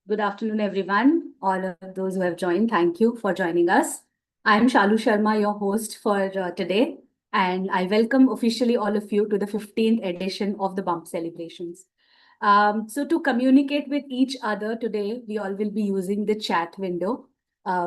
Good afternoon, everyone. All of those who have joined, thank you for joining us. I'm Shalu Sharma, your host for today, and I welcome officially all of you to the 15th edition of the Bump Celebrations. So to communicate with each other today, we all will be using the chat window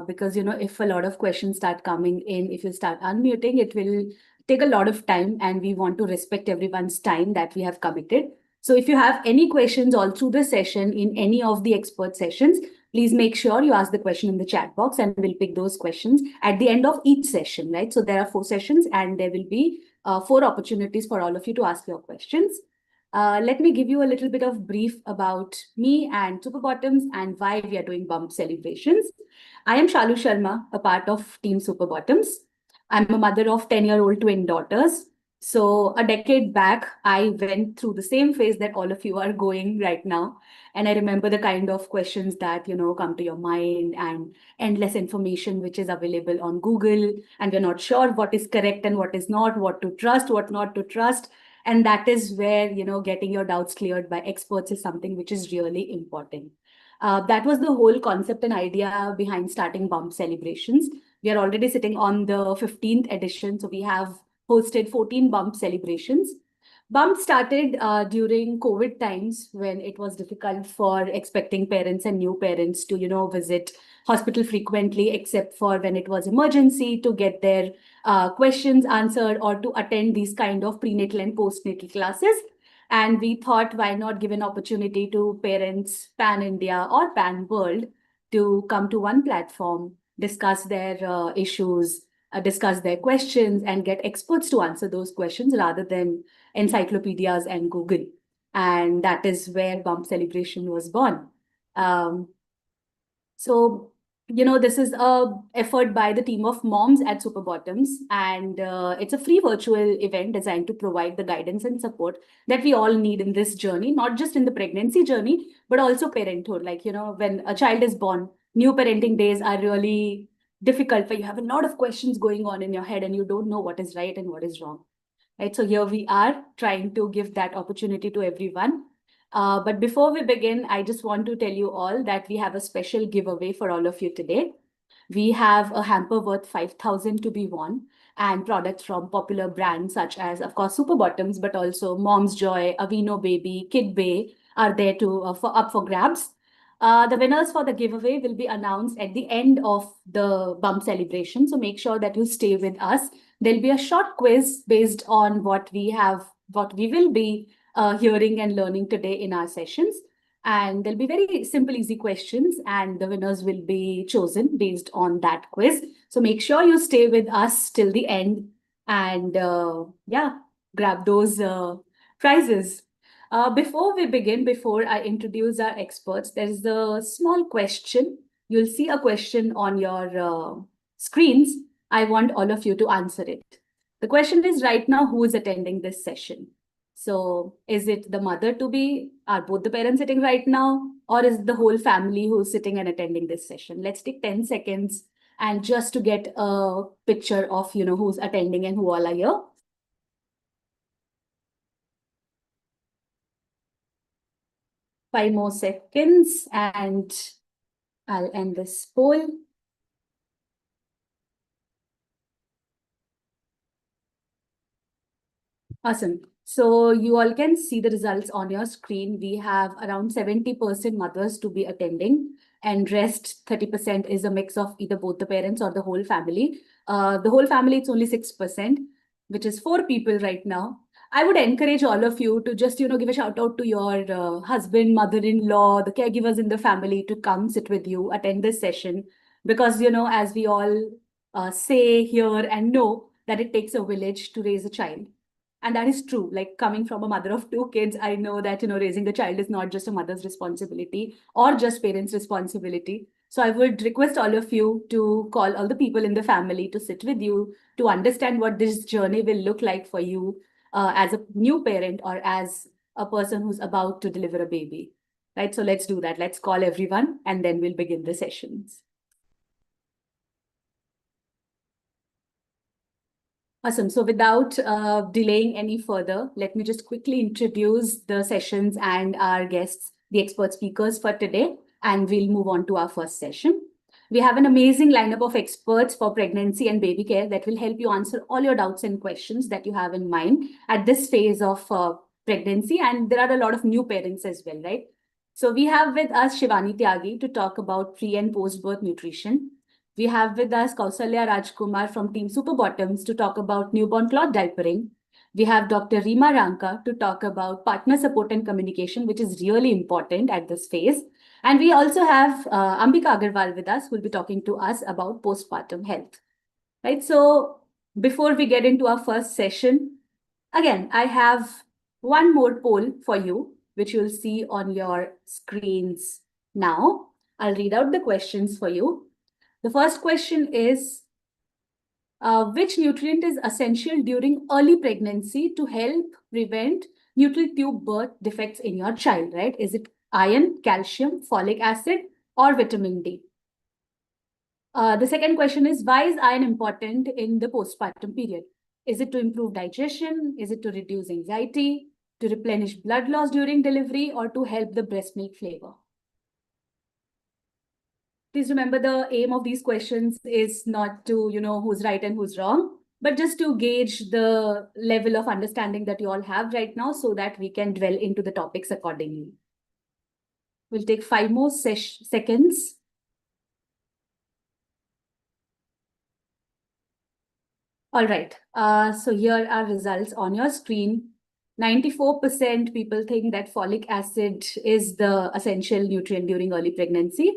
because, if a lot of questions start coming in, if you start unmuting, it will take a lot of time, and we want to respect everyone's time that we have committed. So if you have any questions all through the session in any of the expert sessions, please make sure you ask the question in the chat box and we'll pick those questions at the end of each session, right? So there are 4 sessions and there will be 4 opportunities for all of you to ask your questions. Let me give you a little bit of brief about me and Super Bottoms and why we are doing Bump Celebrations. I am Shalu Sharma, a part of Team Super Bottoms. I'm a mother of 10-year-old twin daughters. So a decade back, I went through the same phase that all of you are going right now. And I remember the kind of questions that, come to your mind and endless information which is available on Google. And we're not sure what is correct and what is not, what to trust, what not to trust. And that is where, getting your doubts cleared by experts is something which is really important. That was the whole concept and idea behind starting Bump Celebrations. We are already sitting on the 15th edition. So we have hosted 14 Bump Celebrations. Bump started during COVID times when it was difficult for expecting parents and new parents to, visit hospital frequently, except for when it was emergency to get their questions answered or to attend these kind of prenatal and postnatal classes. And we thought, why not give an opportunity to parents pan India or pan world to come to one platform, discuss their issues, discuss their questions, and get experts to answer those questions rather than encyclopedias and Google. And that is where Bump Celebration was born. Um, so, this is a effort by the team of moms at Super Bottoms, and it's a free virtual event designed to provide the guidance and support that we all need in this journey, not just in the pregnancy journey, but also parenthood. Like, when a child is born, new parenting days are really difficult where you have a lot of questions going on in your head and you don't know what is right and what is wrong. Right. So here we are trying to give that opportunity to everyone. But before we begin, I just want to tell you all that we have a special giveaway for all of you today. We have a hamper worth 5,000 to be won and products from popular brands such as, of course, Super Bottoms, but also Mom's Joy, Avino Baby, Kid Bay are there to up for grabs. The winners for the giveaway will be announced at the end of the Bump Celebration. So make sure that you stay with us. There'll be a short quiz based on what we will be hearing and learning today in our sessions. And there'll be very simple, easy questions, and the winners will be chosen based on that quiz. So make sure you stay with us till the end and grab those prizes. Before we begin, before I introduce our experts, there's a small question. You'll see a question on your screens. I want all of you to answer it. The question is right now, who is attending this session? So is it the mother to be? Are both the parents sitting right now? Or is it the whole family who's sitting and attending this session? Let's take 10 seconds and just to get a picture of, who's attending and who all are here. 5 more seconds and I'll end this poll. Awesome. So you all can see the results on your screen. We have around 70% mothers to be attending, and rest 30% is a mix of either both the parents or the whole family. The whole family, it's only 6%, which is 4 people right now. I would encourage all of you to just, give a shout out to your husband, mother-in-law, the caregivers in the family to come sit with you, attend this session. Because, as we all say, hear, and know that it takes a village to raise a child. And that is true. Like coming from a mother of 2 kids, I know that, raising the child is not just a mother's responsibility or just parents' responsibility. So I would request all of you to call all the people in the family to sit with you, to understand what this journey will look like for you as a new parent or as a person who's about to deliver a baby. Right? So let's do that. Let's call everyone and then we'll begin the sessions. Awesome. So without delaying any further, let me just quickly introduce the sessions and our guests, the expert speakers for today. and we'll move on to our first session. We have an amazing lineup of experts for pregnancy and baby care that will help you answer all your doubts and questions that you have in mind at this phase of pregnancy. And there are a lot of new parents as well, right? So we have with us Shivani Tyagi to talk about pre and post birth nutrition. We have with us Kausalya Rajkumar from Team Super Bottoms to talk about newborn cloth diapering. We have Dr. Rima Ranka to talk about partner support and communication, which is really important at this phase. And we also have Ambika Agarwal with us, who will be talking to us about postpartum health. Right. So before we get into our first session, again, I have one more poll for you, which you'll see on your screens now. I'll read out the questions for you. The first question is, which nutrient is essential during early pregnancy to help prevent neutral tube birth defects in your child, right? Is it iron, calcium, folic acid, or vitamin D? The second question is, why is iron important in the postpartum period? Is it to improve digestion? Is it to reduce anxiety, to replenish blood loss during delivery, or to help the breast milk flavor? Please remember, the aim of these questions is not to, who's right and who's wrong, but just to gauge the level of understanding that you all have right now so that we can dwell into the topics accordingly. We'll take 5 more seconds. All right. So here are results on your screen. 94% people think that folic acid is the essential nutrient during early pregnancy.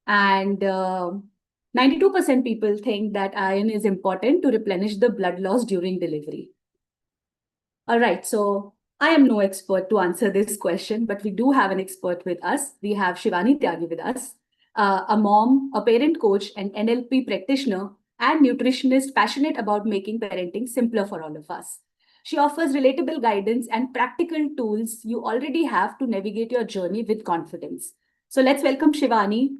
And 92% people think that iron is important to replenish the blood loss during delivery. All right. So I am no expert to answer this question, but we do have an expert with us. We have Shivani Tyagi with us, a mom, a parent coach, an NLP practitioner, and nutritionist passionate about making parenting simpler for all of us. She offers relatable guidance and practical tools you already have to navigate your journey with confidence. So let's welcome Shivani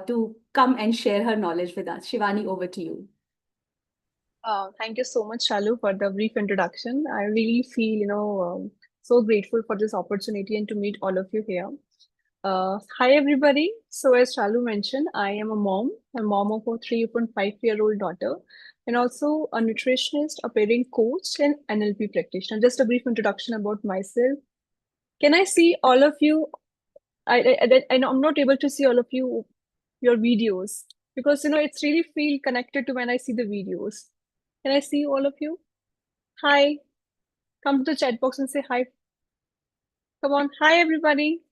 to come and share her knowledge with us. Shivani, over to you. Thank you so much, Shalu, for the brief introduction. I really feel, so grateful for this opportunity and to meet all of you here. Hi, everybody. So, as Shalu mentioned, I am a mom of a 3.5-year-old daughter, and also a nutritionist, a parent coach, and NLP practitioner. Just a brief introduction about myself. Can I see all of you? I know I'm not able to see all of you, your videos, because it's really feel connected to when I see the videos. Can I see all of you? Hi. Come to the chat box and say hi. Come on. Hi, everybody.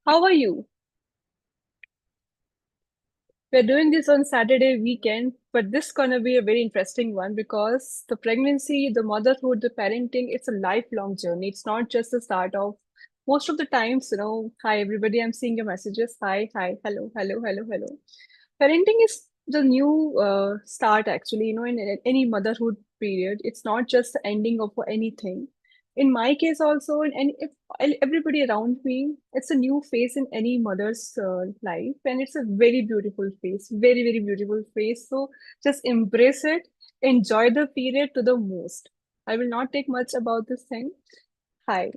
How are you? We're doing this on Saturday weekend, but this is gonna be a very interesting one because the pregnancy, the motherhood, the parenting, it's a lifelong journey. It's not just the start of most of the times, hi everybody, I'm seeing your messages. Hi, hi, hello, hello, hello, hello. Parenting is the new start actually, in any motherhood period. It's not just the ending of anything. In my case also, and if everybody around me, it's a new phase in any mother's life, and it's a very beautiful phase, very, very beautiful phase. So just embrace it, enjoy the period to the most. I will not take much about this thing. Hi.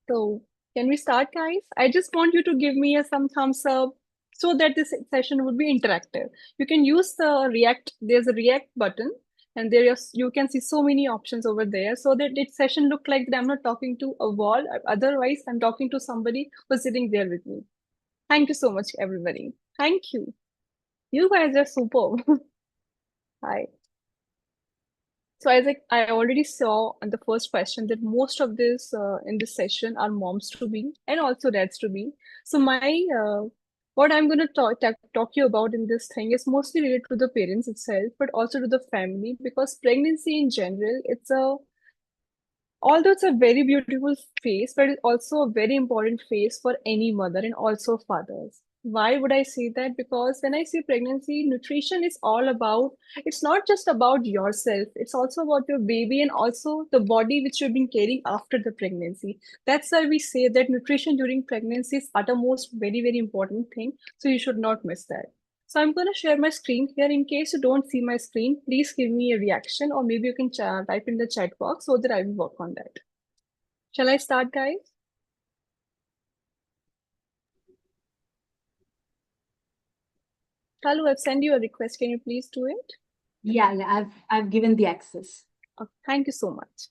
So can we start, guys? I just want you to give me some thumbs up so that this session would be interactive. You can use the React, there's a React button, and you can see so many options over there so that this session look like that I'm not talking to a wall. Otherwise, I'm talking to somebody who's sitting there with me. Thank you so much, everybody. Thank you. You guys are super. Hi. So as I already saw on the first question that most of this in this session are moms to be and also dads to be. So my what I'm going to talk you about in this thing is mostly related to the parents itself, but also to the family because pregnancy in general, although it's a very beautiful phase, but it's also a very important phase for any mother and also fathers. Why would I say that? Because when I say pregnancy, nutrition is all about, it's not just about yourself, it's also about your baby and also the body which you've been carrying after the pregnancy. That's why we say that nutrition during pregnancy is uttermost very, very important thing. So you should not miss that. So I'm going to share my screen here. In case you don't see my screen, please give me a reaction or maybe you can type in the chat box so that I will work on that. Shall I start, guys? Shalu, I've sent you a request. Can you please do it? Yeah, I've given the access. Thank you so much.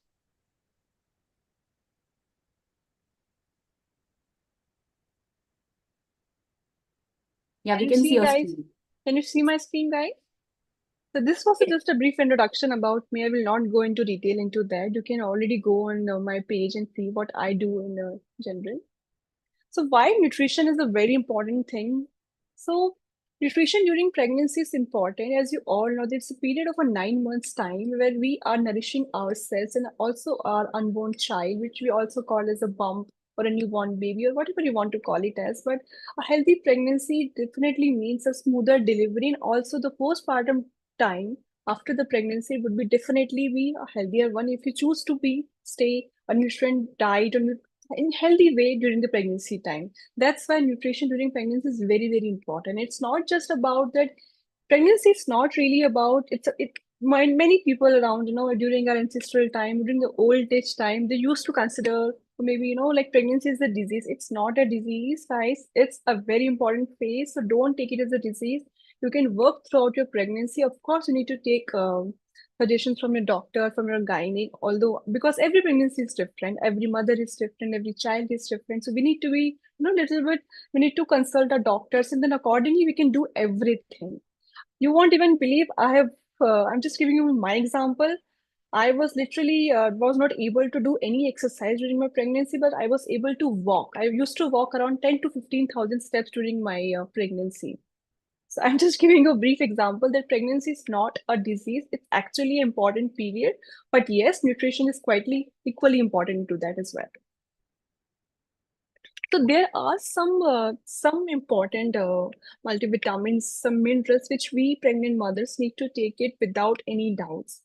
Yeah, Can we you can see see, your guys? screen. Can you see my screen, guys? So this was just a brief introduction about me. I will not go into detail into that. You can already go on my page and see what I do in general. So why nutrition is a very important thing. So nutrition during pregnancy is important. As you all know, it's a period of a 9 months time where we are nourishing ourselves and also our unborn child, which we also call as a bump or a newborn baby or whatever you want to call it as. But a healthy pregnancy definitely means a smoother delivery, and also the postpartum time after the pregnancy would be definitely be a healthier one if you choose to be stay a nutrient diet or in healthy way during the pregnancy time. That's why nutrition during pregnancy is very, very important. It's not just about that. Pregnancy is not really about many people around, during our ancestral time, during the old age time, they used to consider maybe, like pregnancy is a disease. It's not a disease, guys. It's a very important phase. So don't take it as a disease. You can work throughout your pregnancy. Of course, you need to take suggestions from your doctor, from your gynae, although because every pregnancy is different, every mother is different, every child is different. So we need to be, little bit, we need to consult our doctors, and then accordingly we can do everything. You won't even believe I'm just giving you my example. I was literally was not able to do any exercise during my pregnancy, but I was able to walk. I used to walk around 10 to 15,000 steps during my pregnancy. So I'm just giving a brief example that pregnancy is not a disease. It's actually an important period. But yes, nutrition is quietly equally important to that as well. So there are some important multivitamins, some minerals which we pregnant mothers need to take it without any doubts.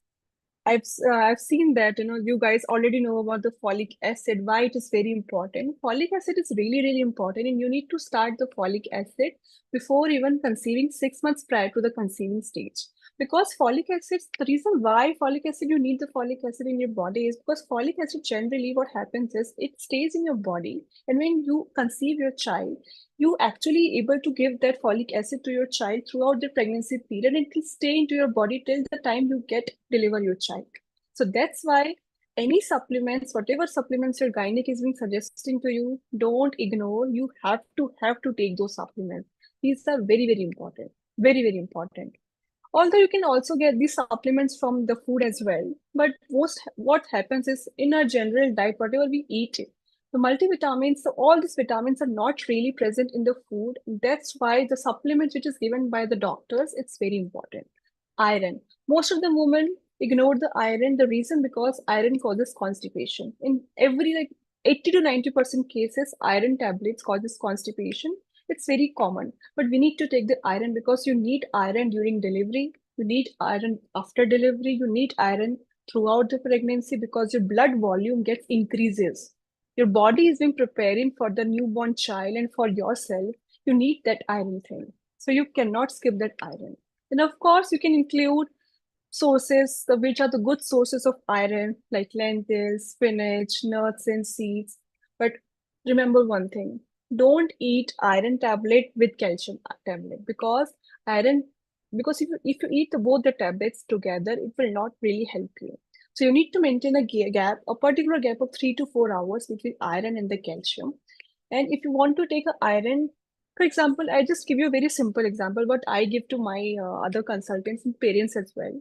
I've seen that you guys already know about the folic acid, why it is very important. Folic acid is really, really important, and you need to start the folic acid before even conceiving 6 months prior to the conceiving stage. Because folic acid, the reason why folic acid you need the folic acid in your body is because folic acid generally what happens is it stays in your body, and when you conceive your child, you actually able to give that folic acid to your child throughout the pregnancy period, and it will stay into your body till the time you get deliver your child. So that's why any supplements, whatever supplements your gynec is been suggesting to you, don't ignore. You have to take those supplements. These are very, very important. Very, very important. Although you can also get these supplements from the food as well. But what happens is in our general diet, whatever we eat, the multivitamins, so all these vitamins are not really present in the food. That's why the supplement which is given by the doctors, it's very important. Iron. Most of the women ignore the iron. The reason because iron causes constipation. In every 80 to 90% cases, iron tablets causes constipation. It's very common, but we need to take the iron because you need iron during delivery. You need iron after delivery. You need iron throughout the pregnancy because your blood volume gets increases. Your body is been preparing for the newborn child and for yourself. You need that iron thing. So you cannot skip that iron. And of course, you can include sources, which are the good sources of iron, like lentils, spinach, nuts, and seeds. But remember one thing, don't eat iron tablet with calcium tablet iron because if you eat both the tablets together, it will not really help you. So you need to maintain a particular gap of 3 to 4 hours between iron and the calcium. And if you want to take a iron, for example, I just give you a very simple example, what I give to my other consultants and parents as well.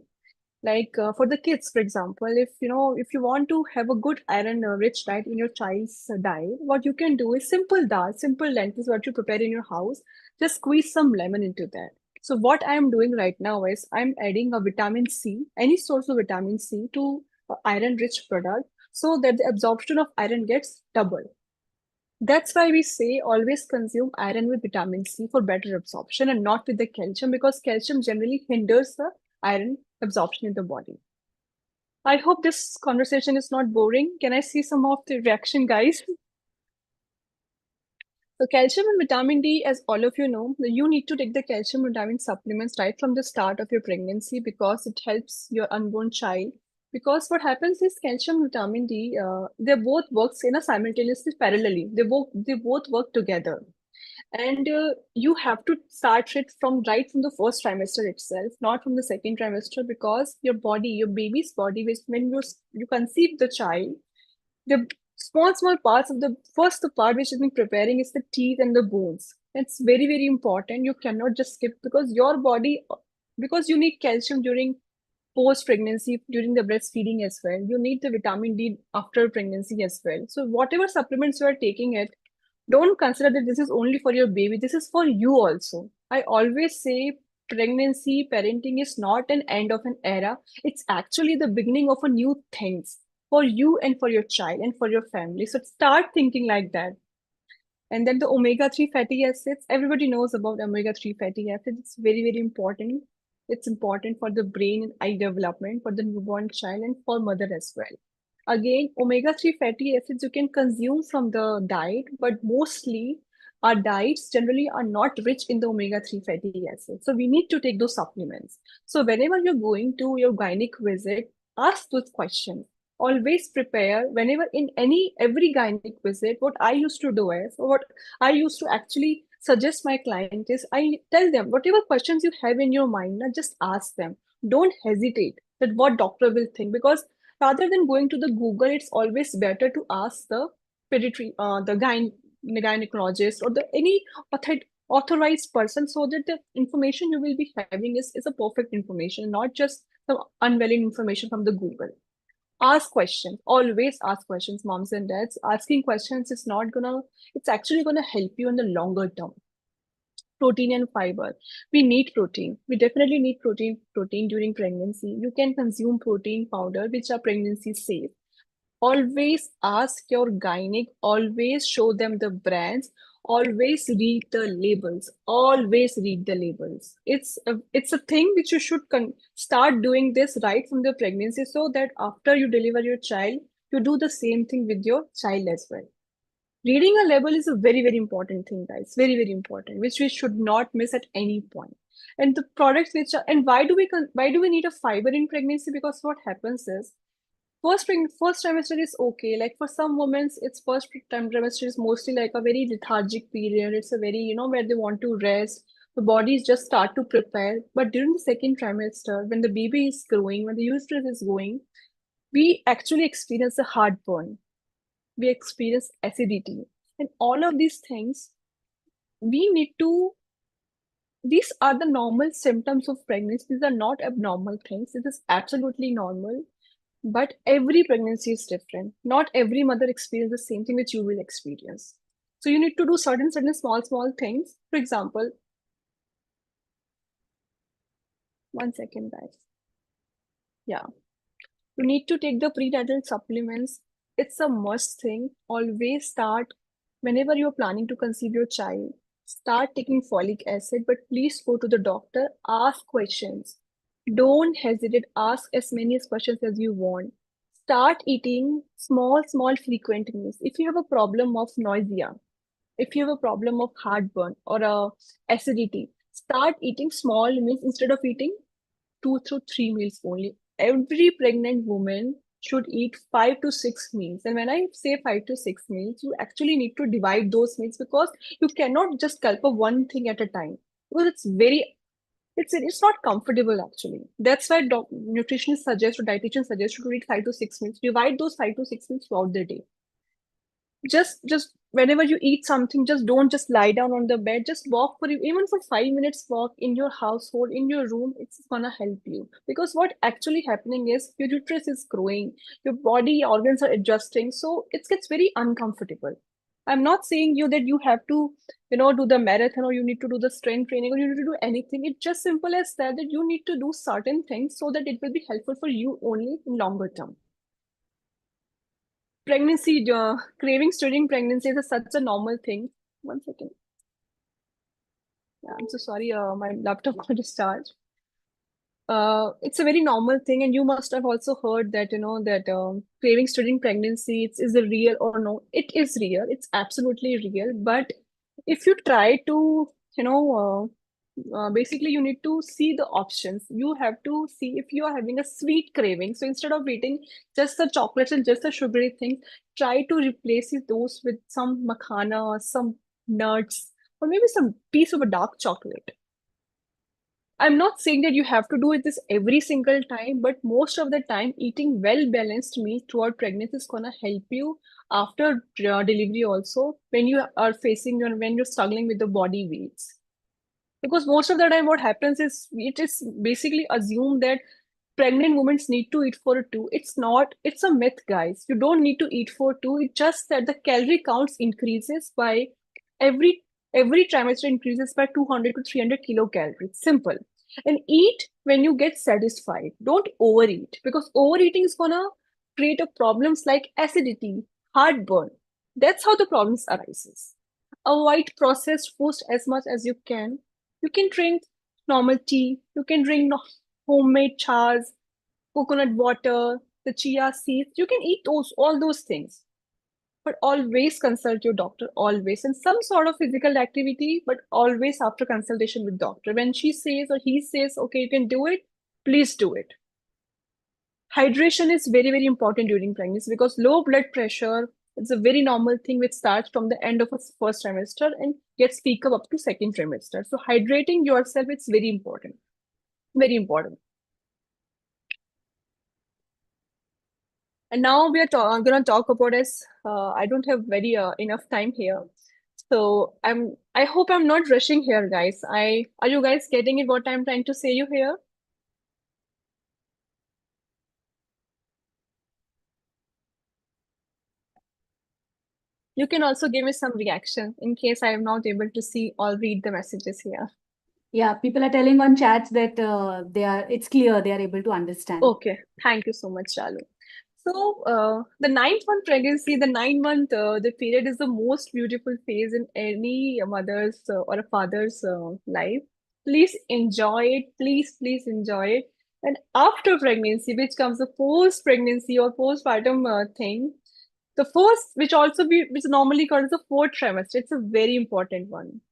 Like for the kids, for example, if you want to have a good iron rich diet in your child's diet, what you can do is simple dal, simple lentils, what you prepare in your house, just squeeze some lemon into that. So what I am doing right now is I'm adding a vitamin C, any source of vitamin C, to iron rich product, so that the absorption of iron gets double. That's why we say always consume iron with vitamin C for better absorption and not with the calcium, because calcium generally hinders the iron absorption in the body. I hope this conversation is not boring. Can I see some of the reaction, guys? So calcium and vitamin D, as all of you know, you need to take the calcium vitamin supplements right from the start of your pregnancy because it helps your unborn child. Because what happens is calcium vitamin D, they both works in a simultaneously parallelly. They both work together. And you have to start it from right from the first trimester itself, not from the second trimester, because your body, your baby's body, which when you conceive the child, the small parts of the first the part which has been preparing is the teeth and the bones. It's very important. You cannot just skip, because your body, because you need calcium during post pregnancy, during the breastfeeding as well. You need the vitamin D after pregnancy as well. So whatever supplements you are taking it, don't consider that this is only for your baby. This is for you also. I always say pregnancy, parenting is not an end of an era. It's actually the beginning of a new things for you and for your child and for your family. So start thinking like that. And then the omega-3 fatty acids, everybody knows about omega-3 fatty acids. It's very important. It's important for the brain and eye development, for the newborn child, and for mother as well. Again, omega-3 fatty acids you can consume from the diet, but mostly our diets generally are not rich in the omega-3 fatty acids. So we need to take those supplements. So whenever you're going to your gynec visit, ask those questions. Always prepare whenever in every gynec visit. What I used to do is, or what I used to actually suggest my client is, I tell them whatever questions you have in your mind, now just ask them. Don't hesitate that what doctor will think, because rather than going to the Google, it's always better to ask the gynecologist or the any authorized person, so that the information you will be having is a perfect information, not just the unvalid information from the Google. Ask questions. Always ask questions, moms and dads. Asking questions is not gonna, it's actually gonna help you in the longer term. Protein and fiber. We need protein. We definitely need protein during pregnancy. You can consume protein powder, which are pregnancy safe. Always ask your gynec, always show them the brands, always read the labels, always read the labels. It's a thing which you should start doing this right from the pregnancy, so that after you deliver your child, you do the same thing with your child as well. Reading a label is a very important thing, guys. Very important, which we should not miss at any point. And the products which are, and why do we need a fiber in pregnancy? Because what happens is, first trimester is okay. Like for some women, it's trimester is mostly like a very lethargic period. It's a very, where they want to rest. The bodies just start to prepare. But during the second trimester, when the baby is growing, when the uterus is growing, we actually experience a heartburn. We experience acidity. And all of these things, we need to, these are the normal symptoms of pregnancy. These are not abnormal things. It is absolutely normal. But every pregnancy is different. Not every mother experiences the same thing which you will experience. So you need to do certain small things. For example, 1 second, guys. Yeah. You need to take the prenatal supplements. It's a must thing. Always start, whenever you're planning to conceive your child, start taking folic acid, but please go to the doctor, ask questions. Don't hesitate, ask as many questions as you want. Start eating small, frequent meals. If you have a problem of nausea, if you have a problem of heartburn or acidity, start eating small meals instead of eating 2 to 3 meals only. Every pregnant woman should eat 5 to 6 meals. And when I say 5 to 6 meals, you actually need to divide those meals, because you cannot just gulp up one thing at a time. Because it's not comfortable actually. That's why nutritionists suggest or dietitians suggest you to eat 5 to 6 meals. Divide those 5 to 6 meals throughout the day. Just whenever you eat something, just don't just lie down on the bed. Just walk for even for 5 minutes, walk in your household, in your room. It's gonna help you, because what actually happening is your uterus is growing, your body organs are adjusting, so it gets very uncomfortable. I'm not saying you that you have to, do the marathon, or you need to do the strength training, or you need to do anything. It's just simple as that you need to do certain things so that it will be helpful for you only in longer term. Pregnancy, cravings during pregnancy is such a normal thing. 1 second. Yeah, I'm so sorry. My laptop got discharged. It's a very normal thing, and you must have also heard that that cravings during pregnancy is it real or no? It is real. It's absolutely real. But if you try to, basically you need to see the options. You have to see if you are having a sweet craving. So instead of eating just the chocolates and just the sugary things, try to replace those with some makhana or some nuts or maybe some piece of a dark chocolate. I'm not saying that you have to do it this every single time, but most of the time, eating well balanced meals throughout pregnancy is gonna help you after delivery also when you are facing your when you're struggling with the body weights. Because most of the time, what happens is it is basically assumed that pregnant women need to eat for two. It's not, it's a myth, guys. You don't need to eat for two. It's just that the calorie counts increases by every every trimester increases by 200 to 300 kilocalories. Simple. And eat when you get satisfied. Don't overeat because overeating is gonna create a problems like acidity, heartburn. That's how the problems arises. Avoid processed foods as much as you can. You can drink normal tea. You can drink homemade chas, coconut water, the chia seeds. You can eat those, all those things. But always consult your doctor, always. And some sort of physical activity, but always after consultation with doctor. When she says or he says, okay, you can do it, please do it. Hydration is very, very important during pregnancy because low blood pressure is a very normal thing which starts from the end of a first trimester and gets peak up to second trimester. So hydrating yourself is very important. Very important. And now we are going to talk about as I don't have very enough time here. So I hope I'm not rushing here, guys. Are you guys getting it what I'm trying to say you here? You can also give me some reaction in case I am not able to see or read the messages here. Yeah, people are telling on chats that it's clear, they are able to understand. Okay, thank you so much, Shalu. So, the 9 month pregnancy, the 9 month, the period is the most beautiful phase in any mother's or a father's life. Please enjoy it. Please enjoy it. And after pregnancy, which comes the post pregnancy or postpartum thing, the first, which normally called as the fourth trimester, it's a very important one.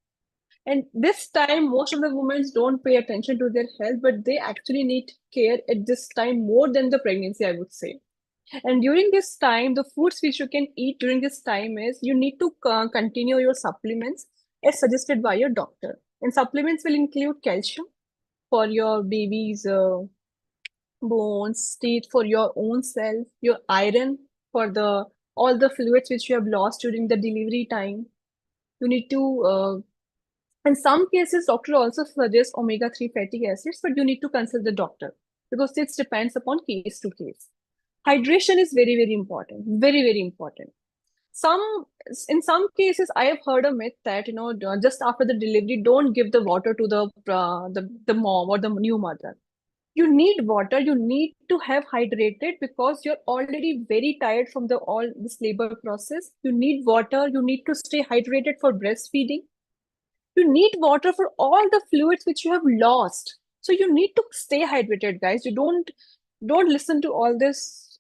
And this time, most of the women don't pay attention to their health, but they actually need care at this time more than the pregnancy, I would say. And during this time, the foods which you can eat during this time is you need to continue your supplements as suggested by your doctor. And supplements will include calcium for your baby's bones, teeth for your own self, your iron for the all the fluids which you have lost during the delivery time. You need to in some cases, doctor also suggests omega-3 fatty acids, but you need to consult the doctor because this depends upon case to case. Hydration is very, very important. Very, very important. Some in some cases, I have heard a myth that just after the delivery, don't give the water to the mom or the new mother. You need water. You need to have hydrated because you're already very tired from the all this labor process. You need water. You need to stay hydrated for breastfeeding. You need water for all the fluids which you have lost. So you need to stay hydrated, guys. You don't listen to all this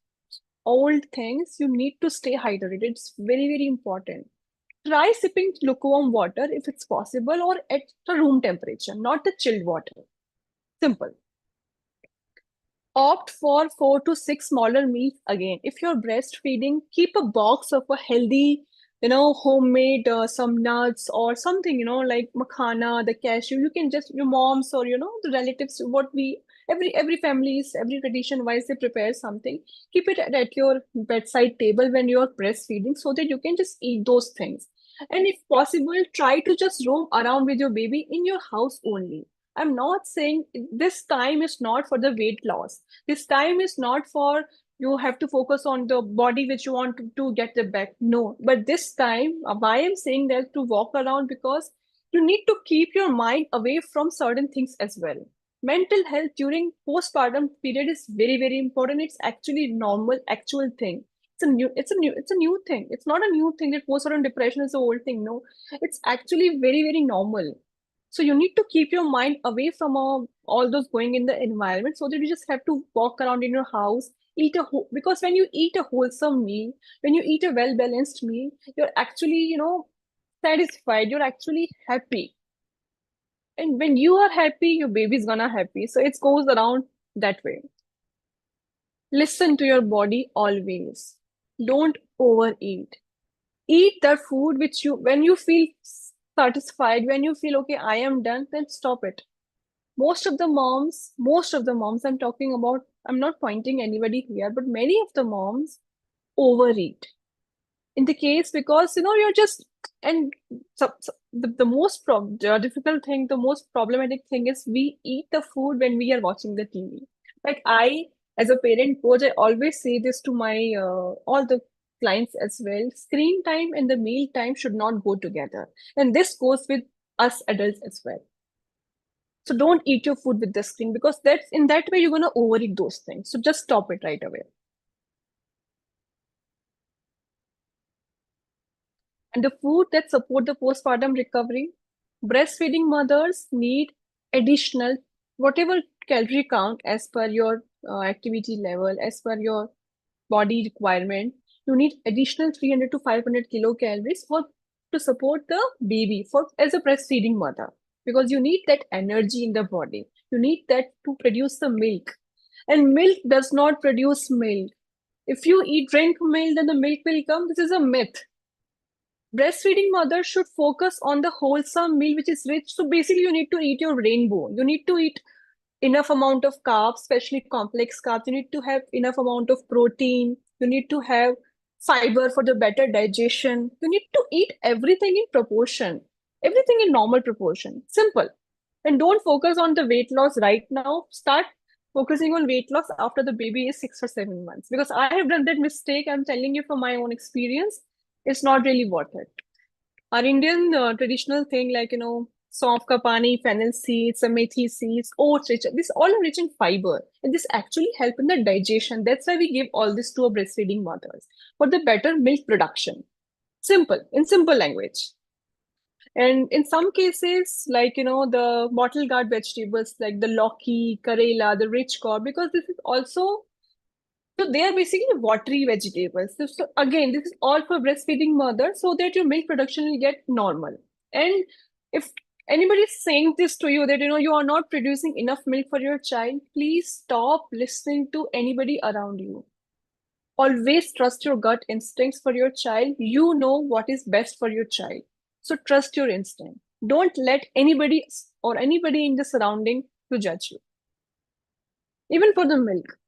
old things. You need to stay hydrated. It's very, very important. Try sipping lukewarm water if it's possible or at the room temperature, not the chilled water. Simple. Opt for 4 to 6 smaller meals again. If you're breastfeeding, keep a box of a healthy, homemade some nuts or something, like makhana, the cashew. You can just your moms or the relatives. What we every family's every tradition wise they prepare something. Keep it at your bedside table when you're breastfeeding, so that you can just eat those things. And if possible, try to just roam around with your baby in your house only. I'm not saying this time is not for the weight loss. This time is not for you have to focus on the body which you want to get the back. No, but this time, why I'm saying that to walk around because you need to keep your mind away from certain things as well. Mental health during postpartum period is very, very important. It's actually normal, actual thing. It's a new thing. It's not a new thing that postpartum depression is the old thing. No, it's actually very, very normal. So you need to keep your mind away from all those going in the environment so that you just have to walk around in your house, because when you eat a wholesome meal, when you eat a well-balanced meal, you're actually, satisfied, you're actually happy. And when you are happy, your baby's gonna happy. So it goes around that way. Listen to your body always. Don't overeat. Eat the food which you when you feel satisfied, when you feel, okay, I am done, then stop it. Most of the moms I'm talking about, I'm not pointing anybody here, but many of the moms overeat in the case because you're just and the most difficult thing, the most problematic thing is we eat the food when we are watching the TV. Like I, as a parent coach, I always say this to my all the clients as well. Screen time and the meal time should not go together, and this goes with us adults as well. So don't eat your food with the screen because that's in that way you're gonna overeat those things. So just stop it right away. And the food that support the postpartum recovery, breastfeeding mothers need additional whatever calorie count as per your activity level, as per your body requirement. You need additional 300 to 500 kilocalories for to support the baby for as a breastfeeding mother because you need that energy in the body. You need that to produce the milk, and milk does not produce milk. If you eat drink milk, then the milk will come. This is a myth. Breastfeeding mothers should focus on the wholesome meal which is rich. So basically, you need to eat your rainbow. You need to eat enough amount of carbs, especially complex carbs. You need to have enough amount of protein. You need to have fiber for the better digestion. You need to eat everything in proportion, everything in normal proportion. Simple. And don't focus on the weight loss right now. Start focusing on weight loss after the baby is 6 or 7 months. Because I have done that mistake. I'm telling you from my own experience. It's not really worth it. Our Indian traditional thing, like, saunf ka pani, fennel seeds, some methi seeds, oats, rich, this all are rich in fiber. And this actually help in the digestion. That's why we give all this to our breastfeeding mothers for the better milk production. Simple, in simple language. And in some cases, like, the bottle guard vegetables like the loki, karela, the rich core, because this is also so they are basically watery vegetables. So again, this is all for breastfeeding mothers so that your milk production will get normal. And if anybody is saying this to you that you are not producing enough milk for your child, please stop listening to anybody around you. Always trust your gut instincts for your child. You know what is best for your child. So trust your instinct. Don't let anybody or anybody in the surrounding to judge you. Even for the milk.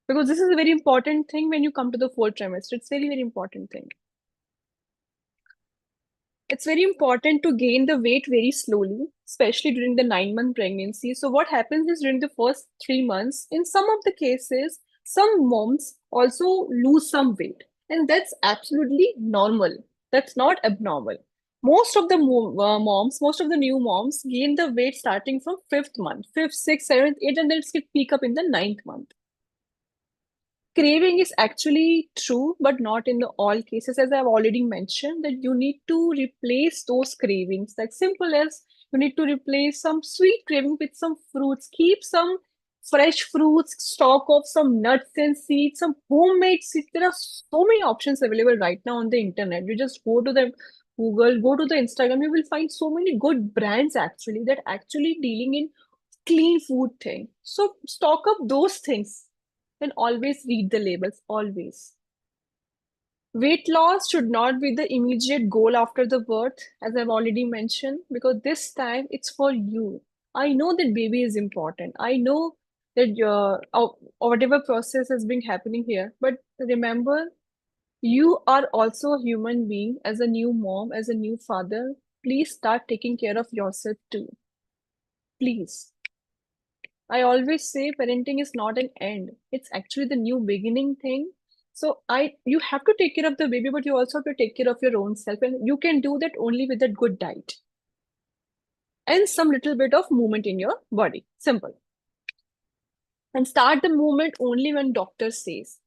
Because this is a very important thing when you come to the fourth trimester. It's very, very important thing. It's very important to gain the weight very slowly, especially during the 9 month pregnancy. So what happens is during the first 3 months, in some of the cases, some moms also lose some weight. And that's absolutely normal. That's not abnormal. Most of the moms, most of the new moms gain the weight starting from fifth month, fifth, sixth, seventh, eighth, and then it's peak up in the ninth month. Craving is actually true, but not in the all cases, as I've already mentioned, that you need to replace those cravings. Like simple as you need to replace some sweet craving with some fruits. Keep some fresh fruits, stock of some nuts and seeds, some homemade seeds. There are so many options available right now on the internet. You just go to the Google, go to the Instagram, you will find so many good brands actually that actually dealing in clean food thing. So stock up those things and always read the labels, always. Weight loss should not be the immediate goal after the birth, as I've already mentioned, because this time it's for you. I know that baby is important. I know that or whatever process has been happening here, but remember, you are also a human being as a new mom, as a new father. Please start taking care of yourself too. Please. I always say parenting is not an end. It's actually the new beginning thing. So you have to take care of the baby, but you also have to take care of your own self. And you can do that only with a good diet and some little bit of movement in your body. Simple. And start the movement only when doctor says.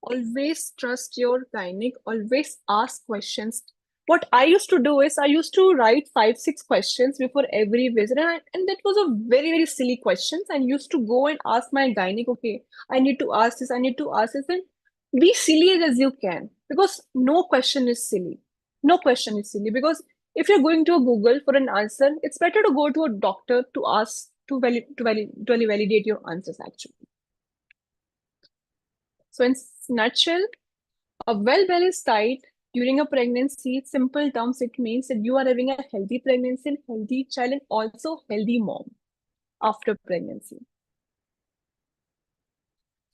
Always trust your gynaec. Always ask questions. What I used to do is I used to write 5, 6 questions before every visit, and that was a very, very silly questions. And used to go and ask my gynaec, okay, I need to ask this, I need to ask this, and be silly as you can because no question is silly. No question is silly because if you're going to a Google for an answer, it's better to go to a doctor to ask to validate your answers actually. So in nutshell, a well-balanced diet, during a pregnancy, simple terms, it means that you are having a healthy pregnancy and healthy child and also healthy mom after pregnancy.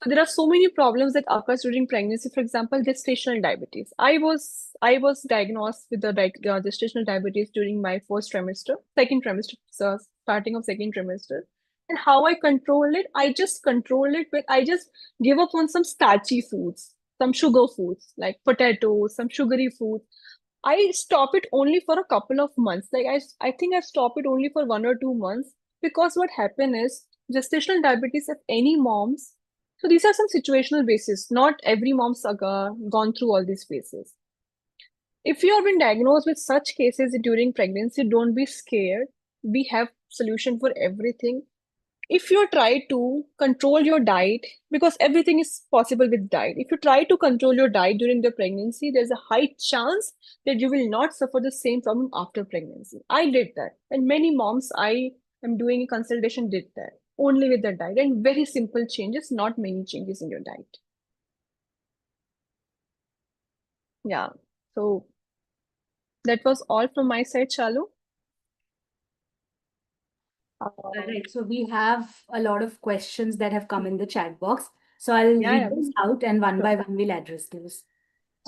So there are so many problems that occurs during pregnancy. For example, gestational diabetes. I was diagnosed with the gestational diabetes during my second trimester, so starting of second trimester. And how I control it, I just control it with I just give up on some starchy foods, some sugar foods like potatoes, some sugary foods. I stop it only for a couple of months. Like I think I stopped it only for 1 or 2 months because what happened is gestational diabetes, if any moms, so these are some situational basis. Not every mom's gone through all these phases. If you have been diagnosed with such cases during pregnancy, don't be scared. We have solution for everything. If you try to control your diet, because everything is possible with diet, if you try to control your diet during the pregnancy, there's a high chance that you will not suffer the same problem after pregnancy. I did that, and many moms I am doing a consultation did that only with the diet and very simple changes, not many changes in your diet. Yeah. So that was all from my side, Chalu. Right. So we have a lot of questions that have come in the chat box. So I'll Yeah, read yeah, this out and one sure, by one we'll address those.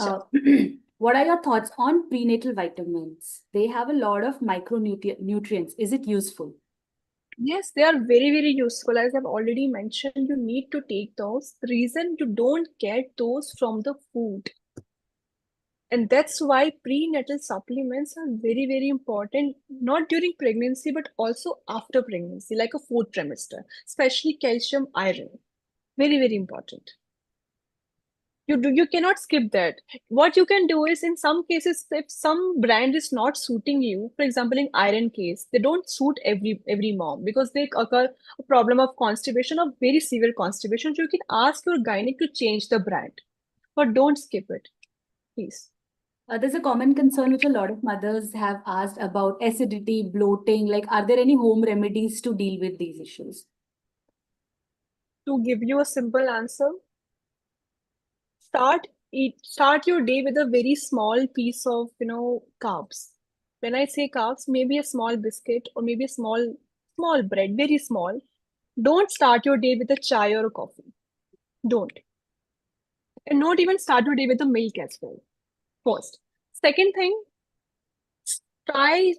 sure. Uh, what are your thoughts on prenatal vitamins? They have a lot of micronutrients. Is it useful? Yes, they are very, very useful. As I've already mentioned, you need to take those. The reason you don't get those from the food. And that's why prenatal supplements are very, very important, not during pregnancy, but also after pregnancy, like a fourth trimester, especially calcium, iron. Very, very important. You cannot skip that. What you can do is in some cases, if some brand is not suiting you, for example, in iron case, they don't suit every mom because they occur a problem of constipation or very severe constipation. So you can ask your gynec to change the brand, but don't skip it, please. There's a common concern which a lot of mothers have asked about acidity, bloating. Like, are there any home remedies to deal with these issues? To give you a simple answer, start your day with a very small piece of carbs. When I say carbs, maybe a small biscuit or maybe a small bread, very small. Don't start your day with a chai or a coffee. Don't. And not even start your day with a milk as well. First. Second thing, try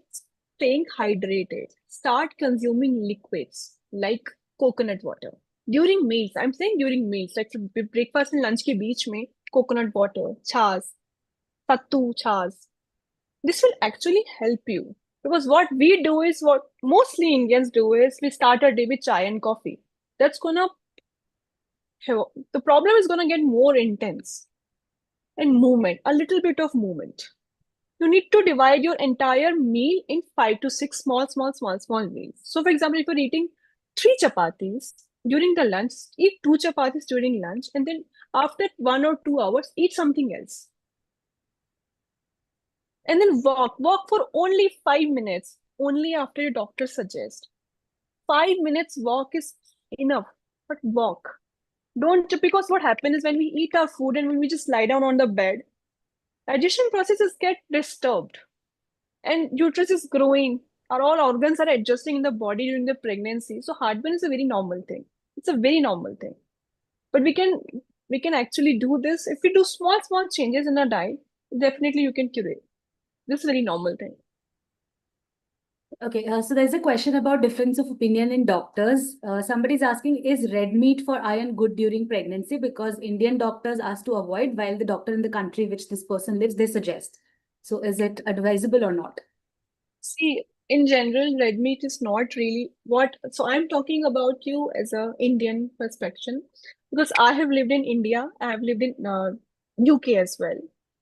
staying hydrated. Start consuming liquids like coconut water. During meals, I'm saying during meals, like breakfast and lunch के बीच में coconut water, छाछ, sattu छाछ. This will actually help you. Because what we do is what mostly Indians do is we start our day with chai and coffee. That's gonna the problem is gonna get more intense and movement, a little bit of movement. You need to divide your entire meal in 5 to 6 small meals. So, for example, if you're eating 3 chapatis during the lunch, eat 2 chapatis during lunch, and then after 1 or 2 hours, eat something else. And then walk for only 5 minutes, only after your doctor suggests. 5 minutes walk is enough, but walk. Don't, because what happens is when we eat our food and when we just lie down on the bed, digestion processes get disturbed and uterus is growing. Our all organs are adjusting in the body during the pregnancy. So heartburn is a very normal thing. It's a very normal thing. But we can actually do this if we do small changes in our diet. Definitely, you can cure it. This is a very normal thing. Okay, so there's a question about difference of opinion in doctors. Somebody's asking, is red meat for iron good during pregnancy? Because Indian doctors ask to avoid, while the doctor in the country which this person lives, they suggest. So is it advisable or not? See, in general, red meat is not really what. So I'm talking about you as a Indian perspective because I have lived in India. I have lived in UK as well.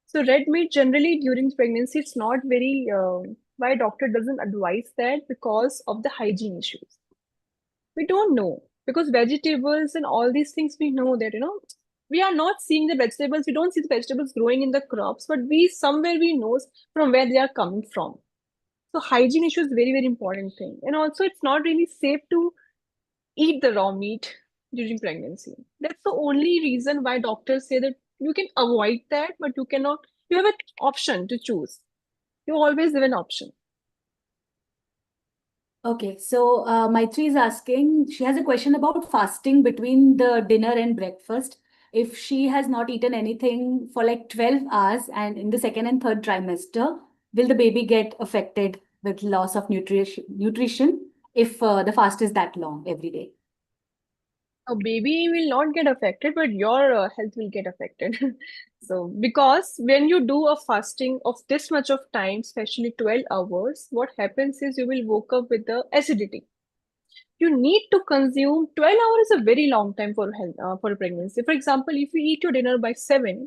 So red meat generally during pregnancy, it's not very. Why doctor doesn't advise that because of the hygiene issues. We don't know because vegetables and all these things we know that we are not seeing the vegetables. We don't see the vegetables growing in the crops, but we somewhere we know from where they are coming from. So hygiene issue is very, very important thing. And also it's not really safe to eat the raw meat during pregnancy. That's the only reason why doctors say that you can avoid that, but You have an option to choose. You always have an option. Okay, so Maitri is asking, she has a question about fasting between the dinner and breakfast. If she has not eaten anything for like 12 hours and in the second and third trimester, will the baby get affected with loss of nutrition if the fast is that long every day? A baby will not get affected, but your health will get affected. So, because when you do a fasting of this much of time, especially 12 hours, what happens is you will woke up with the acidity. You need to consume 12 hours is a very long time for health, for pregnancy. For example, if you eat your dinner by 7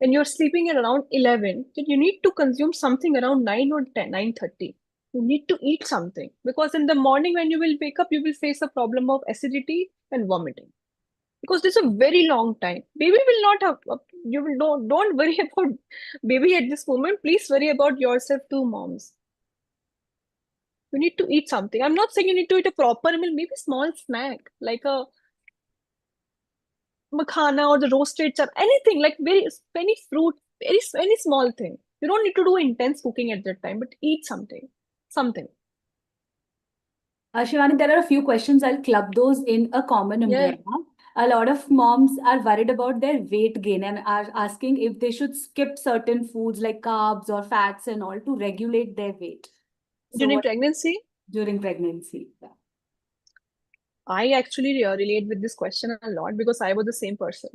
and you're sleeping at around 11, then you need to consume something around 9 or 10, 9:30. You need to eat something because in the morning when you will wake up, you will face a problem of acidity and vomiting because this is a very long time. Baby will not have, you will don't worry about baby at this moment. Please worry about yourself too, moms. You need to eat something. I'm not saying you need to eat a proper meal, maybe small snack like a makhana or the roasted chap, anything like very any fruit, any small thing. You don't need to do intense cooking at that time, but eat something, something. Shivani, there are a few questions. I'll club those in a common Yeah, umbrella. A lot of moms are worried about their weight gain and are asking if they should skip certain foods like carbs or fats and all to regulate their weight. So, during what pregnancy, during pregnancy? Yeah. I actually relate with this question a lot because I was the same person.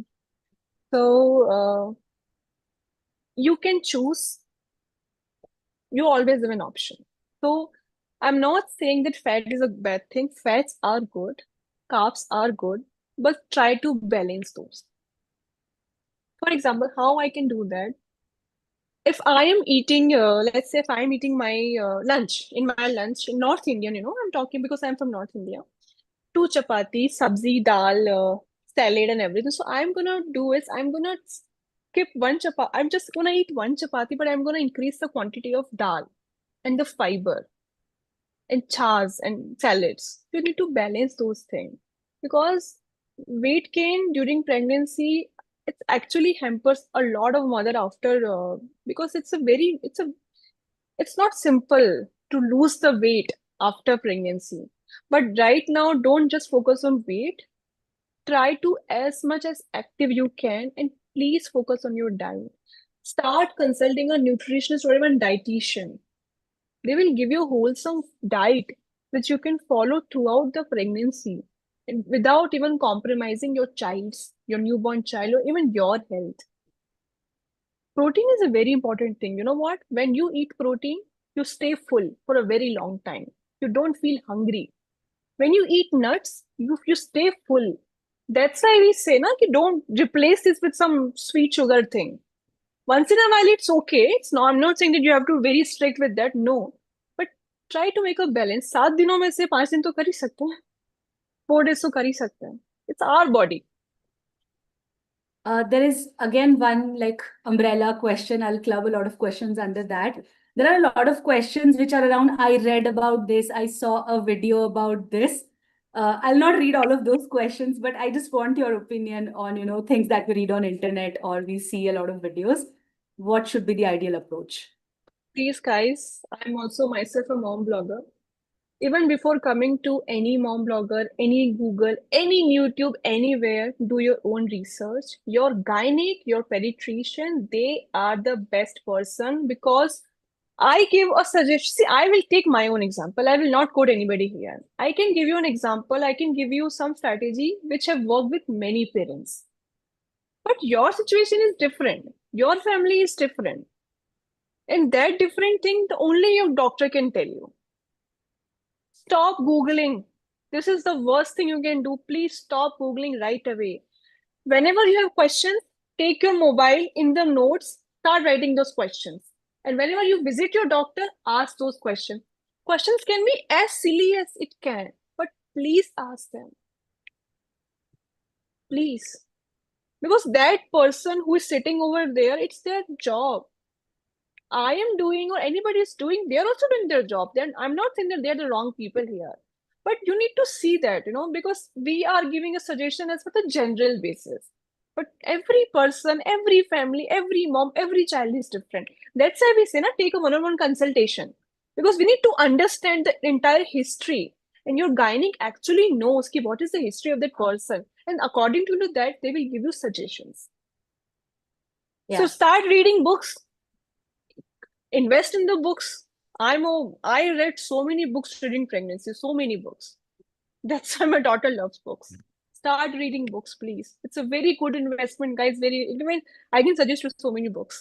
So you can choose. You always have an option. So I'm not saying that fat is a bad thing. Fats are good, carbs are good, but try to balance those. For example, how I can do that? If I am eating, let's say if I'm eating my lunch, in my lunch, in North Indian, I'm talking because I'm from North India, two chapati, sabzi, dal, salad, and everything. So I'm gonna do is I'm gonna skip one chapati. I'm just gonna eat one chapati, but I'm gonna increase the quantity of dal and the fiber and chars and salads. You need to balance those things because weight gain during pregnancy it actually hampers a lot of mother after because it's not simple to lose the weight after pregnancy. But right now, don't just focus on weight. Try to as much as active you can and please focus on your diet. Start consulting a nutritionist or even dietitian. They will give you a wholesome diet which you can follow throughout the pregnancy and without even compromising your newborn child, or even your health. Protein is a very important thing. You know what? When you eat protein, you stay full for a very long time. You don't feel hungry. When you eat nuts, you stay full. That's why we say, na, ki don't replace this with some sweet sugar thing. Once in a while, it's okay. It's not. I'm not saying that you have to be very strict with that. No, but try to make a balance. 7 दिनों में से 5 दिन तो कर ही सकते हैं. 4 days तो कर ही सकते हैं. It's our body. There is again one like umbrella question. I'll club a lot of questions under that. There are a lot of questions which are around. I read about this. I saw a video about this. I'll not read all of those questions, but I just want your opinion on things that we read on internet or we see a lot of videos. What should be the ideal approach? Please, guys. I'm also myself a mom blogger. Even before coming to any mom blogger, any Google, any YouTube, anywhere, do your own research. Your gynec, your pediatrician, they are the best person because I give a suggestion. See, I will take my own example. I will not quote anybody here. I can give you an example. I can give you some strategy which have worked with many parents. But your situation is different. Your family is different. And that different thing, the only your doctor can tell you. Stop Googling. This is the worst thing you can do. Please stop Googling right away. Whenever you have questions, take your mobile in the notes, start writing those questions. And whenever you visit your doctor, ask those questions. Questions can be as silly as it can, but please ask them. Please. Because that person who is sitting over there, it's their job. I am doing or anybody is doing, they're also doing their job. Then I'm not saying that they're the wrong people here. But you need to see that, because we are giving a suggestion as for the general basis. But every person, every family, every mom, every child is different. That's why we say, na, take a one-on-one consultation. Because we need to understand the entire history. And your gynec actually knows ki what is the history of that person. And according to that, they will give you suggestions. So Yeah. start reading books, invest in the books. I read so many books during pregnancy, so many books. That's why my daughter loves books. Start reading books, please. It's a very good investment, guys. I can suggest you so many books.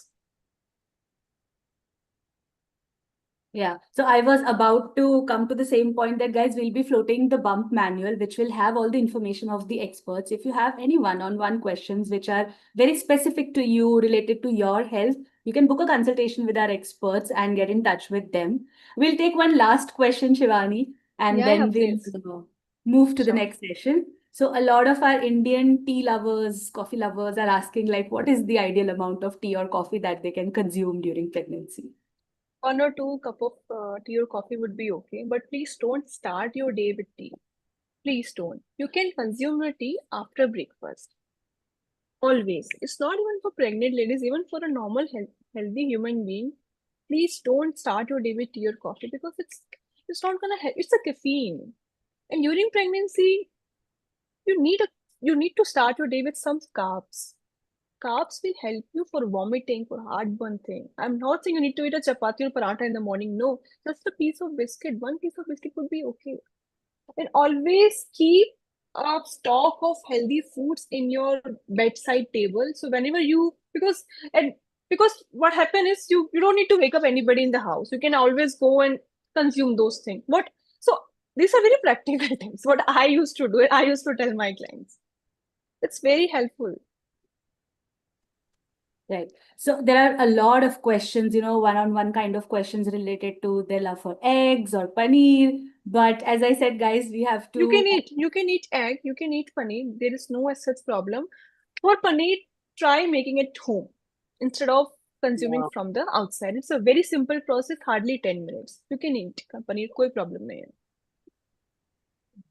Yeah. So I was about to come to the same point that, guys, we'll be floating the bump manual, which will have all the information of the experts. If you have any one-on-one questions which are very specific to you, related to your health, you can book a consultation with our experts and get in touch with them. We'll take one last question, Shivani, and Yeah, then please. we'll move to the Sure. next session. So a lot of our Indian tea lovers, coffee lovers are asking, like, what is the ideal amount of tea or coffee that they can consume during pregnancy? 1 or 2 cup of tea or coffee would be okay, but please don't start your day with tea. Please don't. You can consume your tea after breakfast. Always. It's not even for pregnant ladies, even for a normal healthy human being. Please don't start your day with tea or coffee because it's not gonna help. It's a caffeine. And during pregnancy, you need a you need to start your day with some carbs. Carbs will help you for vomiting, for heartburn thing. I'm not saying you need to eat a chapati or paratha in the morning. No, just a piece of biscuit. One piece of biscuit would be okay. And always keep a stock of healthy foods in your bedside table. So whenever you and because what happens is you don't need to wake up anybody in the house. You can always go and consume those things. So these are very practical things. What I used to do, I used to tell my clients. It's very helpful. Right. So there are a lot of questions, one-on-one kind of questions related to their love for eggs or paneer. But as I said, guys, we have to. You can eat egg, you can eat paneer. There is no as such problem. For paneer, try making it home instead of consuming Wow. from the outside. It's a very simple process, hardly 10 minutes. You can eat paneer, कोई problem नहीं है.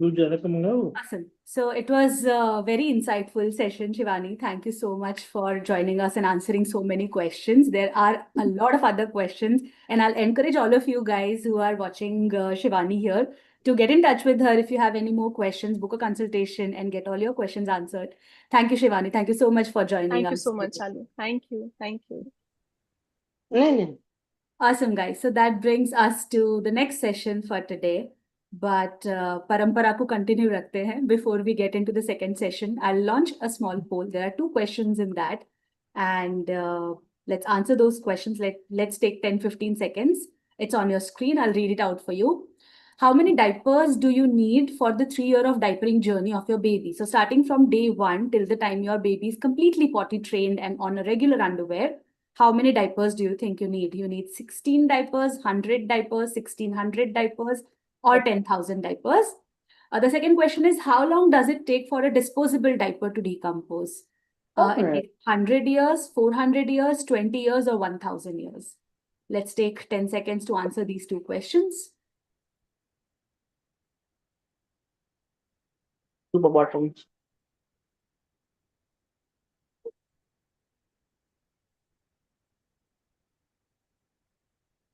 दूध ज्यादा का मंगाओ. Awesome. So it was a very insightful session, Shivani. Thank you so much for joining us and answering so many questions. There are a lot of other questions, and I'll encourage all of you guys who are watching Shivani here to get in touch with her if you have any more questions, book a consultation, and get all your questions answered. Thank you, Shivani. Thank you so much for joining Thank you us so much, today. Alu. Thank you. Thank you. नहीं नहीं. Awesome, guys. So that brings us to the next session for today. But parampara ko continue रखते हैं. Before we get into the second session, I'll launch a small poll. There are 2 questions in that. And let's answer those questions. Let's take 10-15 seconds. It's on your screen. I'll read it out for you. How many diapers do you need for the 3 year of diapering journey of your baby? So starting from day 1 till the time your baby is completely potty trained and on a regular underwear, how many diapers do you think you need? You need 16 diapers, 100 diapers, 1600 diapers, or 10,000 diapers? The second question is, how long does it take for a disposable diaper to decompose? It takes 100 years, 400 years, 20 years, or 1000 years. Let's take 10 seconds to answer these 2 questions. Super bottoms.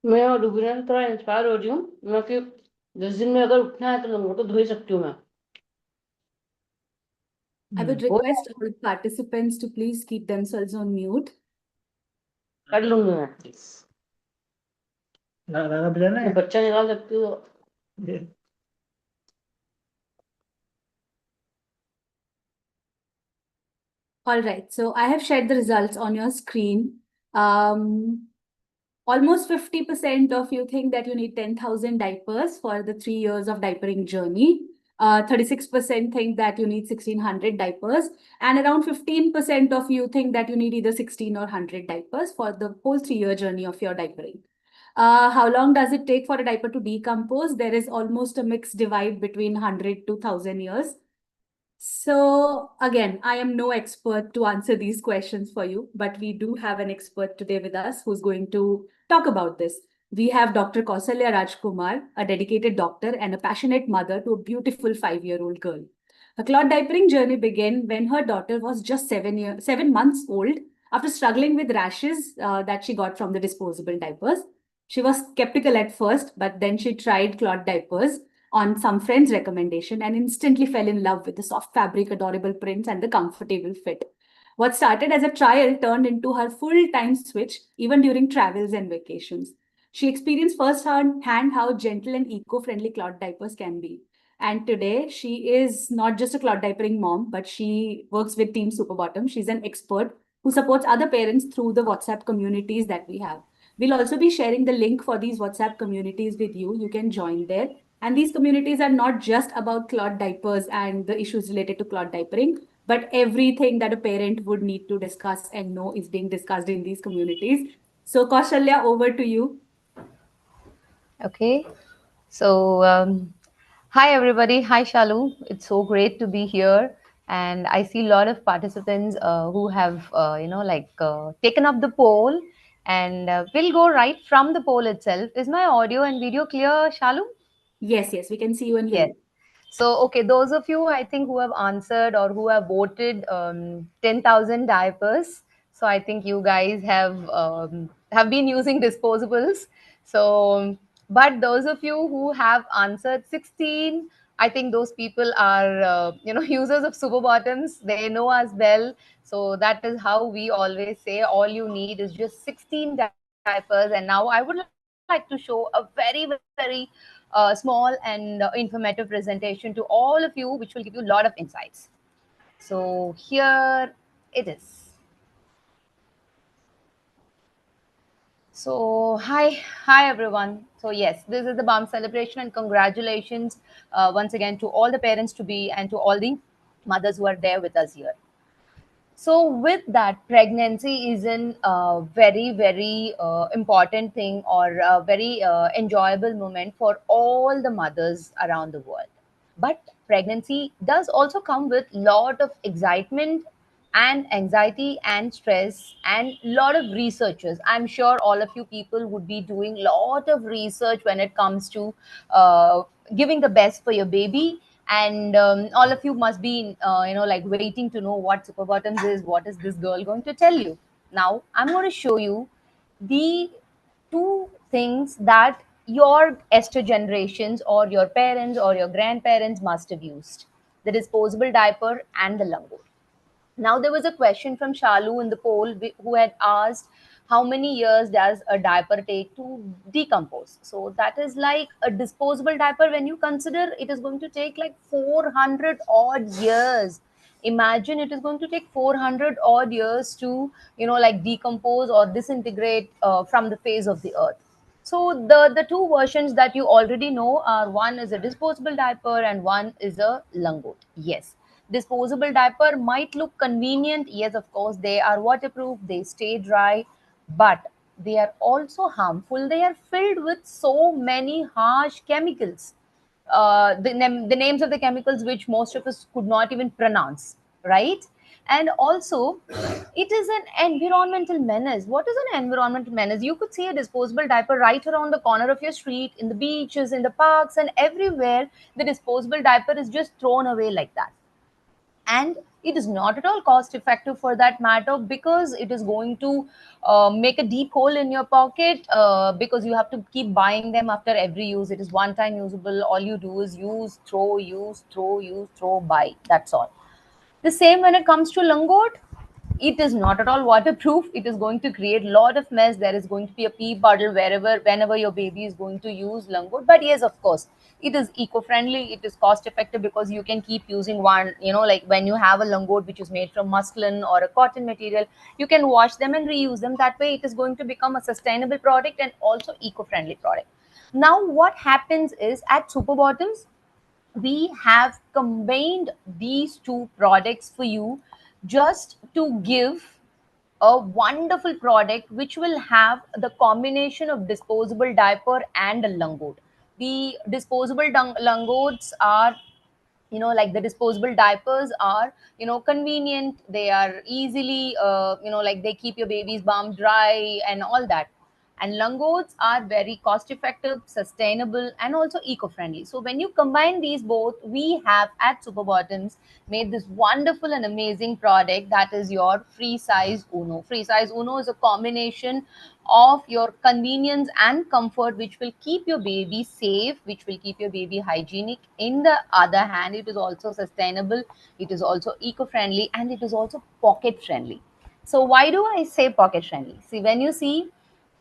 मैं और रुबीना से थोड़ा inspire हो रही हूँ. मैं कि 10 दिन में अगर उठना है तो लंगोट तो धो ही सकती हूँ मैं. I would request all participants to please keep themselves on mute. कर लूंगी मैं. गाना बजाना है. बच्चा निकाल सकती हो. All right, so I have shared the results on your screen. Almost 50% of you think that you need 10,000 diapers for the 3 years of diapering journey. 36% think that you need 1600 diapers, and around 15% of you think that you need either 16 or 100 diapers for the whole 3 year journey of your diapering. How long does it take for a diaper to decompose? There is almost a mixed divide between 100 to 1000 years. So again, I am no expert to answer these questions for you, but we do have an expert today with us who's going to talk about this. We have Dr. Kausalya Rajkumar, a dedicated doctor and a passionate mother to a beautiful 5-year-old girl. Her cloth diapering journey began when her daughter was just 7 months old after struggling with rashes that she got from the disposable diapers. She was skeptical at first, but then she tried cloth diapers on some friend's recommendation and instantly fell in love with the soft fabric, adorable prints, and the comfortable fit. What started as a trial turned into her full time switch, even during travels and vacations. She experienced firsthand how gentle and eco friendly cloth diapers can be. And today, she is not just a cloth diapering mom, but she works with Team Superbottom. She's an expert who supports other parents through the WhatsApp communities that we have. We'll also be sharing the link for these WhatsApp communities with you. You can join there. And these communities are not just about cloth diapers and the issues related to cloth diapering, but everything that a parent would need to discuss and know is being discussed in these communities. So, Kaushalya, over to you. Okay. So, hi everybody. Hi Shalu. It's so great to be here. And I see a lot of participants who have, taken up the poll. And we'll go right from the poll itself. Is my audio and video clear, Shalu? Yes, yes, we can see you and hear Yes. you. So, okay, those of you I think who have answered or who have voted 10,000 diapers. So I think you guys have been using disposables. So, but those of you who have answered 16, I think those people are users of super bottoms. They know us well. So that is how we always say all you need is just 16 diapers. And now I would like to show a very small and informative presentation to all of you, which will give you a lot of insights. So here it is. So hi everyone. So yes, this is the BAM celebration, and congratulations once again to all the parents to be and to all the mothers who are there with us here. So, with that, pregnancy is an very important thing or a very enjoyable moment for all the mothers around the world. But pregnancy does also come with lot of excitement and anxiety and stress and lot of researchers. I'm sure all of you people would be doing lot of research when it comes to giving the best for your baby, and all of you must be like waiting to know what super bottoms is, what is this girl going to tell you. Now I'm going to show you the two things that your Esther generations or your parents or your grandparents must have used: the disposable diaper and the langoor. Now, there was a question from Shalu in the poll who had asked, how many years does a diaper take to decompose? So, that is like a disposable diaper. When you consider it is going to take like 400 odd years. Imagine it is going to take 400 odd years to, like decompose or disintegrate from the face of the earth. So the two versions that you already know are, one is a disposable diaper and one is a langoot. Yes, disposable diaper might look convenient. Yes, of course, they are waterproof, they stay dry, but they are also harmful. They are filled with so many harsh chemicals, the names of the chemicals which most of us could not even pronounce, right? And also, it is an environmental menace. What is an environmental menace? You could see a disposable diaper right around the corner of your street, in the beaches, in the parks, and everywhere. The disposable diaper is just thrown away like that, and it is not at all cost effective for that matter, because it is going to make a deep hole in your pocket, because you have to keep buying them after every use. It is one time usable. All you do is use, throw, use, throw, buy. That's all. The same when it comes to langot. It is not at all waterproof. It is going to create a lot of mess. There is going to be a pee puddle whenever your baby is going to use langot. But yes, of course, it is eco-friendly. It is cost effective because you can keep using one. Like when you have a langot which is made from muslin or a cotton material, you can wash them and reuse them. That way, it is going to become a sustainable product and also eco-friendly product. Now, what happens is at Super Bottoms, we have combined these two products for you, just to give a wonderful product which will have the combination of disposable diaper and a langot. The disposable langots are, like the disposable diapers are, convenient. They are easily, like they keep your baby's bum dry and all that. And langos are very cost effective, sustainable, and also eco friendly. So when you combine these both, we have at Super Bottoms made this wonderful and amazing product that is your free size Uno. Free size Uno is a combination of your convenience and comfort, which will keep your baby safe, which will keep your baby hygienic. In the other hand, it is also sustainable, it is also eco friendly, and it is also pocket friendly. So why do I say pocket friendly? See, when you see,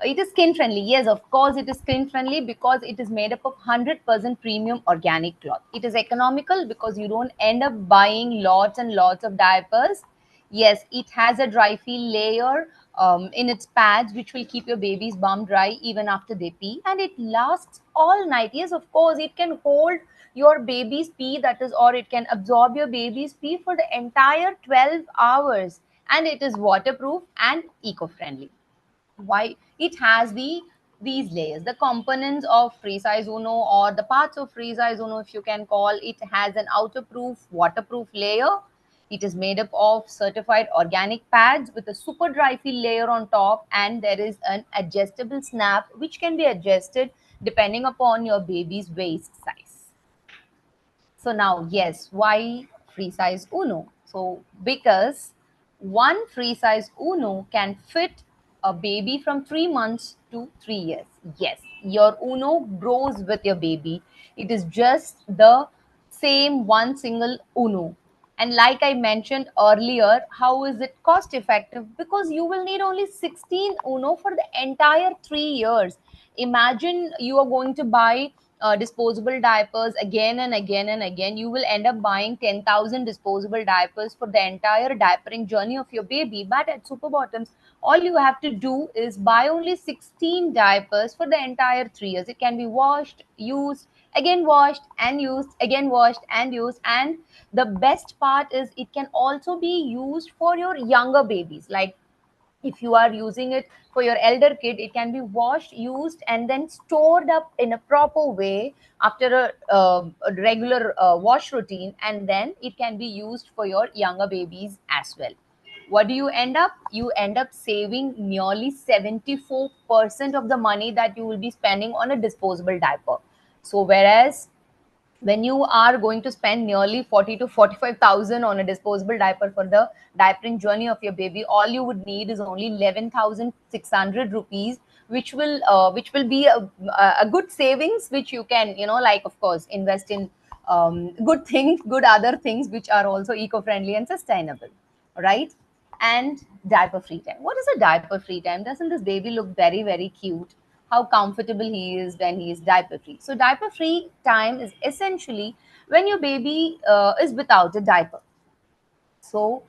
it is skin friendly. Yes, of course, it is skin friendly because it is made up of 100% premium organic cloth. It is economical because you don't end up buying lots and lots of diapers. Yes, it has a dry feel layer in its pads, which will keep your baby's bum dry even after they pee, and it lasts all night. Yes, of course, it can hold your baby's pee, that is, or it can absorb your baby's pee for the entire 12 hours, and it is waterproof and eco-friendly. Why? It has these layers, the components of free size Uno, or the parts of free size Uno, if you can call it. Has an outerproof waterproof layer. It is made up of certified organic pads with a super dry feel layer on top, and there is an adjustable snap which can be adjusted depending upon your baby's waist size. So now, yes, why free size Uno? So because one free size Uno can fit a baby from 3 months to 3 years. Yes, your Uno grows with your baby. It is just the same one single Uno. And like I mentioned earlier, how is it cost effective? Because you will need only 16 Uno for the entire 3 years. Imagine you are going to buy disposable diapers again and again and again. You will end up buying 10,000 disposable diapers for the entire diapering journey of your baby. But at Super Bottoms, all you have to do is buy only 16 diapers for the entire 3 years. It can be washed, used, again washed and used, again washed and used. And the best part is it can also be used for your younger babies. Like, if you are using it for your elder kid, it can be washed, used, and then stored up in a proper way after a regular wash routine, and then it can be used for your younger babies as well. What do you end up? You end up saving nearly 74% of the money that you will be spending on a disposable diaper. So whereas when you are going to spend nearly 40 to 45,000 on a disposable diaper for the diapering journey of your baby, all you would need is only 11,600 rupees, which will be a good savings, which you can, like, of course, invest in good things, good other things which are also eco-friendly and sustainable, right? And diaper free time. What is a diaper free time? Doesn't this baby look very, very cute? How comfortable he is when he is diaper free. So, diaper free time is essentially when your baby is without a diaper. So,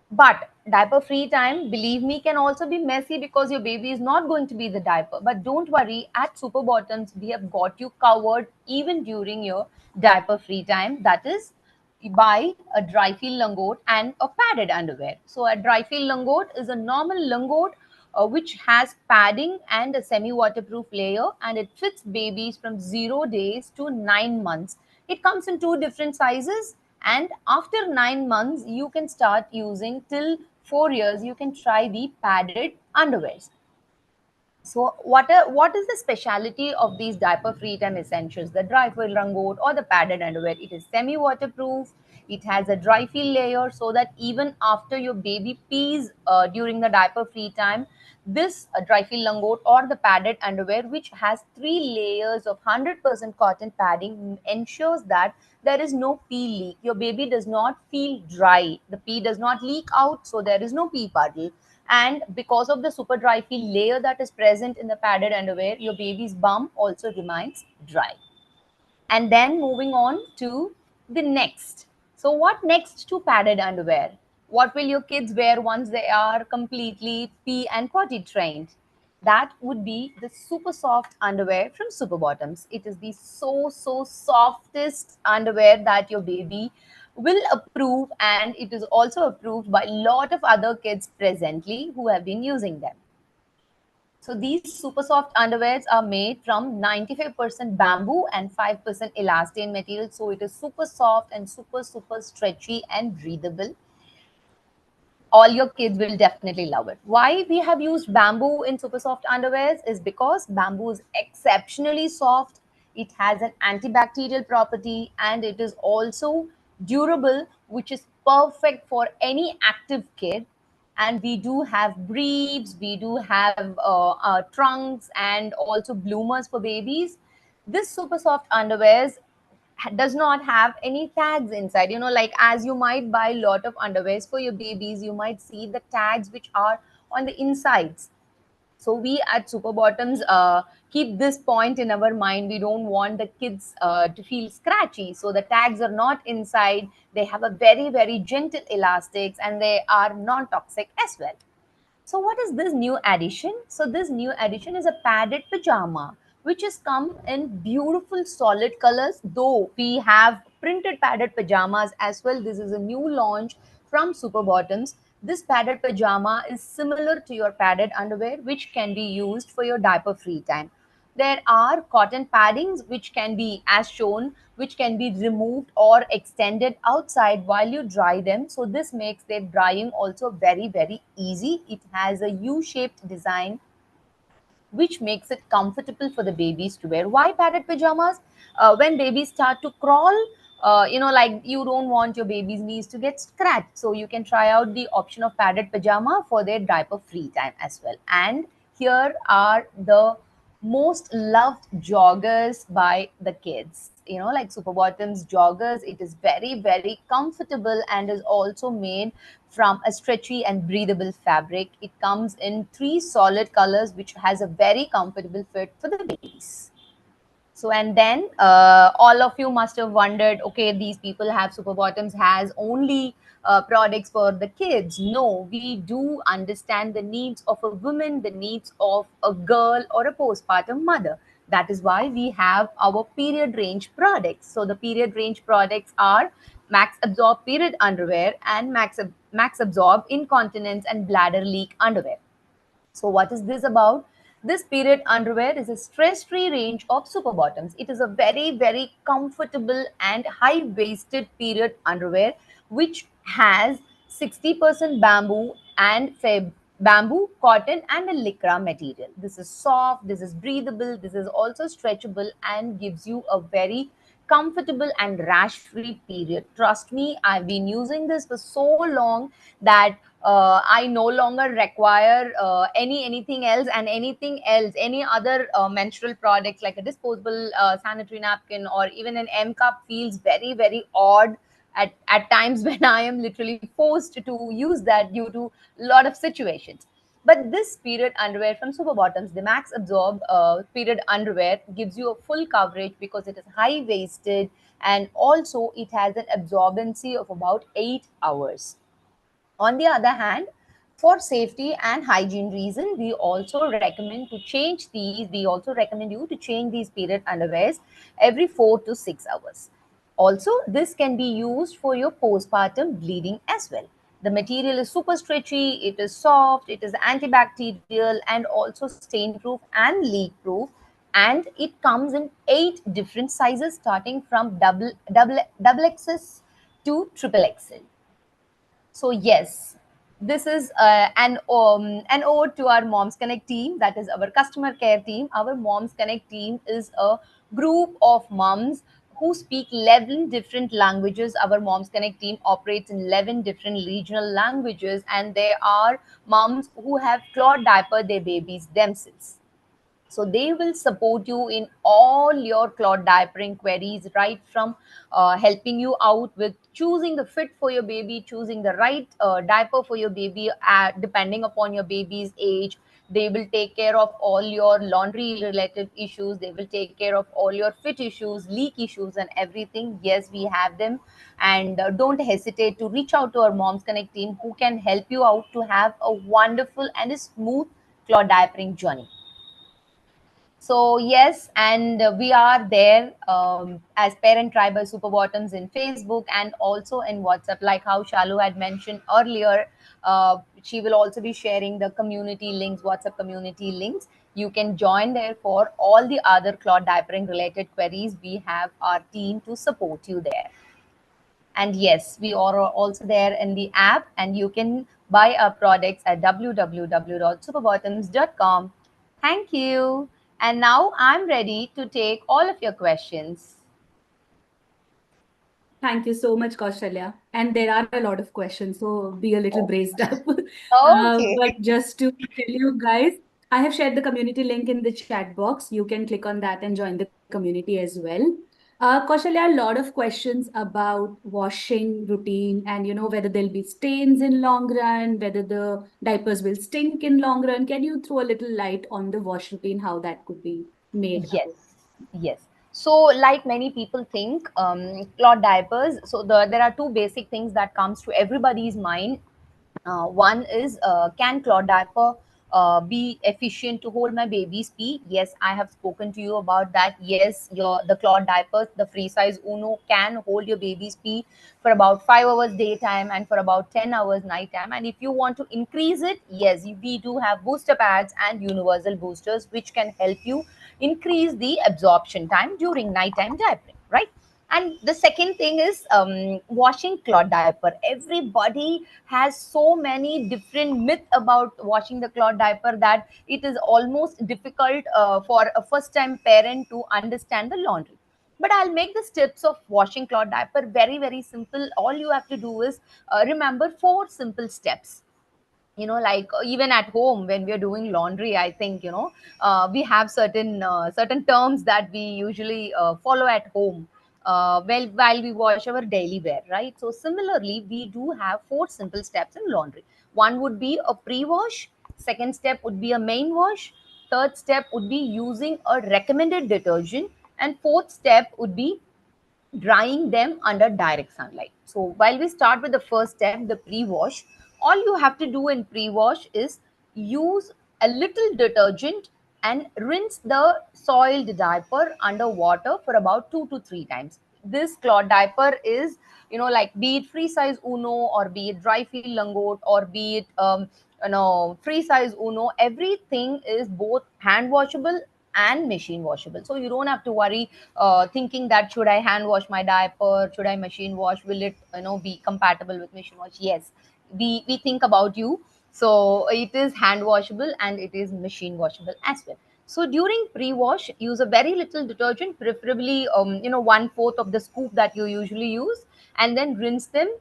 but diaper free time, believe me, can also be messy because your baby is not going to be the diaper. But don't worry, at Super Bottoms, we have got you covered even during your diaper free time. That is, buy a dry feel langot and a padded underwear. So, a dry feel langot is a normal langot which has padding and a semi waterproof layer, and it fits babies from 0 days to 9 months. It comes in two different sizes, and after 9 months, you can start using till 4 years. You can try the padded underwears. So, what is the speciality of these diaper free time essentials? The dry feel rangoon or the padded underwear. It is semi waterproof. It has a dry feel layer so that even after your baby pees during the diaper free time, this dry feel langot or the padded underwear, which has 3 layers of 100% cotton padding, ensures that there is no pee leak. Your baby does not feel dry. The pee does not leak out, so there is no pee puddle. And because of the super dry feel layer that is present in the padded underwear, your baby's bum also remains dry. And then moving on to the next. So, what next to padded underwear? What will your kids wear once they are completely pee and potty trained? That would be the super soft underwear from Super Bottoms. It is the so softest underwear that your baby will approve, and it is also approved by a lot of other kids presently who have been using them. So these super soft underwears are made from 95% bamboo and 5% elastane material. So it is super soft and super stretchy and breathable. all your kids will definitely love it. Why we have used bamboo in super soft underwears is because bamboo is exceptionally soft. It has an antibacterial property and it is also durable, which is perfect for any active kid. And we do have briefs, we do have trunks and also bloomers for babies. This super soft underwears does not have any tags inside, like as you might buy a lot of underwears for your babies, you might see the tags which are on the insides. So we at Super Bottoms keep this point in our mind. We don't want the kids to feel scratchy, so the tags are not inside. They have a very very gentle elastics and they are non-toxic as well. So what is this new addition? So this new addition is a padded pajama, which has come in beautiful solid colors. Though we have printed padded pajamas as well, this is a new launch from Super Bottoms. This padded pajama is similar to your padded underwear, which can be used for your diaper free time. There are cotton paddings which can be, as shown, which can be removed or extended outside while you dry them. So this makes their drying also very, very easy. It has a U-shaped design which makes it comfortable for the babies to wear. Why padded pajamas? When babies start to crawl, like you don't want your baby's knees to get scratched. So you can try out the option of padded pajama for their diaper free time as well. And here are the most loved joggers by the kids. Like Super Bottoms joggers, it is very, very comfortable and is also made from a stretchy and breathable fabric. It comes in 3 solid colors, which has a very comfortable fit for the babies. So, and then all of you must have wondered, okay, these people have Super Bottoms has only products for the kids. No, we do understand the needs of a woman, the needs of a girl or a postpartum mother. That is why we have our period range products. So the period range products are Max Absorb period underwear and Max Absorb incontinence and bladder leak underwear. So what is this about? This period underwear is a stress-free range of super bottoms. It is a very, very comfortable and high-waisted period underwear which has 60% bamboo and bamboo, cotton and a lycra material. This is soft, this is breathable, this is also stretchable and gives you a very comfortable and rash free period. Trust me, I've been using this for so long that I no longer require anything else, and anything else, any other menstrual products like a disposable sanitary napkin or even an M cup feels very very odd at times when I am literally forced to use that due to a lot of situations. But this period underwear from Super Bottoms, the Max Absorb period underwear, gives you a full coverage because it is high waisted and also it has an absorbency of about 8 hours. On the other hand, for safety and hygiene reason, we also recommend to change these. We also recommend you to change these period underwears every 4 to 6 hours. Also, this can be used for your postpartum bleeding as well. The material is super stretchy, it is soft, it is antibacterial and also stain proof and leak proof. And it comes in 8 different sizes starting from double XS to triple XL. So yes, this is an ode to our Moms Connect team. That is our customer care team. Our Moms Connect team is a group of moms who speak 11 different languages. Our Moms Connect team operates in 11 different regional languages, and there are moms who have cloth diaper their babies themselves. So they will support you in all your cloth diapering queries, right from helping you out with choosing the fit for your baby, choosing the right diaper for your baby, depending upon your baby's age. They will take care of all your laundry related issues. They will take care of all your fit issues, leak issues, and everything. Yes, we have them. And don't hesitate to reach out to our Moms Connect team who can help you out to have a wonderful and a smooth cloth diapering journey. So yes, and we are there as Parent Tribe Super Bottoms in Facebook and also in WhatsApp. Like how Shalu had mentioned earlier, she will also be sharing the community links, WhatsApp community links. You can join there for all the other cloth diapering related queries. We have our team to support you there. And yes, we are also there in the app, and you can Buy our products at www.superbottoms.com. Thank you. And now I'm ready to take all of your questions. Thank you so much, Kaushalya. And there are a lot of questions, so be a little Oh, braced up. okay. But just to tell you guys, I have shared the community link in the chat box. You can click on that and join the community as well. Kaushalya, a lot of questions about washing routine and whether there'll be stains in long run, whether the diapers will stink in long run. Can you throw a little light on the wash routine, how that could be made? Yes, yes. So, like many people think, cloth diapers. So, there are two basic things that comes to everybody's mind. One is, can cloth diaper be efficient to hold my baby's pee? Yes, I have spoken to you about that. Yes, the cloth diapers, the free size Uno, can hold your baby's pee for about 5 hours daytime and for about 10 hours nighttime. And if you want to increase it, yes, we do have booster pads and universal boosters which can help you increase the absorption time during nighttime diapering, right? And the second thing is, washing cloth diaper. Everybody has so many different myths about washing the cloth diaper that it is almost difficult for a first time parent to understand the laundry. But I'll make the steps of washing cloth diaper very, very simple. All you have to do is remember four simple steps. Like even at home when we are doing laundry, I think we have certain terms that we usually follow at home, while we wash our daily wear, right? So similarly, we do have four simple steps in laundry. One would be a pre-wash, second step would be a main wash, third step would be using a recommended detergent, and fourth step would be drying them under direct sunlight. So while we start with the first step, the pre-wash, all you have to do in pre-wash is use a little detergent and rinse the soiled diaper under water for about 2 to 3 times. This cloth diaper is, like be it free size Uno or be it dry feel langot or be it free size Uno, everything is both hand washable and machine washable. So you don't have to worry thinking that should I hand wash my diaper, should I machine wash, will it be compatible with machine wash? Yes, we think about you. So it is hand washable and it is machine washable as well. So during pre-wash, use a very little detergent, preferably 1/4 of the scoop that you usually use, and then rinse them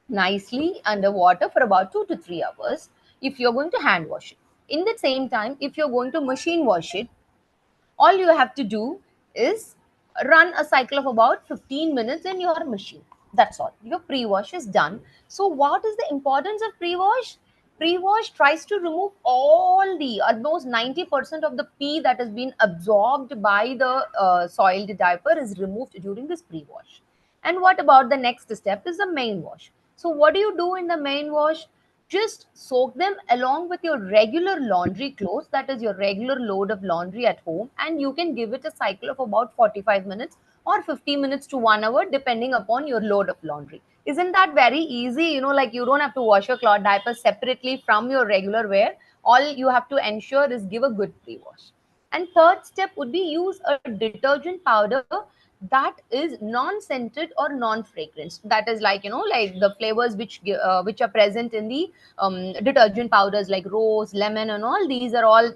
nicely under water for about 2 to 3 hours if you're going to hand wash it. In the same time, if you're going to machine wash it, all you have to do is run a cycle of about 15 minutes in your machine. That's all. Your pre-wash is done. So what is the importance of pre-wash? Pre-wash tries to remove all the almost 90% of the pee that has been absorbed by the soiled diaper is removed during this pre-wash. And what about the next step is the main wash. So what do you do in the main wash? Just soak them along with your regular laundry clothes, that is your regular load of laundry at home, and you can give it a cycle of about 45 minutes or 50 minutes to 1 hour depending upon your load of laundry. Isn't that very easy? Like you don't have to wash your cloth diapers separately from your regular wear. All you have to ensure is give a good pre-wash. And third step would be use a detergent powder that is non-scented or non-fragrance. That is like like the flavors which are present in the detergent powders like rose, lemon, and all. These are all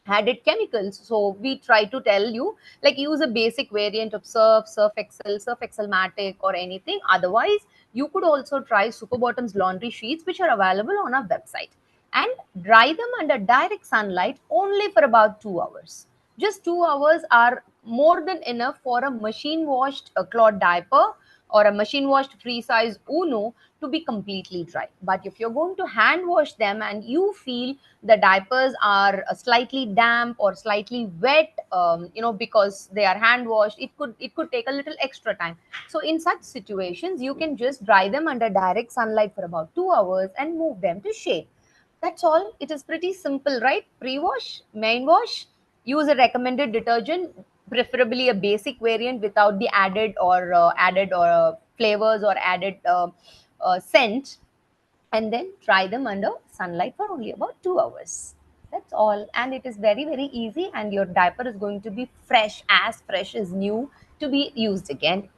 added chemicals. So we try to tell you, like, use a basic variant of Surf Excel, Surf Excel Matic, or anything. Otherwise, you could also try Super Bottoms laundry sheets, which are available on our website, and dry them under direct sunlight only for about 2 hours. Just 2 hours are more than enough for a machine washed cloth diaper or a machine washed free size Uno to be completely dry. But if you're going to hand wash them and you feel the diapers are slightly damp or slightly wet, because they are hand washed, it could take a little extra time. So in such situations, you can just dry them under direct sunlight for about 2 hours and move them to shade. That's all. It is pretty simple, right? Pre-wash, main wash, use a recommended detergent, preferably a basic variant without the added flavors or added scent, and then dry them under sunlight for only about 2 hours. That's all. And it is very, very easy, and your diaper is going to be fresh as new to be used again.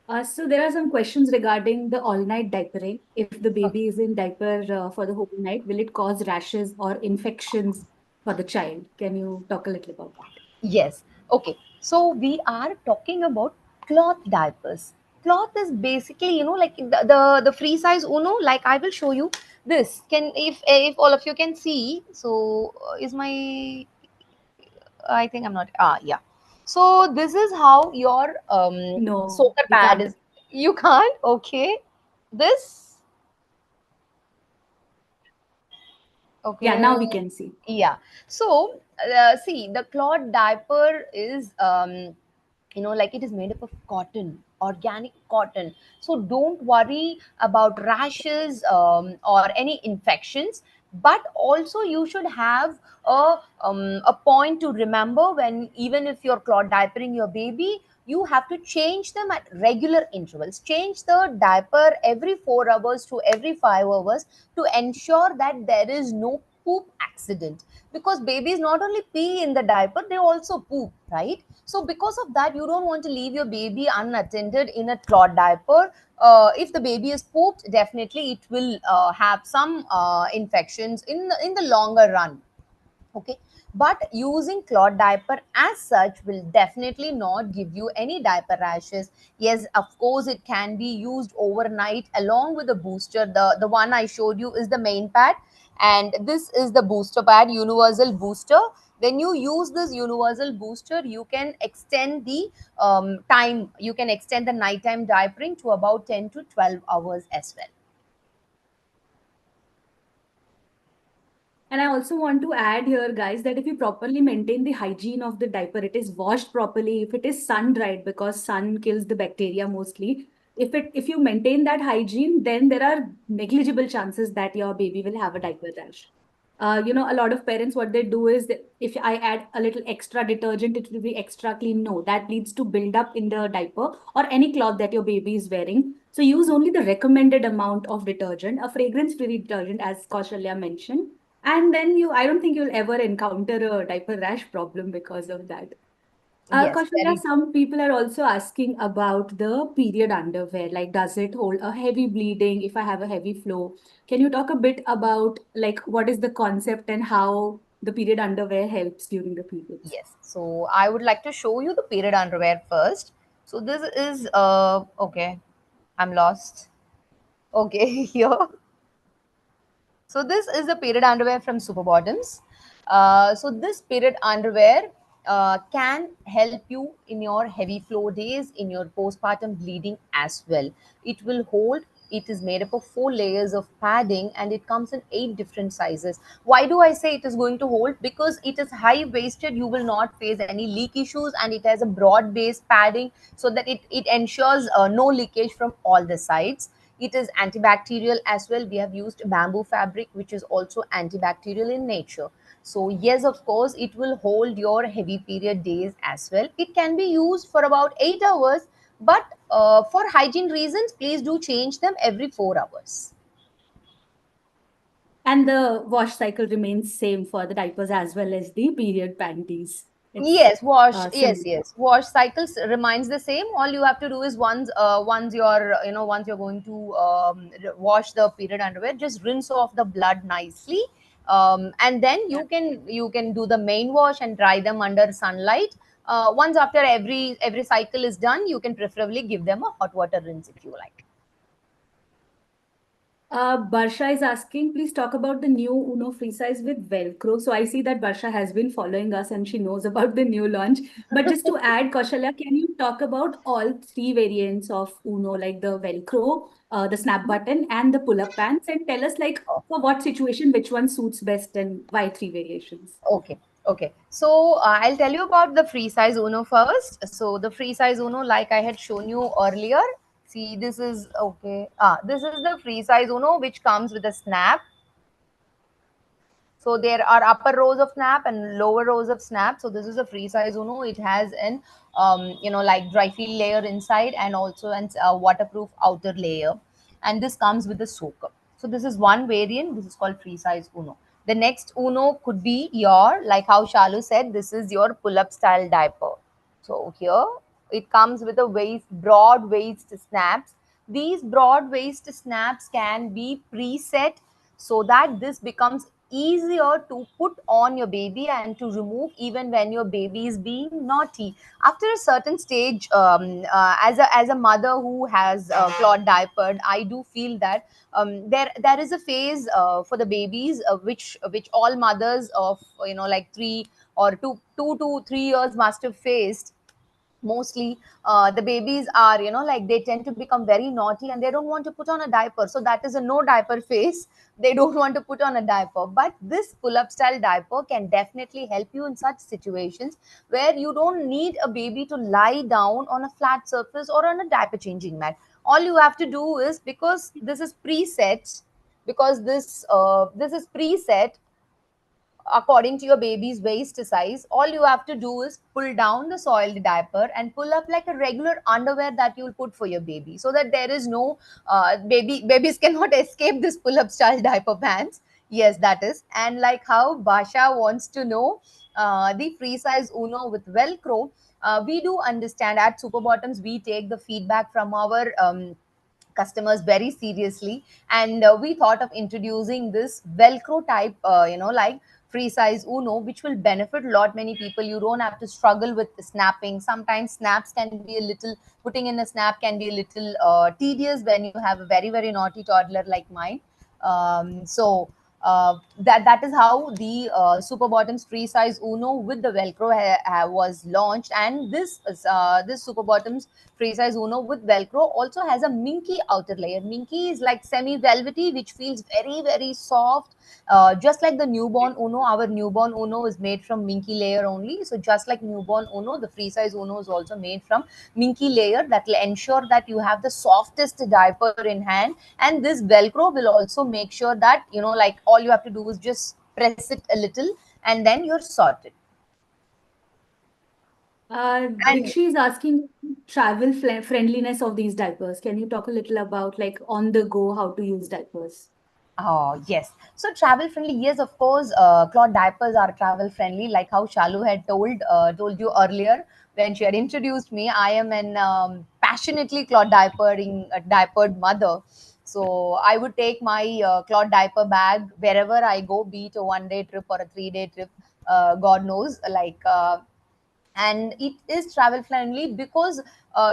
So there are some questions regarding the all-night diapering. If the Okay. baby is in diaper for the whole night, will it cause rashes or infections for the child? Can you talk a little about that? Yes. Okay. So we are talking about cloth diapers. Cloth is basically, like the free size Uno. Like I will show you this. Can if all of you can see. So is my I think I'm not. Ah, yeah. So this is how your No, soaker we pad can't. is. You can't. Okay. This. Yeah, Okay. now we can see. Yeah. So see, the cloth diaper is like it is made up of cotton, organic cotton. So don't worry about rashes or any infections. But also you should have a point to remember, when even if you're cloth diapering your baby, you have to change them at regular intervals. Change the diaper every 4 hours to every 5 hours to ensure that there is no poop accident, because babies not only pee in the diaper, they also poop, right? So because of that, you don't want to leave your baby unattended in a cloth diaper. If the baby is pooped, definitely it will have some infections in the longer run. Okay. But using cloth diaper as such will definitely not give you any diaper rashes. Yes, of course it can be used overnight along with the booster. The one I showed you is the main pad, and this is the booster pad, universal booster. When you use this universal booster, you can extend the time, you can extend the nighttime diapering to about 10 to 12 hours as well. And I also want to add here, guys, that if you properly maintain the hygiene of the diaper, it is washed properly, if it is sun dried, because sun kills the bacteria mostly. If you maintain that hygiene, then there are negligible chances that your baby will have a diaper rash. A lot of parents, what they do is that if I add a little extra detergent, it will be extra clean. No, that leads to build up in the diaper or any cloth that your baby is wearing. So use only the recommended amount of detergent, a fragrance-free detergent, as Kaushalya mentioned, and then I don't think you'll ever encounter a diaper rash problem because of that. Yes, Kaushalya, very some people are also asking about the period underwear. Like, does it hold a heavy bleeding if I have a heavy flow? Can you talk a bit about like what is the concept and how the period underwear helps during the periods? Yes. So I would like to show you the period underwear first. So this is okay. I'm lost. Okay, here. So this is the period underwear from Super Bottoms. So this period underwear can help you in your heavy flow days, in your postpartum bleeding as well. It will hold. It is made up of 4 layers of padding, and it comes in 8 different sizes. Why do I say it is going to hold? Because it is high waisted, you will not face any leak issues, and it has a broad base padding so that it ensures no leakage from all the sides. It is antibacterial as well. We have used bamboo fabric, which is also antibacterial in nature. So yes, of course, it will hold your heavy period days as well. It can be used for about 8 hours, but for hygiene reasons, please do change them every 4 hours. And the wash cycle remains same for the diapers as well as the period panties. It's Yes, wash. Yes, similar. yes. Wash cycles remains the same. All you have to do is once you're once you're going to wash the period underwear, just rinse off the blood nicely, and then you can do the main wash and dry them under sunlight. Once after every cycle is done, you can preferably give them a hot water rinse if you like. Barsha is asking, please talk about the new Uno free size with Velcro. So I see that Barsha has been following us and she knows about the new launch. But just to add, Kaushalya, can you talk about all three variants of Uno, like the Velcro, the snap button, and the pull-up pants, and tell us like for what situation which one suits best and why three variations? Okay. Okay. So I'll tell you about the free size Uno first. So the free size Uno, like I had shown you earlier. See, this is okay. This is the free size Uno, which comes with a snap. So there are upper rows of snap and lower rows of snap. So this is a free size Uno. It has an like dry feel layer inside, and also an waterproof outer layer. And this comes with the soaker. So this is one variant. This is called free size Uno. The next Uno could be your, like how Shalu said, this is your pull up style diaper. So here it comes with a broad waist snaps. These broad waist snaps can be preset so that this becomes easier to put on your baby and to remove even when your baby is being naughty. After a certain stage, as a mother who has clot diapered, I do feel that there is a phase for the babies which all mothers of like 2 to 3 years must have faced. Mostly the babies are, like, they tend to become very naughty and they don't want to put on a diaper, so that is a no diaper phase. They don't want to put on a diaper, but this pull up style diaper can definitely help you in such situations where you don't need a baby to lie down on a flat surface or on a diaper changing mat. All you have to do is, because this is preset according to your baby's waist size, all you have to do is pull down the soiled diaper and pull up like a regular underwear that you'll put for your baby, so that there is no babies cannot escape this pull up style diaper pants. Yes, that is. And like how Basha wants to know the free size Uno with Velcro, we do understand at Super Bottoms we take the feedback from our customers very seriously, and we thought of introducing this velcro type, like free size Uno, which will benefit a lot many people. You don't have to struggle with the snapping. Sometimes snaps can be a little, putting in a snap can be a little tedious when you have a very very naughty toddler like mine. That is how the Super Bottoms free size Uno with the Velcro was launched, and this Super Bottoms free size Uno with Velcro also has a minky outer layer. Minky is like semi velvety, which feels very very soft, just like the newborn Uno. Our newborn Uno is made from minky layer only. So just like newborn Uno, the free size Uno is also made from minky layer that will ensure that you have the softest diaper in hand. And this Velcro will also make sure that, like, all you have to do is just press it a little and then you're sorted. And Dikshi is asking travel friendliness of these diapers. Can you talk a little about like on the go how to use diapers? oh, yes. So travel friendly, yes, of course. Cloth diapers are travel friendly, like how Shalu had told you earlier when she had introduced me. I am an passionately diapered mother. So I would take my cloth diaper bag wherever I go, be it a 1 day trip or a 3 day trip. God knows, and it is travel friendly because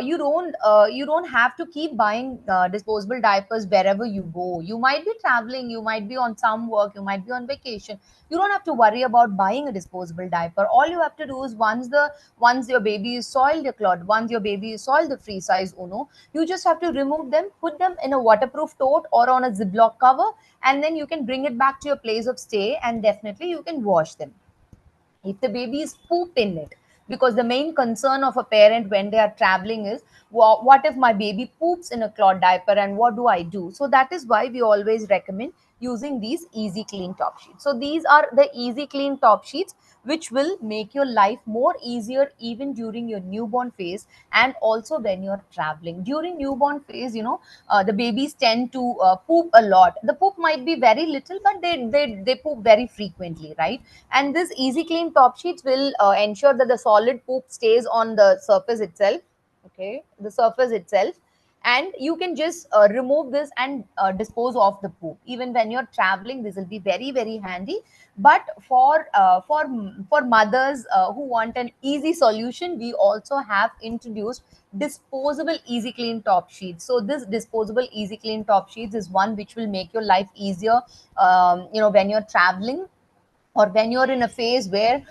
you don't have to keep buying disposable diapers wherever you go. You might be traveling, you might be on some work, you might be on vacation. You don't have to worry about buying a disposable diaper. All you have to do is, once your baby is soiled your cloth, once your baby is soiled the free size Uno, you just have to remove them, put them in a waterproof tote or on a ziploc cover, and then you can bring it back to your place of stay, and definitely you can wash them if the baby is poop in it. Because the main concern of a parent when they are traveling is, what if my baby poops in a cloth diaper and what do I do? So that is why we always recommend using these easy clean top sheets. So these are the easy clean top sheets which will make your life more easier even during your newborn phase, and also when you're traveling during newborn phase. The babies tend to poop a lot. The poop might be very little, but they poop very frequently, right? And this easy clean top sheets will ensure that the solid poop stays on the surface itself. Okay, the surface itself, and you can just remove this and dispose of the poop even when you're traveling. This will be very very handy. But for mothers who want an easy solution, we also have introduced disposable easy clean top sheets. So this disposable easy clean top sheets is one which will make your life easier, when you're traveling, or when you're in a phase where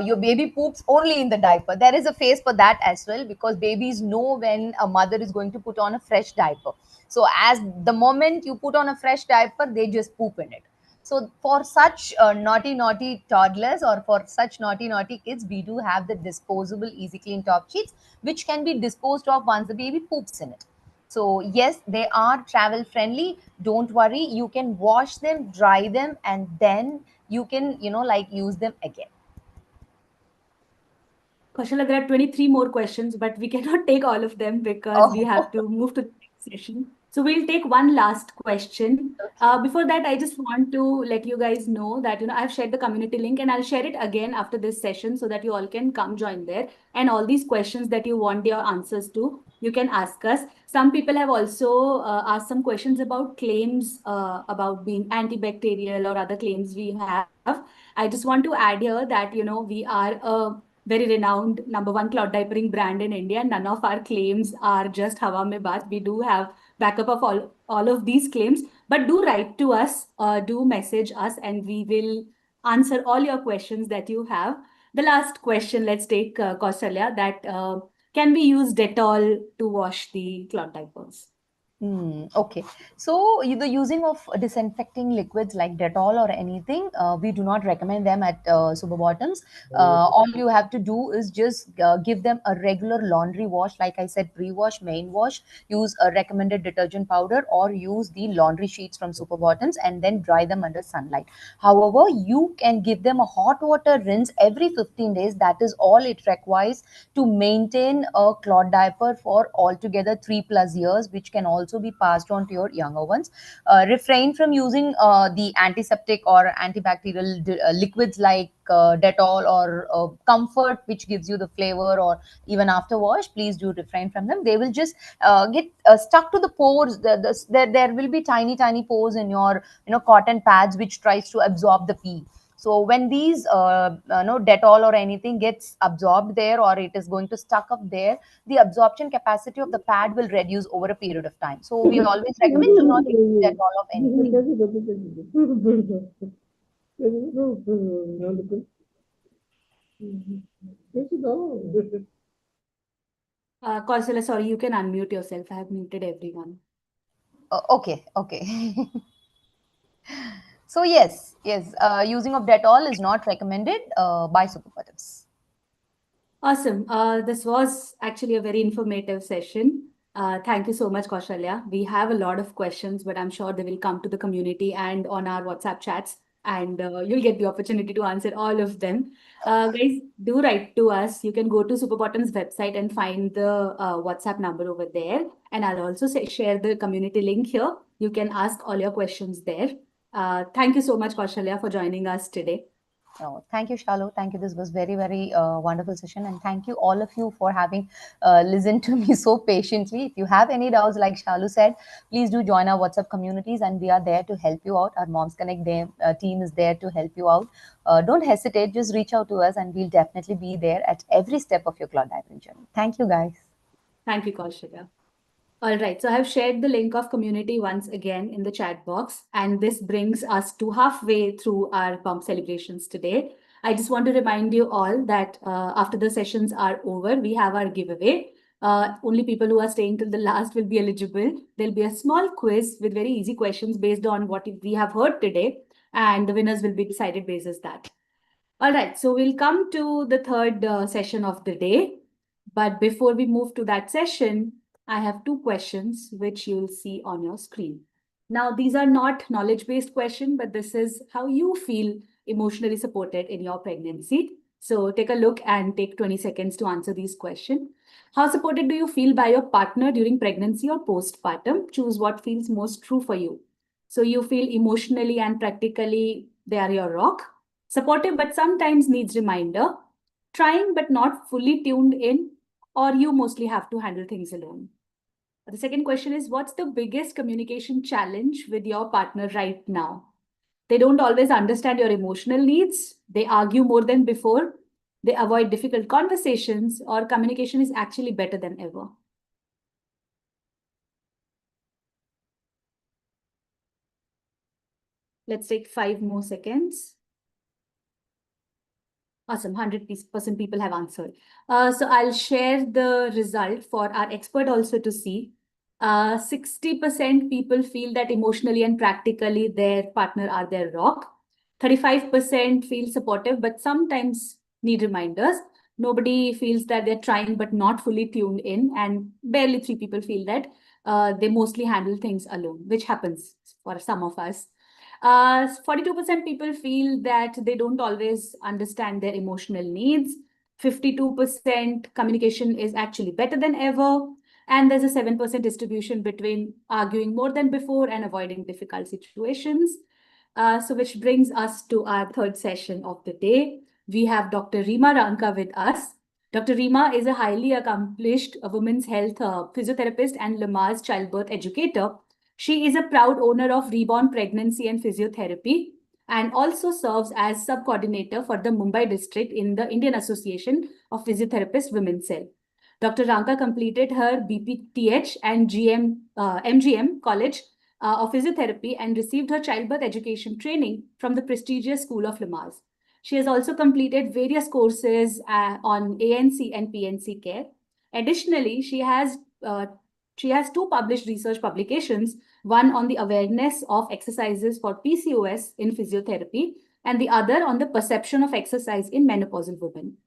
your baby poops only in the diaper. There is a phase for that as well, because babies know when a mother is going to put on a fresh diaper. So as the moment you put on a fresh diaper, they just poop in it. So for such naughty toddlers, or for such naughty kids, we do have the disposable easy clean top sheets which can be disposed of once the baby poops in it. So yes, they are travel friendly. Don't worry, you can wash them, dry them, and then you can, like, use them again. Kaushala, there are 23 more questions, but we cannot take all of them because we Oh, have to move to the next session. So we'll take one last question. Before that, I just want to let you guys know that I've shared the community link and I'll share it again after this session so that you all can come join there. And all these questions that you want your answers to, you can ask us. Some people have also asked some questions about claims about being antibacterial or other claims we have. I just want to add here that we are a very renowned #1 cloth diapering brand in India. None of our claims are just hawa mein baat. We do have backup of all of these claims, but do write to us, do message us, and we will answer all your questions that you have. The last question, let's take Kausalya, that can we use Dettol to wash the cloth diapers? Okay. So the using of disinfecting liquids like Dettol or anything, we do not recommend them at Super Bottoms. All you have to do is just give them a regular laundry wash. Like I said, pre-wash, main wash, use a recommended detergent powder or use the laundry sheets from Super Bottoms and then dry them under sunlight. However, you can give them a hot water rinse every 15 days. That is all it requires to maintain a cloth diaper for altogether 3+ years, which can also be passed on to your younger ones. Refrain from using the antiseptic or antibacterial liquids like Dettol or Comfort, which gives you the flavor, or even after wash. Please do refrain from them. They will just get stuck to the pores. There will be tiny pores in your cotton pads which tries to absorb the pee. So when these Dettol or anything gets absorbed there, or it is going to stuck up there, the absorption capacity of the pad will reduce over a period of time. So we always recommend, do not use Dettol of anything. Kausalya, sorry, you can unmute yourself. I have muted everyone. Okay. So yes, using of Dettol is not recommended by Super Bottoms. Awesome. This was actually a very informative session. Thank you so much, Kaushalya. We have a lot of questions, but I'm sure they will come to the community and on our WhatsApp chats, and you'll get the opportunity to answer all of them. Guys, do write to us. You can go to Super Bottom's website and find the WhatsApp number over there. And I'll also share the community link here. You can ask all your questions there. Thank you so much, Kaushalya, for joining us today. Oh, thank you, Shalu. Thank you. This was very wonderful session, and thank you all of you for having listened to me so patiently. If you have any doubts, like Shalu said, please do join our WhatsApp communities, and we are there to help you out. Our Moms Connect team is there to help you out. Don't hesitate; just reach out to us, and we'll definitely be there at every step of your cloud diving journey. Thank you, guys. Thank you, Kaushalya. All right, so I've shared the link of community once again in the chat box, and this brings us to halfway through our pump celebrations today. I just want to remind you all that after the sessions are over, we have our giveaway. Only people who are staying till the last will be eligible. There'll be a small quiz with very easy questions based on what we have heard today, and the winners will be decided based on that. All right, so we'll come to the third session of the day. But before we move to that session, I have two questions which you'll see on your screen. Now, these are not knowledge-based questions, but this is how you feel emotionally supported in your pregnancy. So take a look and take 20 seconds to answer these questions. How supported do you feel by your partner during pregnancy or postpartum? Choose what feels most true for you. So you feel emotionally and practically they are your rock. Supportive but sometimes needs reminder. Trying but not fully tuned in, or you mostly have to handle things alone. The second question is, what's the biggest communication challenge with your partner right now? They don't always understand your emotional needs. They argue more than before. They avoid difficult conversations, or communication is actually better than ever. Let's take 5 more seconds. Awesome, 100% people have answered. So I'll share the result for our expert also to see. 60% people feel that emotionally and practically their partner are their rock. 35% feel supportive, but sometimes need reminders. Nobody feels that they're trying but not fully tuned in, and barely 3 people feel that they mostly handle things alone, which happens for some of us. 42% people feel that they don't always understand their emotional needs. 52% communication is actually better than ever. And there's a 7% distribution between arguing more than before and avoiding difficult situations. So which brings us to our third session of the day. We have Dr. Rima Ranka with us. Dr. Rima is a highly accomplished women's health physiotherapist and Lamaze childbirth educator. She is a proud owner of Reborn Pregnancy and Physiotherapy and also serves as sub-coordinator for the Mumbai district in the Indian Association of Physiotherapists Women's Cell. Dr. Ranka completed her BPTH and MGM College of Physiotherapy and received her childbirth education training from the prestigious School of Lamaze. She has also completed various courses on ANC and PNC care. Additionally, she has two published research publications, one on the awareness of exercises for PCOS in physiotherapy and the other on the perception of exercise in menopausal women.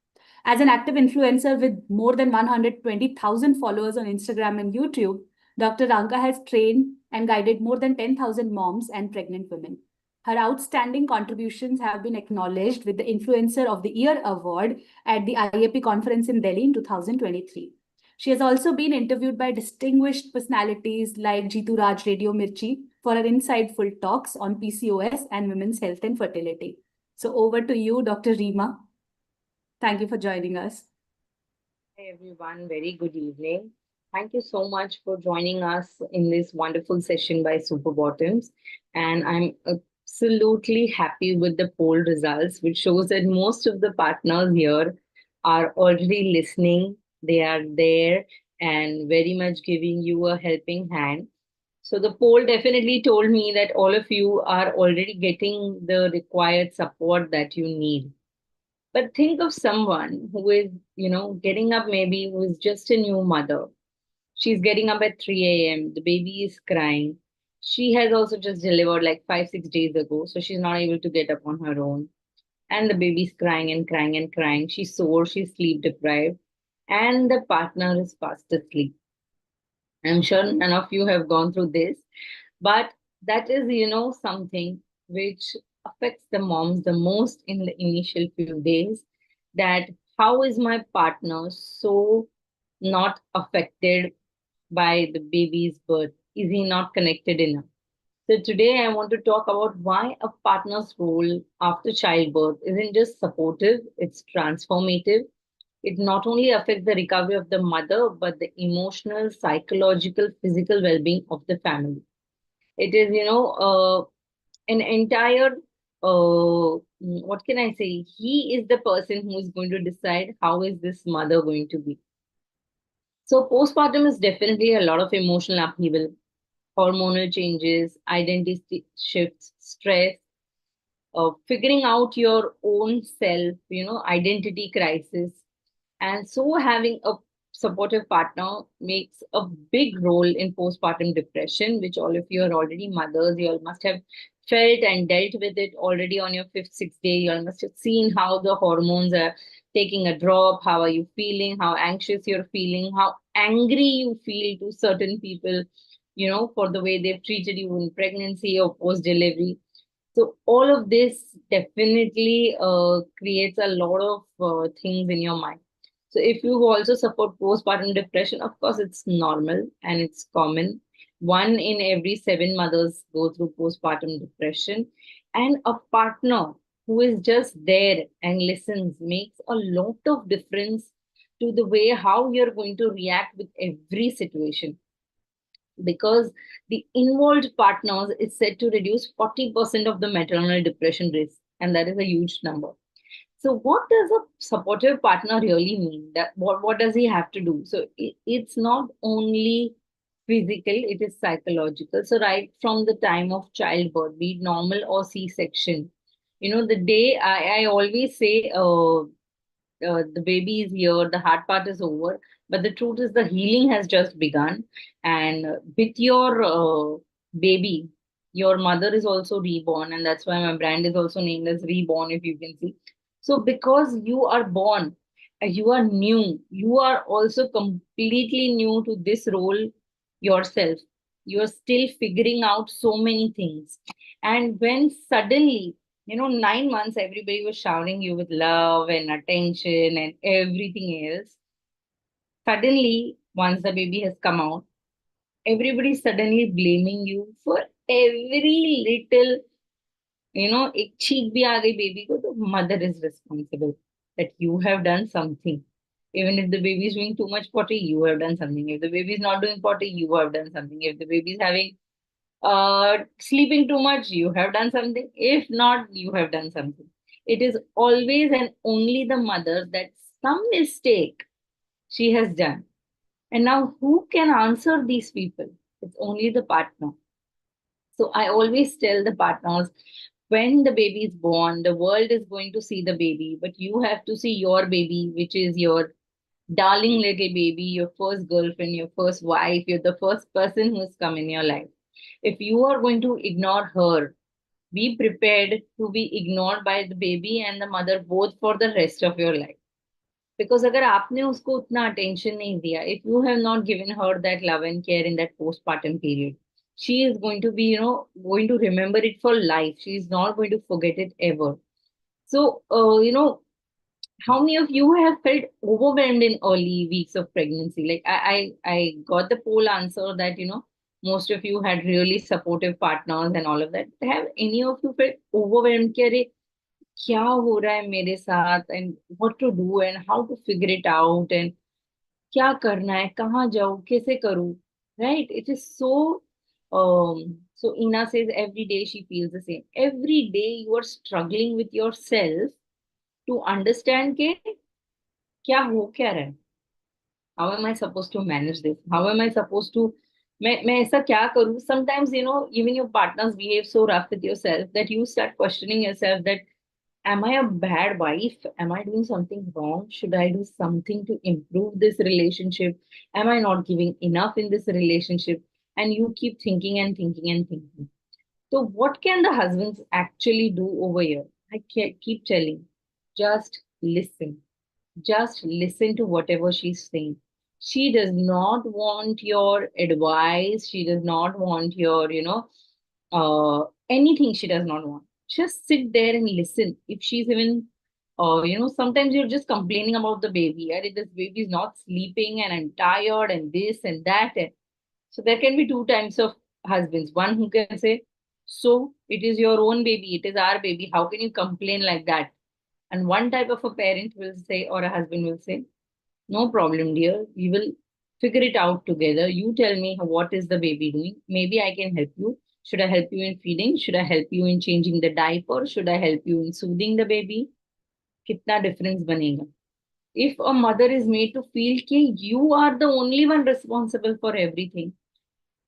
As an active influencer with more than 120,000 followers on Instagram and YouTube, Dr. Ranka has trained and guided more than 10,000 moms and pregnant women. Her outstanding contributions have been acknowledged with the Influencer of the Year award at the IAP conference in Delhi in 2023. She has also been interviewed by distinguished personalities like Jitu Raj Radio Mirchi for her insightful talks on PCOS and women's health and fertility. So over to you, Dr. Rima. Thank you for joining us. Hi, everyone. Very good evening. Thank you so much for joining us in this wonderful session by Super Bottoms. And I'm absolutely happy with the poll results, which shows that most of the partners here are already listening. They are there and very much giving you a helping hand. So the poll definitely told me that all of you are already getting the required support that you need. But think of someone who is, getting up, maybe who is just a new mother. She's getting up at 3 a.m. The baby is crying. She has also just delivered like 5, 6 days ago. So she's not able to get up on her own. And the baby's crying and crying and crying. She's sore, she's sleep deprived. And the partner is fast asleep. I'm sure none of you have gone through this. But that is, something which affects the moms the most in the initial few days. That how is my partner so not affected by the baby's birth? Is he not connected enough? So today I want to talk about why a partner's role after childbirth isn't just supportive, it's transformative. It not only affects the recovery of the mother, but the emotional, psychological, physical well-being of the family. It is, an entire, what can I say? He is the person who is going to decide how is this mother going to be. So postpartum is definitely a lot of emotional upheaval, hormonal changes, identity shifts, stress, figuring out your own self, identity crisis. And so having a supportive partner makes a big role in postpartum depression, which all of you are already mothers. You all must have felt and dealt with it already on your fifth, sixth day. You all must have seen how the hormones are taking a drop. How are you feeling? How anxious you're feeling? How angry you feel to certain people, for the way they've treated you in pregnancy or post-delivery. So all of this definitely creates a lot of things in your mind. So if you also support postpartum depression, of course, it's normal and it's common. 1 in every 7 mothers go through postpartum depression. And a partner who is just there and listens makes a lot of difference to the way how you're going to react with every situation. Because the involved partners is said to reduce 40% of the maternal depression risk. And that is a huge number. So what does a supportive partner really mean? That what does he have to do? So it's not only physical, it is psychological. So right from the time of childbirth, be it normal or C-section, the day I always say the baby is here, the hard part is over. But the truth is, the healing has just begun. And with your baby, your mother is also reborn. And that's why my brand is also named as Reborn, if you can see. So, because you are born, you are new, you are also completely new to this role yourself. You are still figuring out so many things. And when suddenly 9 months, everybody was showering you with love and attention and everything else. Suddenly, once the baby has come out, everybody suddenly blaming you for every little, एक cheek भी आ गई baby को, तो mother is responsible that you have done something. Even if the baby is doing too much potty, you have done something. If the baby is not doing potty, you have done something. If the baby is having sleeping too much, you have done something. If not, you have done something. It is always and only the mother that some mistake she has done. And now who can answer these people? It's only the partner. So I always tell the partners, when the baby is born, the world is going to see the baby, but you have to see your baby, which is your darling little baby, your first girlfriend, your first wife, you're the first person who's come in your life. If you are going to ignore her, be prepared to be ignored by the baby and the mother both for the rest of your life. Because अगर आपने उसको उतना attention नहीं दिया, if you have not given her that love and care in that postpartum period, she is going to be, going to remember it for life. She is not going to forget it ever. So, how many of you have felt overwhelmed in early weeks of pregnancy? Like I got the poll answer that, most of you had really supportive partners and all of that. Have any of you felt overwhelmed? कि अरे क्या हो रहा है मेरे साथ, and what to do and how to figure it out, and क्या करना है, कहाँ जाऊँ, कैसे करूँ, right? It is so, so Ina says every day she feels the same. Every day you are struggling with yourself to understand के क्या हो क्या रहा है. How am I supposed to manage this? How am I supposed to, मैं ऐसा क्या करूँ? Sometimes, even your partners behave so rough with yourself that you start questioning yourself that, am I a bad wife? Am I doing something wrong? Should I do something to improve this relationship? Am I not giving enough in this relationship? And you keep thinking and thinking and thinking. So, what can the husbands actually do over here? I keep telling, just listen. Just listen to whatever she's saying. She does not want your advice. She does not want your, anything she does not want. Just sit there and listen. If she's even, sometimes you're just complaining about the baby. And this baby is not sleeping and I'm tired and this and that. So there can be two types of husbands. One who can say, so it is your own baby. It is our baby. How can you complain like that? And one type of a parent will say, or a husband will say, no problem, dear. We will figure it out together. You tell me what is the baby doing. Maybe I can help you. Should I help you in feeding? Should I help you in changing the diaper? Should I help you in soothing the baby? कितना difference बनेगा? If a mother is made to feel कि you are the only one responsible for everything,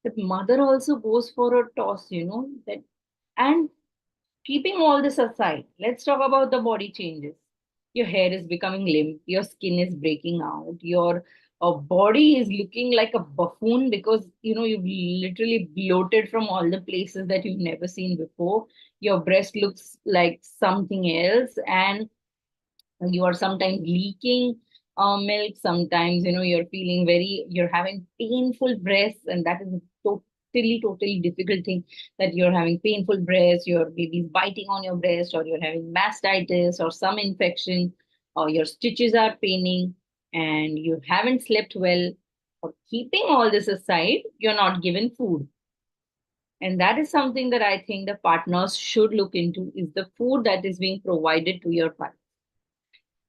the mother also goes for a toss, that. And keeping all this aside, let's talk about the body changes. Your hair is becoming limp, your skin is breaking out, your body is looking like a buffoon because you've literally bloated from all the places that you've never seen before. Your breast looks like something else, and you are sometimes leaking milk. Sometimes you're having painful breasts, and that is a totally difficult thing, that you're having painful breasts, your baby's biting on your breast, or you're having mastitis or some infection, or your stitches are paining and you haven't slept well. Or keeping all this aside, you're not given food. And that is something that I think the partners should look into, is the food that is being provided to your partner.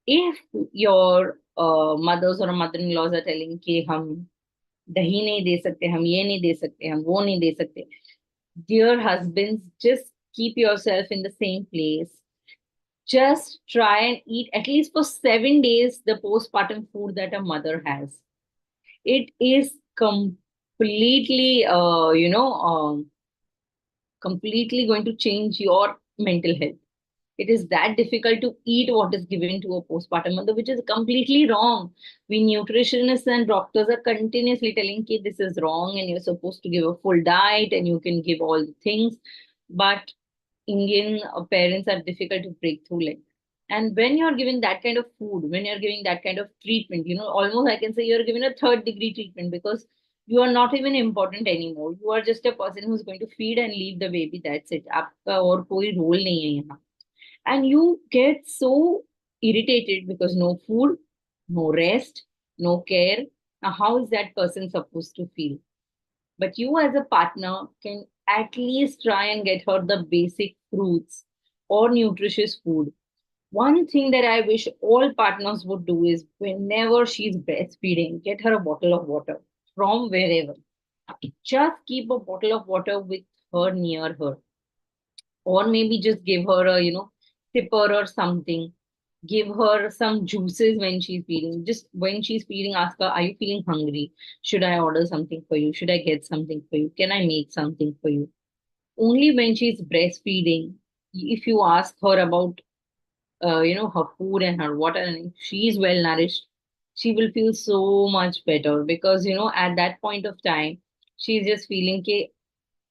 If your mothers or mother-in-laws are telling कि हम दही नहीं दे सकते, हम ये नहीं दे सकते, हम वो नहीं दे सकते, dear husbands, just keep yourself in the same place. Just try and eat at least for 7 days the postpartum food that a mother has. It is completely, completely going to change your mental health. It is that difficult to eat what is given to a postpartum mother, which is completely wrong. We nutritionists and doctors are continuously telling kids this is wrong and you're supposed to give a full diet and you can give all the things. But Indian parents are difficult to break through like. And when you're giving that kind of food, when you're giving that kind of treatment, almost I can say you're giving a third degree treatment, because you are not even important anymore. You are just a person who's going to feed and leave the baby. That's it. आपका और कोई role नहीं है यहाँ. And you get so irritated because no food, no rest, no care. Now, how is that person supposed to feel? But you, as a partner, can at least try and get her the basic fruits or nutritious food. One thing that I wish all partners would do is whenever she's breastfeeding, get her a bottle of water from wherever. Just keep a bottle of water with her near her, or maybe just give her a tipper or something. Give her some juices when she's feeding. Just when she's feeding, ask her, are you feeling hungry? Should I order something for you? Should I get something for you? Can I make something for you? Only when she's breastfeeding, if you ask her about her food and her water, and if she's well nourished, she will feel so much better, because at that point of time she's just feeling, okay,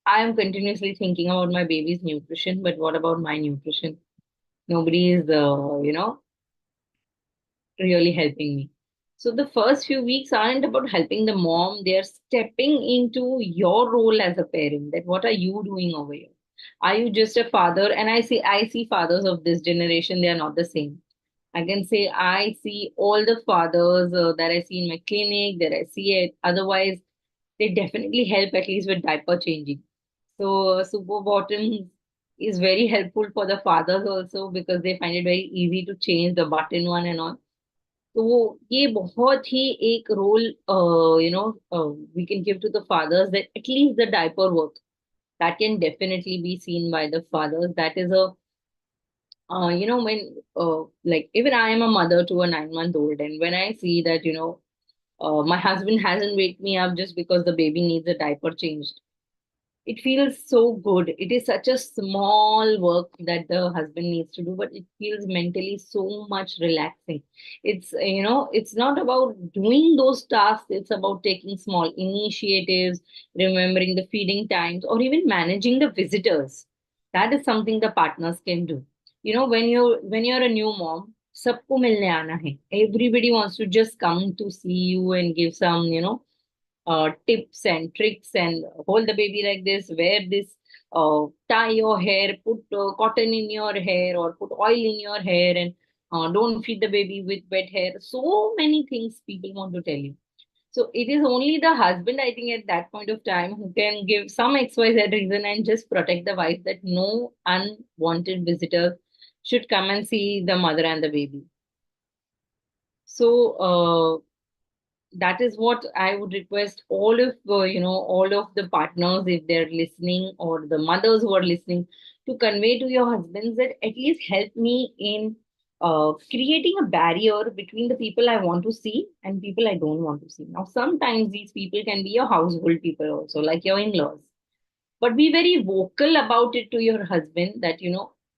I am continuously thinking about my baby's nutrition, but what about my nutrition? Nobody is, really helping me. So the first few weeks aren't about helping the mom. They're stepping into your role as a parent. That what are you doing over here? Are you just a father? And I see fathers of this generation, they are not the same. I can say I see all the fathers that I see in my clinic, that I see it. Otherwise, they definitely help at least with diaper changing. So Super Bottoms is very helpful for the fathers also, because they find it very easy to change the button one and all. तो ये बहुत ही एक role we can give to the fathers, that at least the diaper work that can definitely be seen by the fathers. That is a when like even I am a mother to a 9 month old, and when I see that my husband hasn't wake me up just because the baby needs a diaper changed, it feels so good. It is such a small work that the husband needs to do, but it feels mentally so much relaxing. It's not about doing those tasks, it's about taking small initiatives, remembering the feeding times, or even managing the visitors. That is something the partners can do. When you're a new mom, सबको मिलने आना है. Everybody wants to just come to see you and give some, tips and tricks, and hold the baby like this, wear this, tie your hair, put cotton in your hair, or put oil in your hair, and don't feed the baby with wet hair. So many things people want to tell you. So it is only the husband, I think, at that point of time who can give some XYZ reason and just protect the wife, that no unwanted visitors should come and see the mother and the baby. So that is what I would request all of the partners, if they're listening, or the mothers who are listening, to convey to your husbands that at least help me in creating a barrier between the people I want to see and people I don't want to see. Now, sometimes these people can be your household people also, like your in-laws, but be very vocal about it to your husband that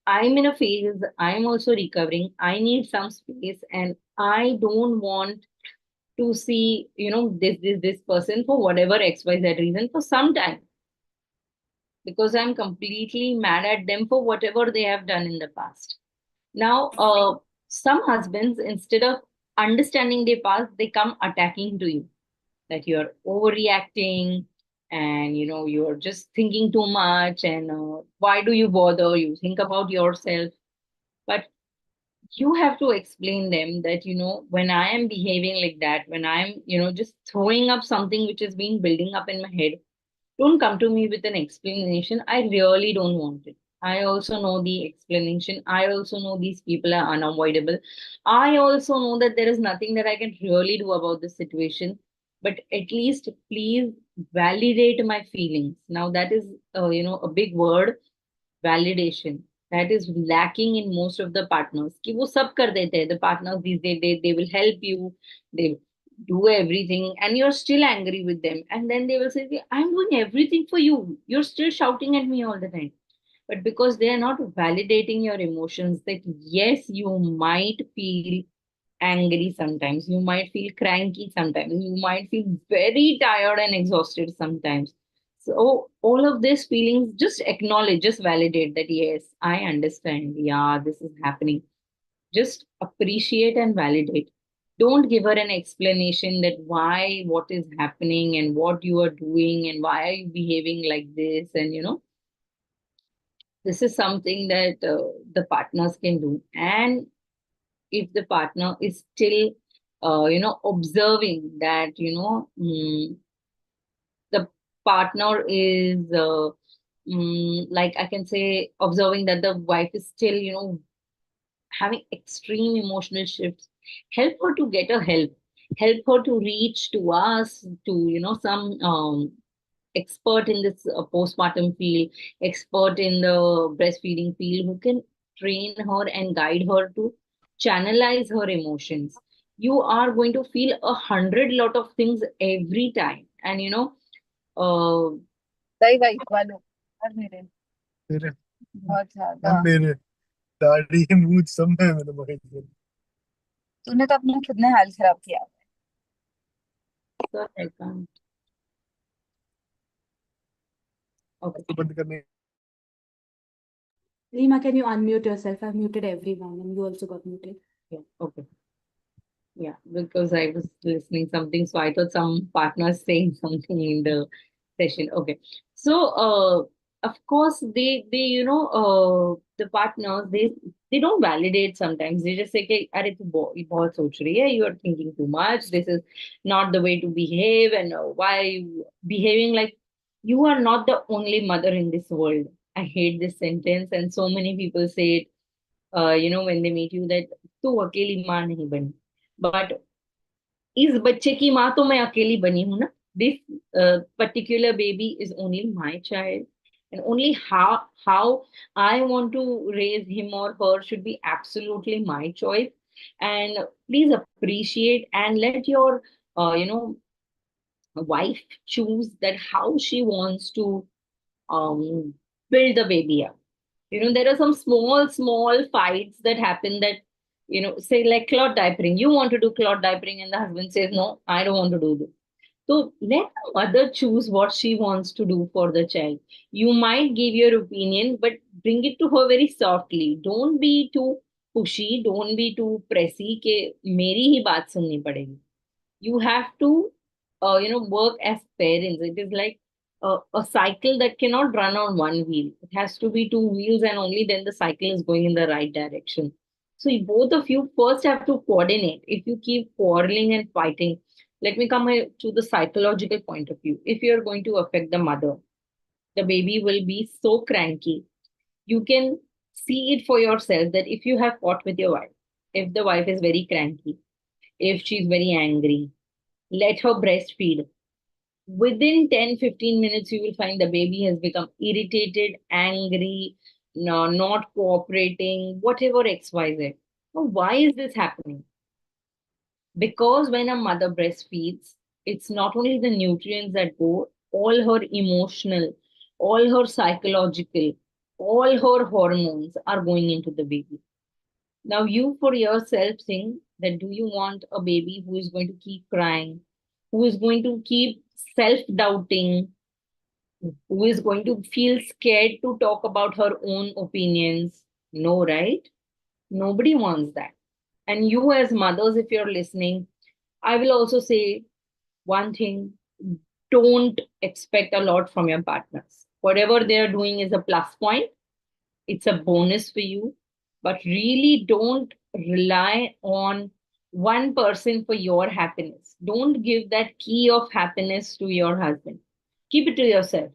I'm in a phase, I'm also recovering, I need some space, and I don't want to see this person for whatever XYZ reason for some time, because I'm completely mad at them for whatever they have done in the past. Now, some husbands, instead of understanding their past, they come attacking to you, that you're overreacting, and you're just thinking too much, and why do you bother, you think about yourself. But you have to explain them that when I am behaving like that, when I'm just throwing up something which has been building up in my head, don't come to me with an explanation. I really don't want it. I also know the explanation. I also know these people are unavoidable. I also know that there is nothing that I can really do about the situation, but at least please validate my feelings. Now that is a big word, validation, that is lacking in most of the partners. कि वो सब कर देते हैं. The partners these days, they will help you, they do everything, and you're still angry with them, and then they will say, I'm doing everything for you, you're still shouting at me all the time. But because they are not validating your emotions, that yes, you might feel angry sometimes, you might feel cranky sometimes, you might feel very tired and exhausted sometimes. So all of these feelings, just acknowledge, just validate that yes, I understand, yeah, this is happening. Just appreciate and validate. Don't give her an explanation that why, what is happening, and what you are doing, and why are you behaving like this. And this is something that the partners can do. And if the partner is still observing that, the partner is, like I can say, observing that the wife is still, having extreme emotional shifts. Help her to get a help her to reach to us, to, some expert in this postpartum field, expert in the breastfeeding field, who can train her and guide her to channelize her emotions. You are going to feel 100 lot of things every time, and uh, सही भाई वालों और मेरे मेरे बहुत ज्यादा मेरे दाढ़ी मूछ सब में मैंने भाई तूने तो अपना खुद ने हाल खराब किया sir, I can't. Okay. तो बंद करने Rima, can you unmute yourself? I've muted everyone and you also got muted. Yeah, okay. Yeah, because I was listening something, so I thought some partners saying something in the session. Okay. So of course the partners, they don't validate sometimes. They just say, "Okay, अरे तू बहुत सोच रही है, you are thinking too much. This is not the way to behave, and why are you behaving like you are not the only mother in this world." I hate this sentence, and so many people say it, when they meet you, that तू अकेली माँ नहीं बनी. But इस बच्चे की माँ तो मैं अकेली बनी हूं ना. This particular baby is only my child, and only how I want to raise him or her should be absolutely my choice. And please appreciate and let your wife choose that how she wants to um, build the baby up. There are some small fights that happen, that, say like cloth diapering. You want to do cloth diapering, and the husband says, "No, I don't want to do this." So let the mother choose what she wants to do for the child. You might give your opinion, but bring it to her very softly. Don't be too pushy. Don't be too pressy. के मेरी ही बात सुननी पड़ेगी. You have to work as parents. It is like a cycle that cannot run on one wheel. It has to be two wheels, and only then the cycle is going in the right direction. So both of you first have to coordinate. If you keep quarreling and fighting, let me come here to the psychological point of view. If you're going to affect the mother, the baby will be so cranky. You can see it for yourself, that if you have fought with your wife, if the wife is very cranky, if she's very angry, let her breastfeed. Within 10-15 minutes, you will find the baby has become irritated, angry, no, not cooperating, whatever XYZ. Now, why is this happening? Because when a mother breastfeeds, it's not only the nutrients that go, all her emotional, all her psychological, all her hormones are going into the baby. Now, you for yourself think that, do you want a baby who is going to keep crying, who is going to keep self doubting, who is going to feel scared to talk about her own opinions? No, right? Nobody wants that. And you, as mothers, if you're listening, I will also say one thing: don't expect a lot from your partners. Whatever they're doing is a plus point, it's a bonus for you, but really don't rely on one person for your happiness. Don't give that key of happiness to your husband. Keep it to yourself.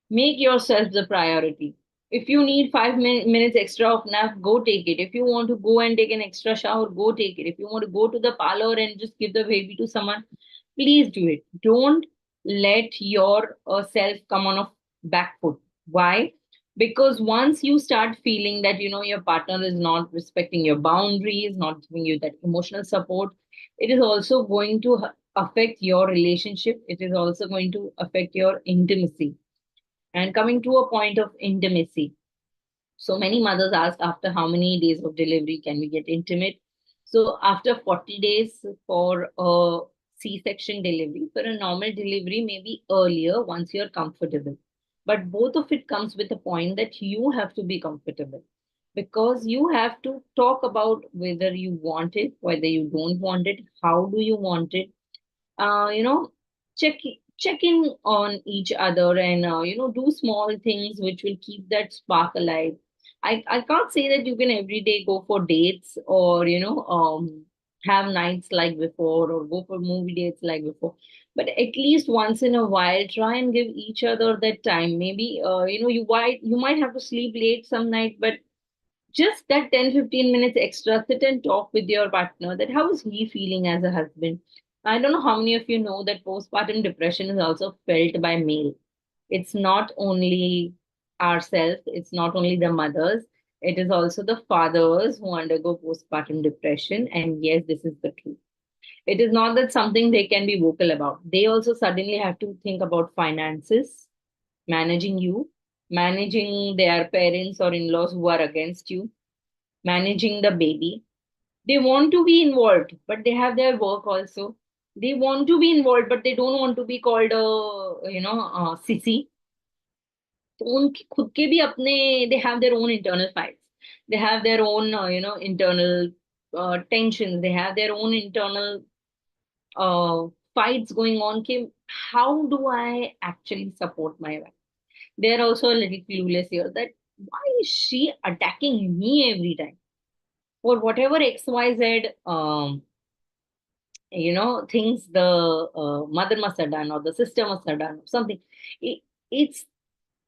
Make yourself the priority. If you need 5 minutes extra of nap, go take it. If you want to go and take an extra shower, go take it. If you want to go to the parlor and just give the baby to someone, please do it. Don't let your self come on a back foot. Why? Because once you start feeling that your partner is not respecting your boundaries, not giving you that emotional support, it is also going to affect your relationship. It is also going to affect your intimacy. And coming to a point of intimacy, so many mothers ask, after how many days of delivery can we get intimate? So after 40 days for a C-section delivery, for a normal delivery, maybe earlier once you're comfortable. But both of it comes with a point that you have to be comfortable, because you have to talk about whether you want it, whether you don't want it, how do you want it, uh, you know, check check in on each other, and do small things which will keep that spark alive. I can't say that you can every day go for dates, or have nights like before or go for movie dates like before, but at least once in a while try and give each other that time. Maybe you might have to sleep late some night, but just that 10-15 minutes extra, sit and talk with your partner, that how is he feeling as a husband. I don't know how many of you know that postpartum depression is also felt by male. It's not only ourselves, it's not only the mothers, it is also the fathers who undergo postpartum depression. And yes, this is the truth. It is not that something they can be vocal about. They also suddenly have to think about finances, managing you, managing their parents or in laws who are against you, managing the baby. They want to be involved, but they have their work also. They want to be involved, but they don't want to be called a sissy. तो उनके खुद के भी अपने, they have their own internal fights, they have their own internal tensions, they have their own internal uh, fights going on. Ki, how do I actually support my wife? They're also a little clueless here that why is she attacking me every time for whatever XYZ things the mother must have done or the sister must have done something. It's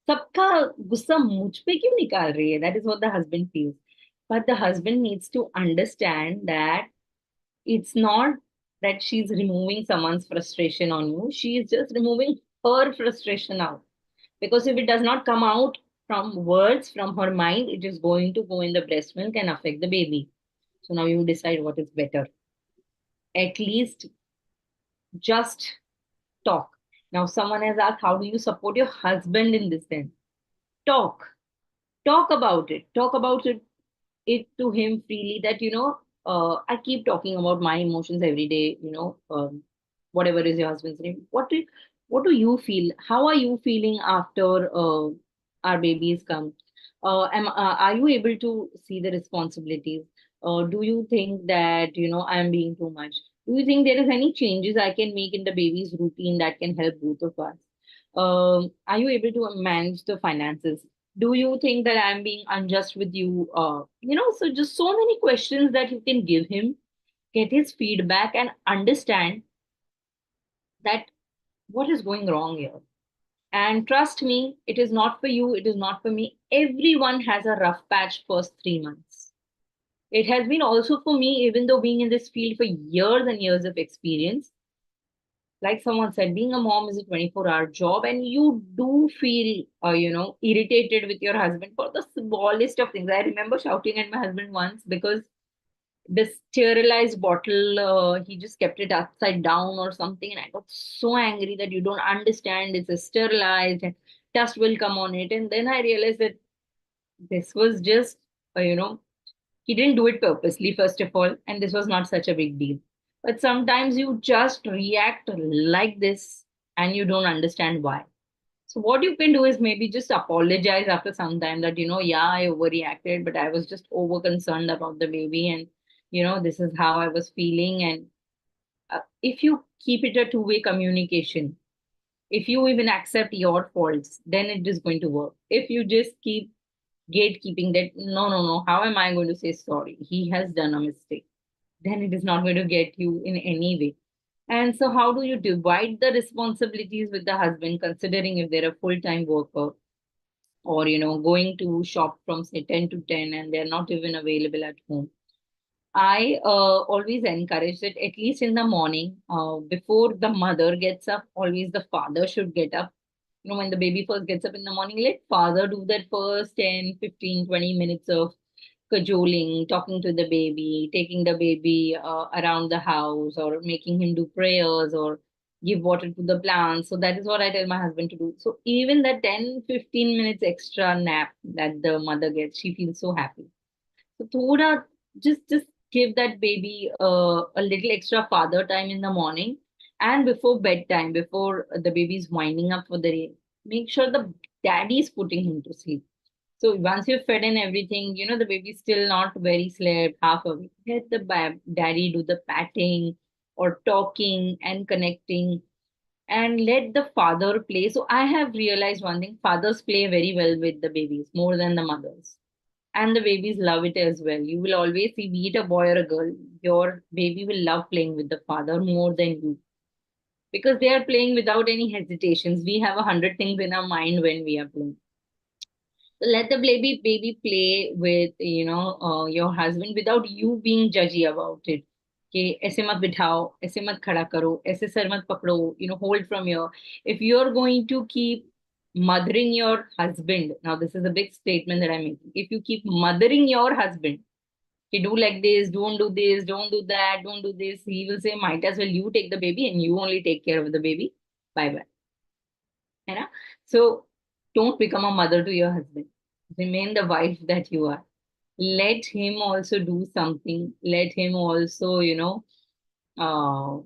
सबका गुस्सा मुझ पे क्यों निकाल रही है? That is what the husband feels. But the husband needs to understand that it's not that she's removing someone's frustration on you. She is just removing her frustration out. Because if it does not come out from words, from her mind, it is going to go in the breast milk and affect the baby. So now you decide what is better. At least just talk. Now, someone has asked, how do you support your husband in this then? Talk. Talk about it. Talk about it to him freely that, I keep talking about my emotions every day, whatever is your husband's name. What do you feel? How are you feeling after our babies come? Are you able to see the responsibilities? Do you think that, I'm being too much? Do you think there is any changes I can make in the baby's routine that can help both of us? Are you able to manage the finances? Do you think that I'm being unjust with you? So just so many questions that you can give him, get his feedback, and understand that what is going wrong here. And trust me, it is not for you, it is not for me. Everyone has a rough patch first 3 months. It has been also for me, even though being in this field for years and years of experience. Like someone said, being a mom is a 24-hour job, and you do feel, irritated with your husband for the smallest of things. I remember shouting at my husband once because the sterilized bottle, he just kept it upside down or something, and I got so angry that you don't understand, it's a sterilized and dust will come on it. And then I realized that this was just, he didn't do it purposely, first of all, and this was not such a big deal. But sometimes you just react like this and you don't understand why. So what you can do is maybe just apologize after some time that, yeah, I overreacted, but I was just over concerned about the baby, and, this is how I was feeling. And if you keep it a two-way communication, if you even accept your faults, then it is going to work. If you just keep gatekeeping that, no, no, no, how am I going to say sorry? He has done a mistake. Then it is not going to get you in any way. And so, how do you divide the responsibilities with the husband, considering if they're a full-time worker or, going to shop from say 10 to 10 and they're not even available at home? I always encourage that at least in the morning, before the mother gets up, always the father should get up. When the baby first gets up in the morning, let father do that first 10, 15, 20 minutes of cajoling, talking to the baby, taking the baby around the house, or making him do prayers or give water to the plants. So that is what I tell my husband to do. So even that 10, 15 minutes extra nap that the mother gets, she feels so happy. So thoda, just give that baby a little extra father time in the morning, and before bedtime, before the baby is winding up for the day, make sure the daddy is putting him to sleep. So once you've fed and everything, the baby's still not very slept, half awake. Let the daddy do the patting or talking and connecting, and let the father play. So I have realized one thing: fathers play very well with the babies more than the mothers. And the babies love it as well. You will always see, be it a boy or a girl, your baby will love playing with the father more than you, because they are playing without any hesitations. We have 100 things in our mind when we are playing. So let the baby play with your husband without you being judgy about it. कि ऐसे मत बिठाओ, ऐसे मत खड़ा करो, ऐसे sir मत पकड़ो, hold from here. If you're going to keep mothering your husband, now this is a big statement that I'm making. If you keep mothering your husband, he do like this, don't do that, don't do this, he will say, might as well you take the baby and you only take care of the baby. Bye bye. है ना? So don't become a mother to your husband. Remain the wife that you are. Let him also do something. Let him also, uh,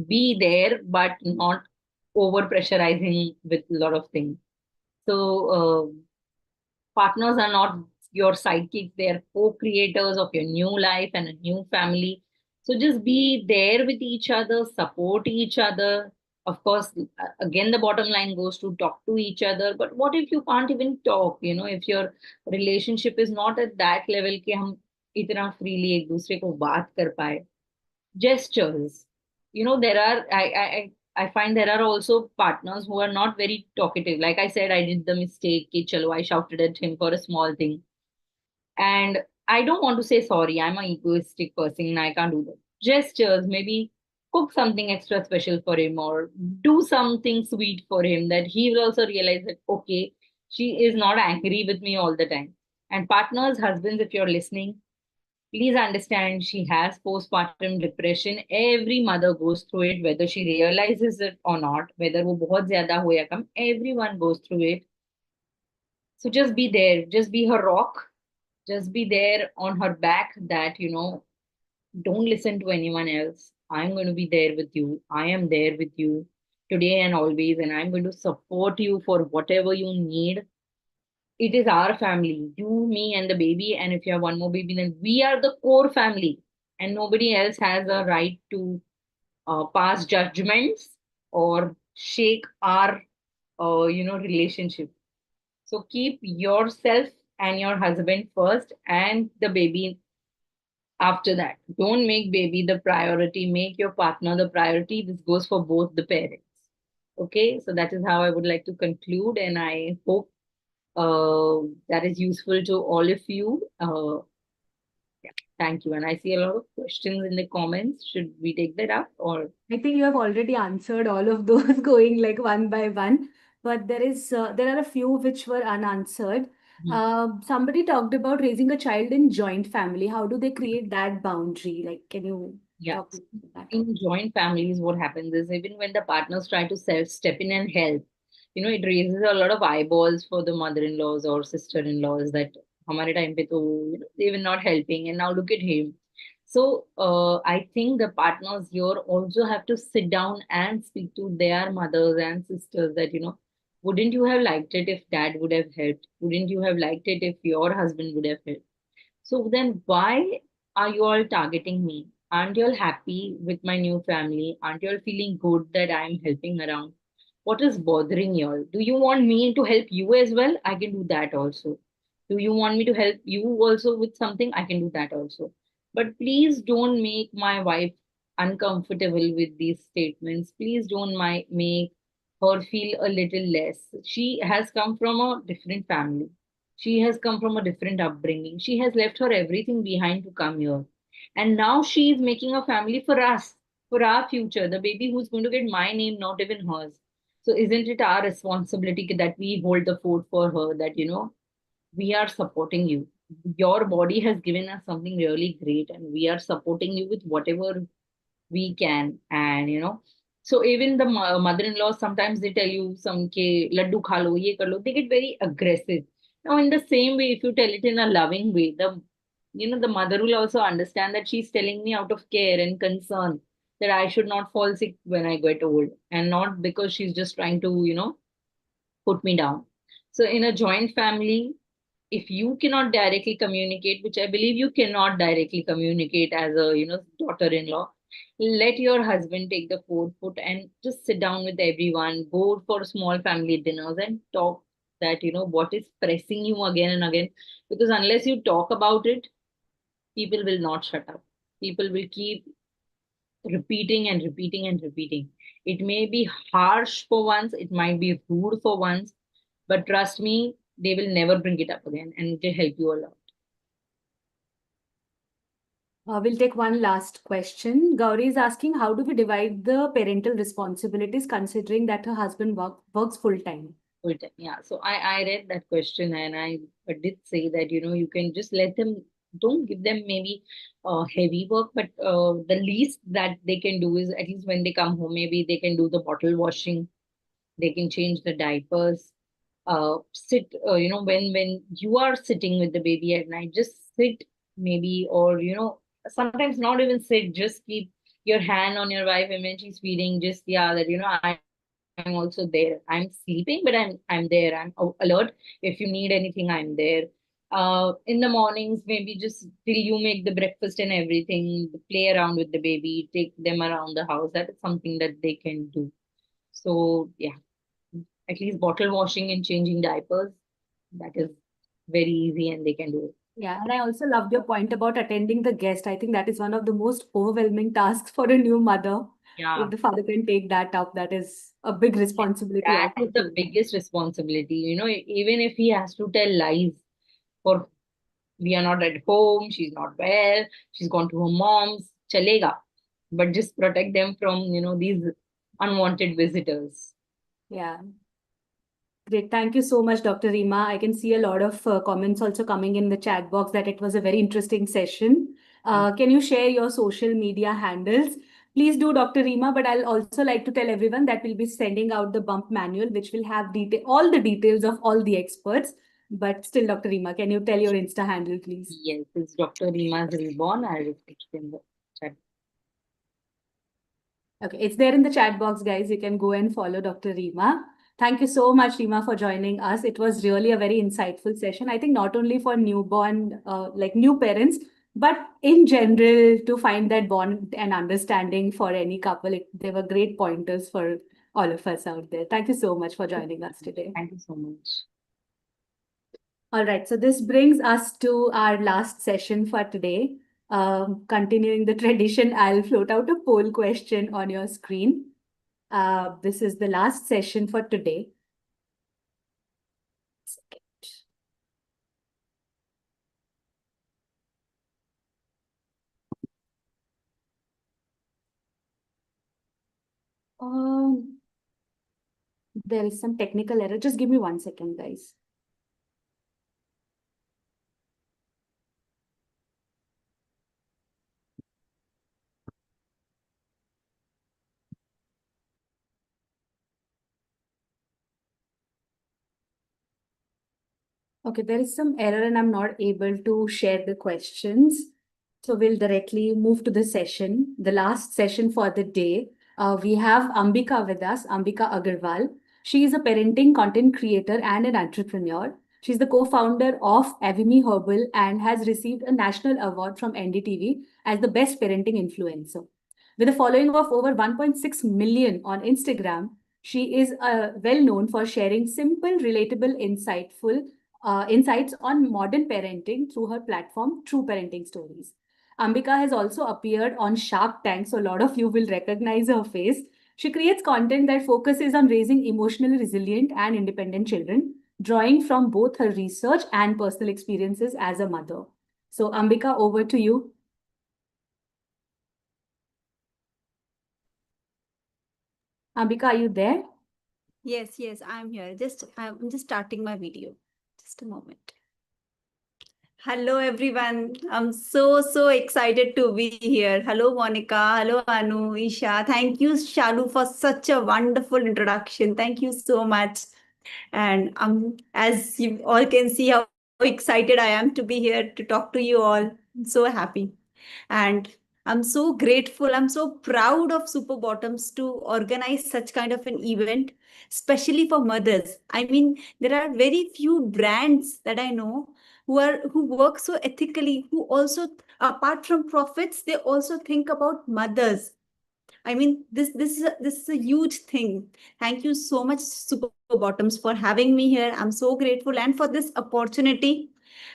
be there, but not over pressurizing with a lot of things. So partners are not your sidekicks, they're co-creators of your new life and a new family. So just be there with each other, support each other. Of course, again, the bottom line goes to talk to each other. But what if you can't even talk? If your relationship is not at that level कि हम इतना freely एक दूसरे को बात कर पाए. Gestures. There are I find there are also partners who are not very talkative. Like I said, I did the mistake कि चलो, I shouted at him for a small thing, and I don't want to say sorry. I'm an egoistic person and I can't do that. Gestures, maybe cook something extra special for him or do something sweet for him, that he will also realize that okay, she is not angry with me all the time. And partners, husbands, if you're listening, please understand, she has postpartum depression. Every mother goes through it, whether she realizes it or not, whether वो बहुत ज़्यादा हो या कम, everyone goes through it. So just be there, just be her rock, just be there on her back, that, don't listen to anyone else. I'm going to be there with you. I am there with you today and always, and I'm going to support you for whatever you need. It is our family, you, me, and the baby. And if you have one more baby, then we are the core family, and nobody else has a right to pass judgments or shake our, relationship. So keep yourself and your husband first, and the baby after that. Don't make baby the priority. Make your partner the priority. This goes for both the parents. Okay, so that is how I would like to conclude, and I hope that is useful to all of you. Yeah, thank you. And I see a lot of questions in the comments. Should we take that up, or? I think you have already answered all of those going like one by one, but there are a few which were unanswered. Somebody talked about raising a child in joint family. How do they create that boundary? Like, can you Yeah. talk about that? In joint families, what happens is, even when the partners try to step in and help, it raises a lot of eyeballs for the mother-in-laws or sister-in-laws, that हमारे time पे तो, they were not helping, and now look at him. So I think the partners here also have to sit down and speak to their mothers and sisters, that, wouldn't you have liked it if dad would have helped? Wouldn't you have liked it if your husband would have helped? So then why are you all targeting me? Aren't you all happy with my new family? Aren't you all feeling good that I'm helping around? What is bothering you all? Do you want me to help you as well? I can do that also. Do you want me to help you also with something? I can do that also. But please don't make my wife uncomfortable with these statements. Please don't make her feel a little less. She has come from a different family. She has come from a different upbringing. She has left her everything behind to come here. And now she is making a family for us, for our future, the baby who's going to get my name, not even hers. So isn't it our responsibility that we hold the fort for her, that, we are supporting you. Your body has given us something really great, and we are supporting you with whatever we can. And so even the mother-in-law, sometimes they tell you some ke laddu kha lo, ye kar lo, they get very aggressive. Now in the same way, if you tell it in a loving way, the mother will also understand that she's telling me out of care and concern, that I should not fall sick when I get old, and not because she's just trying to put me down. So in a joint family, if you cannot directly communicate, which I believe you cannot directly communicate as a daughter-in-law, let your husband take the forefront and just sit down with everyone, go for small family dinners and talk. that, what is pressing you again and again. Because unless you talk about it, people will not shut up. People will keep repeating and repeating and repeating. It may be harsh for once, it might be rude for once, but trust me, they will never bring it up again, and it will help you a lot. We'll take one last question. Gauri is asking, how do we divide the parental responsibilities considering that her husband works full time? Full time, yeah. So I read that question, and I did say that, you can just let them, don't give them maybe heavy work, but the least that they can do is, at least when they come home, maybe they can do the bottle washing, they can change the diapers, sit, when you are sitting with the baby at night, just sit maybe, or sometimes not even sit, just keep your hand on your wife, and when she's feeding, just, yeah, that, I'm also there. I'm sleeping, but I'm there. I'm alert. If you need anything, I'm there. In the mornings, maybe just till you make the breakfast and everything, play around with the baby, take them around the house. That is something that they can do. So yeah, at least bottle washing and changing diapers, that is very easy, and they can do it. Yeah, and I also loved your point about attending the guest. I think that is one of the most overwhelming tasks for a new mother. Yeah, If the father can take that up, that is a big responsibility that of is the biggest responsibility. Even if he has to tell lies, for we are not at home, she's not well, she's gone to her mom's, chalega. But just protect them from, these unwanted visitors. Yeah. Great. Thank you so much, Dr. Rima. I can see a lot of comments also coming in the chat box that it was a very interesting session. Can you share your social media handles? Please do, Dr. Rima, but I'll also like to tell everyone that we'll be sending out the bump manual, which will have all the details of all the experts. But still, Dr. Rima, can you tell your Insta handle, please? Yes, it's Dr. Rima's Reborn. I will put it in the chat. Okay, it's there in the chat box, guys. You can go and follow Dr. Rima. Thank you so much, Rima, for joining us. It was really a very insightful session. I think not only for newborn, like new parents, but in general to find that bond and understanding for any couple. They were great pointers for all of us out there. Thank you so much for joining us today. Thank you so much. All right, so this brings us to our last session for today. Continuing the tradition, I'll float out a poll question on your screen. This is the last session for today. There is some technical error. Just give me 1 second, guys. Okay, there is some error and I'm not able to share the questions. So we'll directly move to the session, the last session for the day. We have Ambika with us, Ambika Agarwal. She is a parenting content creator and an entrepreneur. She's the co-founder of Avimi Herbal and has received a national award from NDTV as the best parenting influencer. With a following of over 1.6 million on Instagram, she is well known for sharing simple, relatable, insights on modern parenting through her platform, True Parenting Stories. Ambika has also appeared on Shark Tank, so a lot of you will recognize her face. She creates content that focuses on raising emotionally resilient and independent children, drawing from both her research and personal experiences as a mother. So, Ambika, over to you. Ambika, are you there? Yes, I'm here. I'm just starting my video. Just a moment. Hello, everyone. I'm so excited to be here. Hello, Monica. Hello, Anu, Isha. Thank you, Shalu, for such a wonderful introduction. Thank you so much. And as you all can see, how excited I am to be here to talk to you all. I'm so happy. And I'm so grateful. I'm so proud of Super Bottoms to organize such kind of an event, especially for mothers. I mean, there are very few brands that I know who work so ethically, who also, apart from profits, they also think about mothers. I mean, this is a huge thing. Thank you so much, Super Bottoms, for having me here. I'm so grateful and for this opportunity,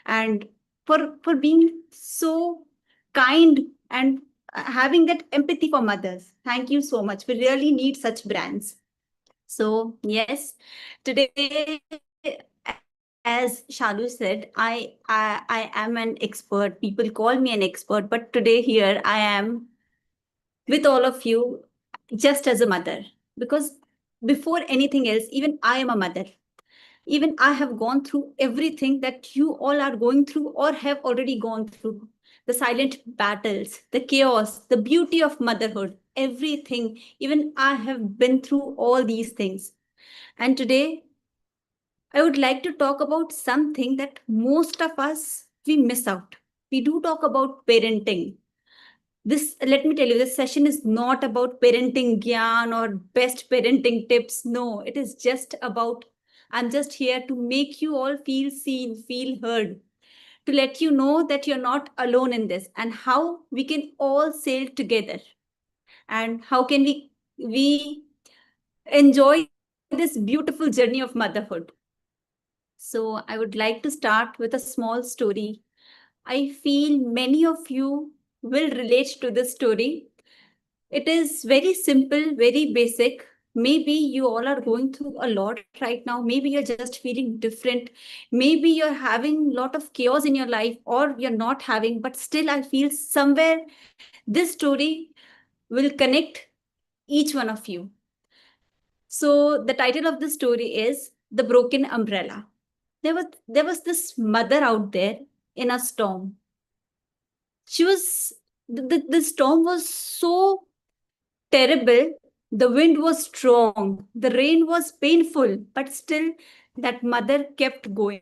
and for being so kind and having that empathy for mothers. Thank you so much. We really need such brands. So yes, today, as Shalu said, I am an expert. People call me an expert, but today here I am with all of you just as a mother. Because before anything else, even I am a mother. Even I have gone through everything that you all are going through or have already gone through. The silent battles, the chaos, the beauty of motherhood, everything. Even I have been through all these things. And today, I would like to talk about something that most of us, we miss out. We do talk about parenting. This, let me tell you, this session is not about parenting gyan or best parenting tips. No, it is just about, I'm just here to make you all feel seen, feel heard, to let you know that you're not alone in this and how we can all sail together and how can we enjoy this beautiful journey of motherhood. So I would like to start with a small story. I feel many of you will relate to this story. It is very simple, very basic. Maybe you all are going through a lot right now. Maybe you're just feeling different. Maybe you're having a lot of chaos in your life, or you're not having, but still I feel somewhere this story will connect each one of you. So the title of the story is The Broken Umbrella. There was this mother out there in a storm. The storm was so terrible. The wind was strong. The rain was painful, but still that mother kept going.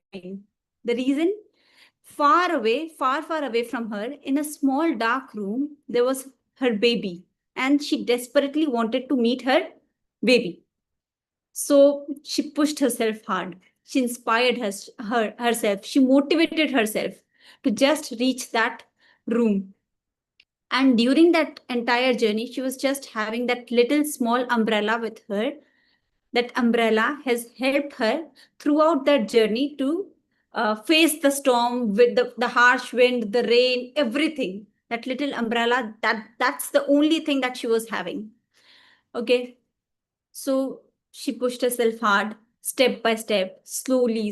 The reason? Far away, far away from her, in a small dark room, there was her baby, and she desperately wanted to meet her baby. So she pushed herself hard. She inspired herself. She motivated herself to just reach that room. And during that entire journey, she was just having that little small umbrella with her. That umbrella has helped her throughout that journey to face the storm with the harsh wind, the rain, everything. That little umbrella, that's the only thing that she was having. Okay. So she pushed herself hard, step by step, slowly.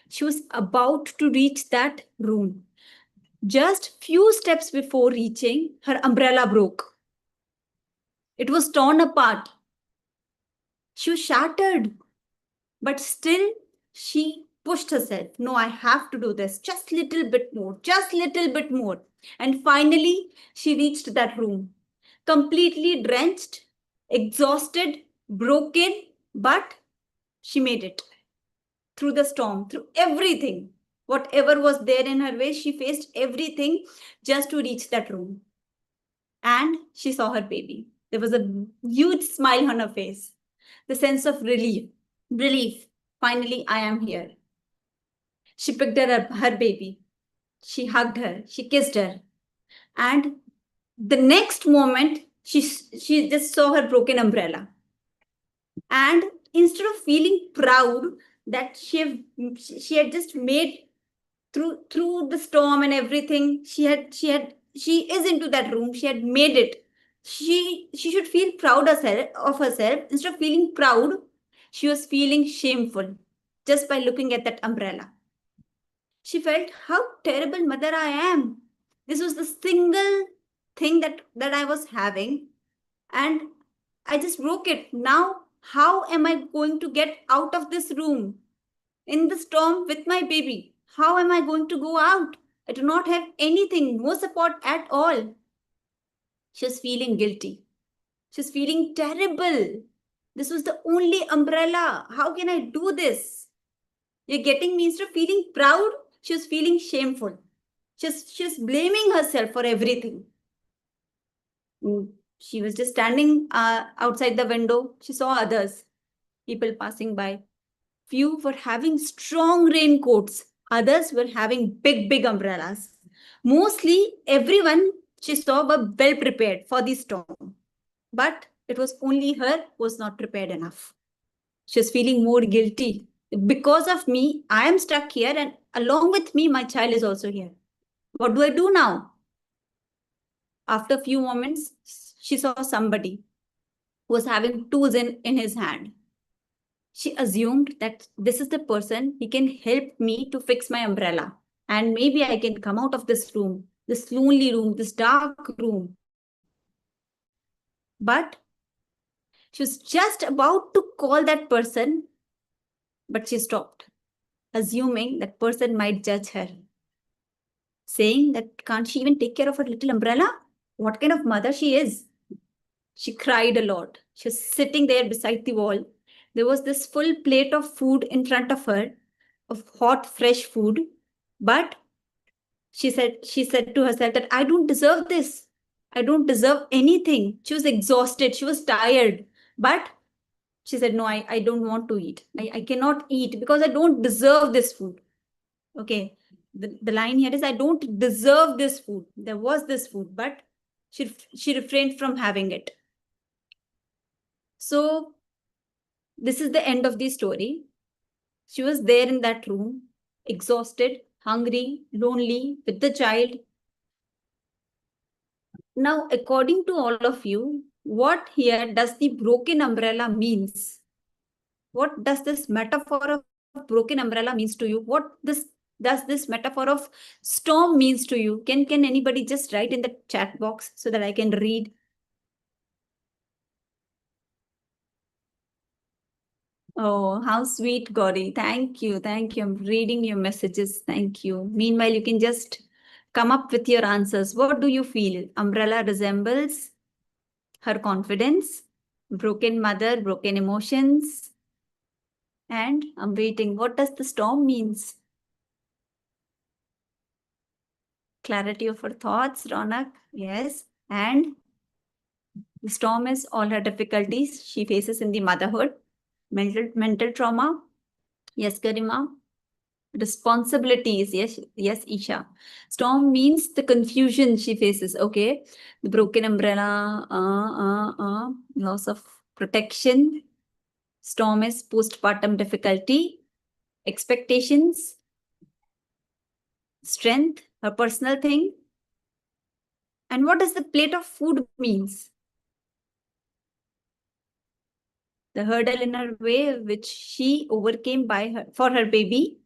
She was about to reach that room. Just few steps before reaching, her umbrella broke. It was torn apart. She was shattered. But still, she pushed herself. No, I have to do this. Just little bit more. Just little bit more. And finally, she reached that room. Completely drenched, exhausted, broken, but she made it. Through the storm, through everything. Whatever was there in her way, she faced everything just to reach that room. And she saw her baby. There was a huge smile on her face. The sense of relief. Finally, I am here. She picked her baby. She hugged her. She kissed her. And the next moment, she just saw her broken umbrella. And instead of feeling proud that she had just made through the storm and everything, she is into that room. She had made it. She should feel proud of herself. Instead of feeling proud, she was feeling shameful just by looking at that umbrella. She felt how terrible mother I am. This was the single thing that I was having, and I just broke it. Now, how am I going to get out of this room in the storm with my baby? How am I going to go out? I do not have anything, no support at all. She was feeling guilty. She was feeling terrible. This was the only umbrella. How can I do this? You're getting me? Instead of feeling proud, she was feeling shameful. She was blaming herself for everything. She was just standing outside the window. She saw others, people passing by. Few were having strong raincoats. Others were having big umbrellas. Mostly everyone she saw were well prepared for the storm. But it was only her who was not prepared enough. She was feeling more guilty. Because of me, I am stuck here, and along with me, my child is also here. What do I do now? After a few moments, she saw somebody who was having tools in his hand. She assumed that this is the person, he can help me to fix my umbrella. And maybe I can come out of this room, this lonely room, this dark room. But she was just about to call that person, but she stopped, assuming that person might judge her, saying that can't she even take care of her little umbrella? What kind of mother she is? She cried a lot. She was sitting there beside the wall. There was this full plate of food in front of her, of hot, fresh food. But she said to herself that I don't deserve this. I don't deserve anything. She was exhausted. She was tired. But she said, no, I don't want to eat. I cannot eat because I don't deserve this food. Okay. The line here is, I don't deserve this food. There was this food, but she refrained from having it. So this is the end of the story. She was there in that room, exhausted, hungry, lonely, with the child. Now, according to all of you, what here does the broken umbrella means? What does this metaphor of broken umbrella means to you? What does this metaphor of storm means to you? Can anybody just write in the chat box so that I can read? Oh, how sweet, Gauri. Thank you. Thank you. I'm reading your messages. Thank you. Meanwhile, you can just come up with your answers. What do you feel? Umbrella resembles her confidence, broken mother, broken emotions. And I'm waiting. What does the storm means? Clarity of her thoughts, Ronak. Yes. And the storm is all her difficulties she faces in the motherhood, mental trauma. Yes, Garima. Responsibilities. Yes, Isha. Storm means the confusion she faces. Okay. The broken umbrella, loss of protection. Storm is postpartum difficulty, expectations, strength, her personal thing. And what does the plate of food means? The hurdle in her way, which she overcame for her baby.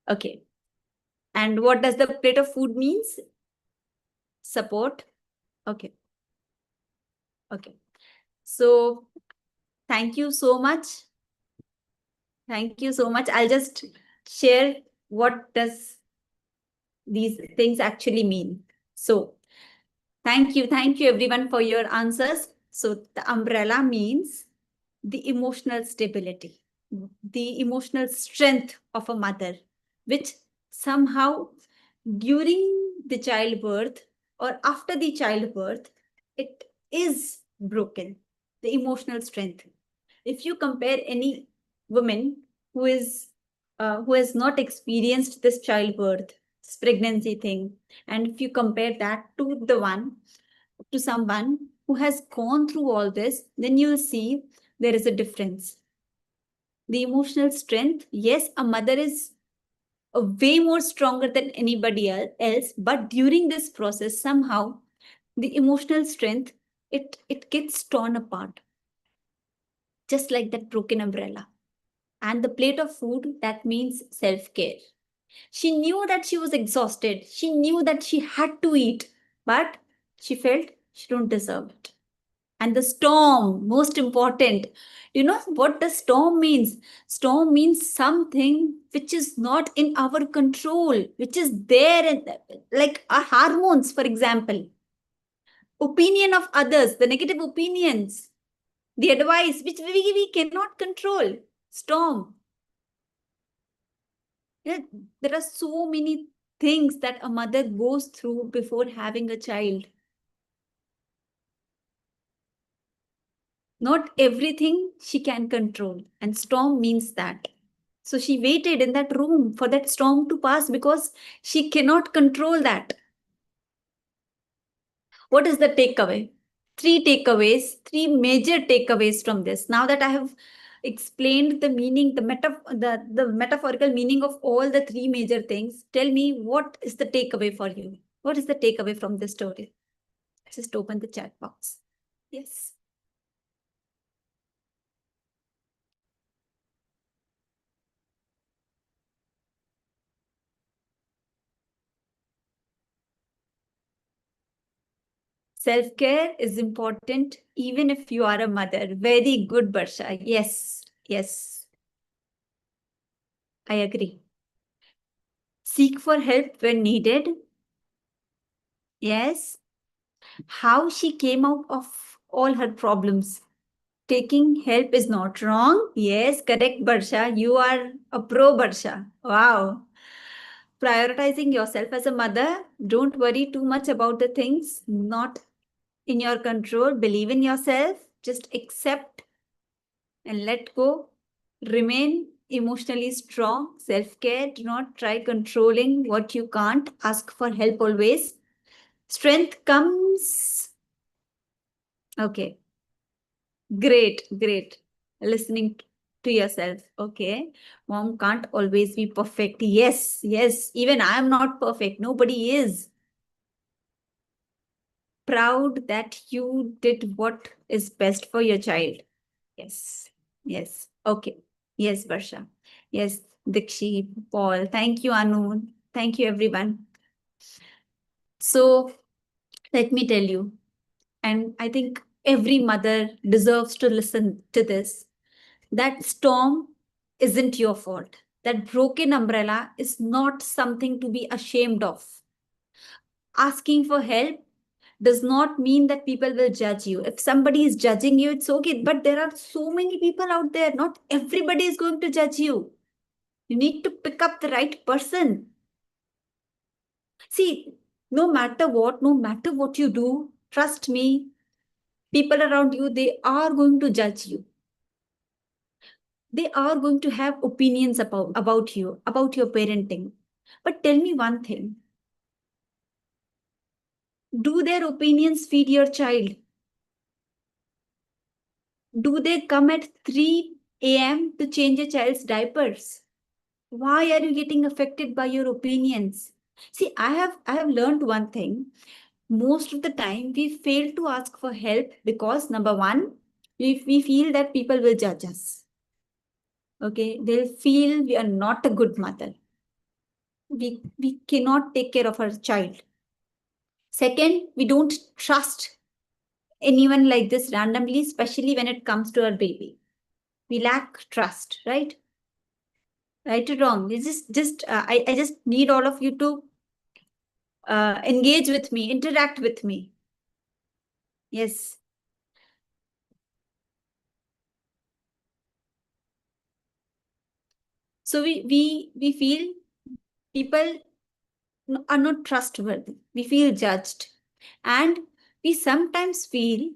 Okay. And what does the plate of food means? Support. Okay. Okay. So thank you so much. Thank you so much. I'll just share what does these things actually mean. So thank you everyone for your answers. So the umbrella means the emotional stability, the emotional strength of a mother, which somehow during the childbirth or after the childbirth, it is broken, the emotional strength. If you compare any woman who has not experienced this childbirth, this pregnancy thing, and if you compare that to someone who has gone through all this, then you'll see there is a difference. The emotional strength, yes, a mother is way more stronger than anybody else, but during this process, somehow the emotional strength, it gets torn apart, just like that broken umbrella. And the plate of food, that means self-care. She knew that she was exhausted. She knew that she had to eat, but she felt she don't deserve it. And the storm, most important. You know what the storm means? Storm means something which is not in our control, which is there, like our hormones, for example. Opinion of others, the negative opinions, the advice, which we cannot control. Storm. There are so many things that a mother goes through before having a child. Not everything she can control, and storm means that. So she waited in that room for that storm to pass because she cannot control that. What is the takeaway? three takeaways, three major takeaways from this. Now that I have explained the meaning, the metaphorical meaning of all the three major things, tell me, what is the takeaway for you? What is the takeaway from this story? Just open the chat box. Yes. Self-care is important even if you are a mother. Very good, Barsha. Yes, yes. I agree. Seek for help when needed. Yes. How she came out of all her problems. Taking help is not wrong. Yes, correct, Barsha. You are a pro, Barsha. Wow. Prioritizing yourself as a mother. Don't worry too much about the things not in your control. Believe in yourself. Just accept and let go. Remain emotionally strong. Self-care. Do not try controlling what you can't. Ask for help always. Strength comes. Okay. Great, great. Listening to yourself. Okay. Mom can't always be perfect. Yes, yes. Even I am not perfect. Nobody is. Proud that you did what is best for your child. Yes, yes. Okay. Yes, Varsha. Yes, Dikshi, Paul. Thank you, Anu. Thank you, everyone. So let me tell you, and I think every mother deserves to listen to this. That storm isn't your fault. That broken umbrella is not something to be ashamed of. Asking for help does not mean that people will judge you. If somebody is judging you, it's okay. But there are so many people out there. Not everybody is going to judge you. You need to pick up the right person. See, no matter what you do, trust me, people around you, they are going to judge you. They are going to have opinions about you, about your parenting. But tell me one thing. Do their opinions feed your child? Do they come at 3 a.m. to change a child's diapers? Why are you getting affected by your opinions? See, I have learned one thing. Most of the time, we fail to ask for help because, number one, we feel that people will judge us. Okay, they'll feel we are not a good mother. We cannot take care of our child. Second, we don't trust anyone like this randomly, especially when it comes to our baby. We lack trust, right? Right or wrong? It's I just need all of you to engage with me, interact with me. Yes. So we feel people are not trustworthy. We feel judged. And we sometimes feel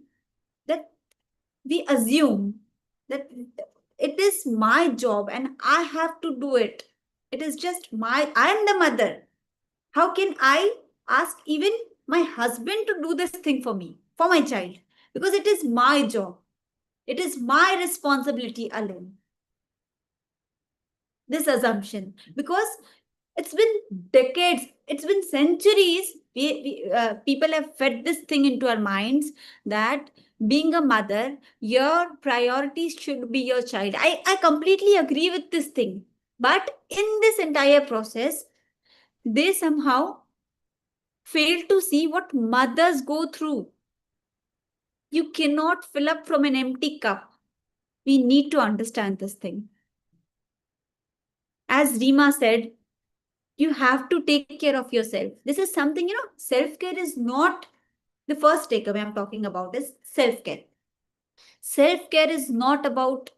that we assume that it is my job and I have to do it. It is just I'm the mother. How can I ask even my husband to do this thing for me, for my child? Because it is my job. It is my responsibility alone. This assumption. Because it's been decades, it's been centuries. People have fed this thing into our minds that being a mother, your priorities should be your child. I completely agree with this thing. But in this entire process, they somehow fail to see what mothers go through. You cannot fill up from an empty cup. We need to understand this thing. As Rima said, you have to take care of yourself. This is something, self-care is not the first takeaway I'm talking about is self-care. Self-care is not about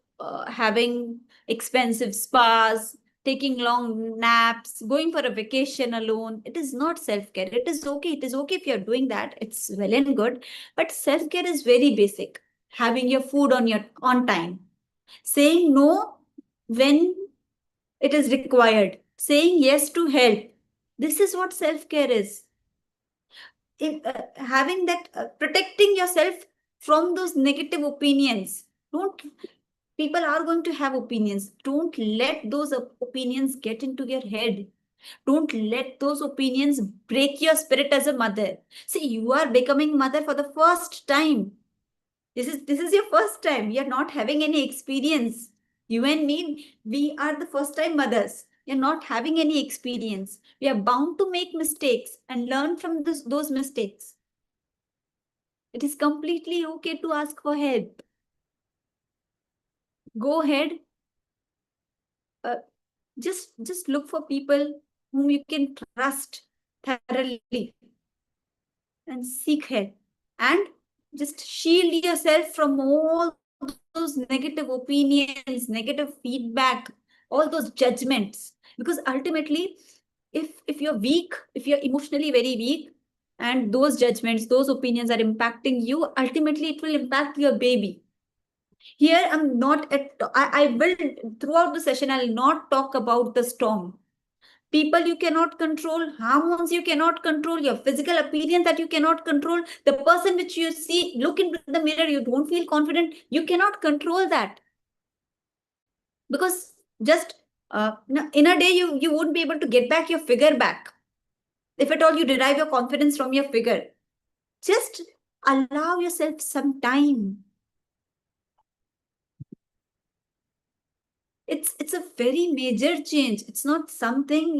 having expensive spas, taking long naps, going for a vacation alone. It is not self-care. It is okay. It is okay if you're doing that. It's well and good. But self-care is very basic. Having your food on time. Saying no when it is required. Saying yes to help. This is what self-care is. Having that, protecting yourself from those negative opinions. People are going to have opinions. Don't let those opinions get into your head. Don't let those opinions break your spirit as a mother. See, you are becoming mother for the first time. This is your first time. You're not having any experience. You and me, we are the first time mothers. You're not having any experience. We are bound to make mistakes and learn from those mistakes. It is completely okay to ask for help. Go ahead. Just look for people whom you can trust thoroughly and seek help. And just shield yourself from all those negative opinions, negative feedback, all those judgments. Because ultimately, if you're weak, if you're emotionally very weak, and those judgments, those opinions are impacting you, ultimately it will impact your baby. Here, I'm not I will, throughout the session, I'll not talk about the storm. People you cannot control, hormones you cannot control, your physical appearance that you cannot control, the person which you see, look into the mirror, you don't feel confident, you cannot control that. Because just in a day, you won't be able to get back your figure back. If at all you derive your confidence from your figure, just allow yourself some time. It's a very major change. It's not something,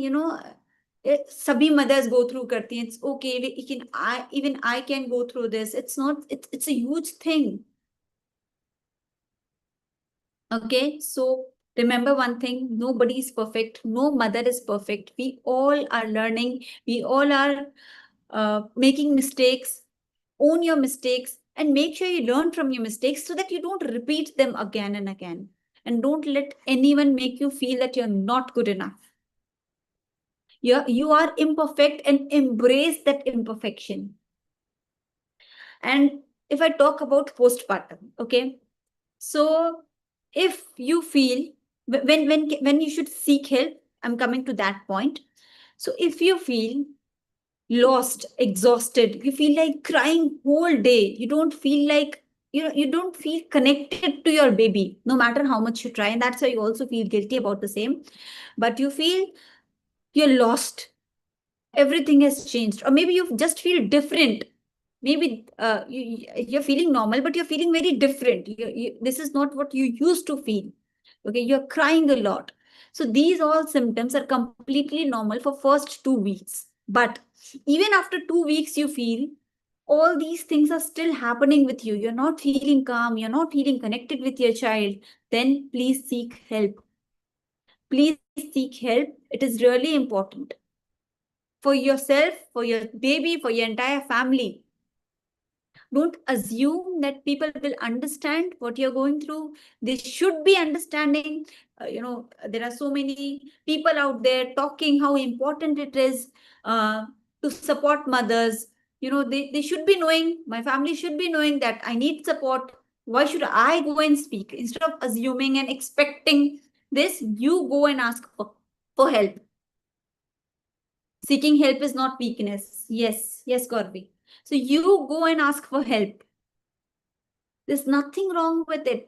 sabhi mothers go through karti. It's okay. Even I can go through this. It's a huge thing. Okay, so remember one thing, nobody is perfect. No mother is perfect. We all are learning. We all are making mistakes. Own your mistakes and make sure you learn from your mistakes so that you don't repeat them again and again. And don't let anyone make you feel that you're not good enough. You are imperfect and embrace that imperfection. And if I talk about postpartum, okay, so if you feel when you should seek help, I'm coming to that point. So if you feel lost, exhausted, you feel like crying whole day, you don't feel like you don't feel connected to your baby, no matter how much you try, and that's why you also feel guilty about the same, but you feel you're lost, everything has changed, or maybe you just feel different. Maybe you're feeling normal, but you're feeling very different. This is not what you used to feel. Okay, you're crying a lot. So these all symptoms are completely normal for first 2 weeks. But even after 2 weeks, you feel all these things are still happening with you. You're not feeling calm. You're not feeling connected with your child. Then please seek help. Please seek help. It is really important for yourself, for your baby, for your entire family. Don't assume that people will understand what you're going through. They should be understanding. There are so many people out there talking how important it is to support mothers. They should be knowing, my family should be knowing that I need support. Why should I go and speak? Instead of assuming and expecting this, you go and ask for help. Seeking help is not weakness. Yes, Gauravi. So you go and ask for help. There's nothing wrong with it.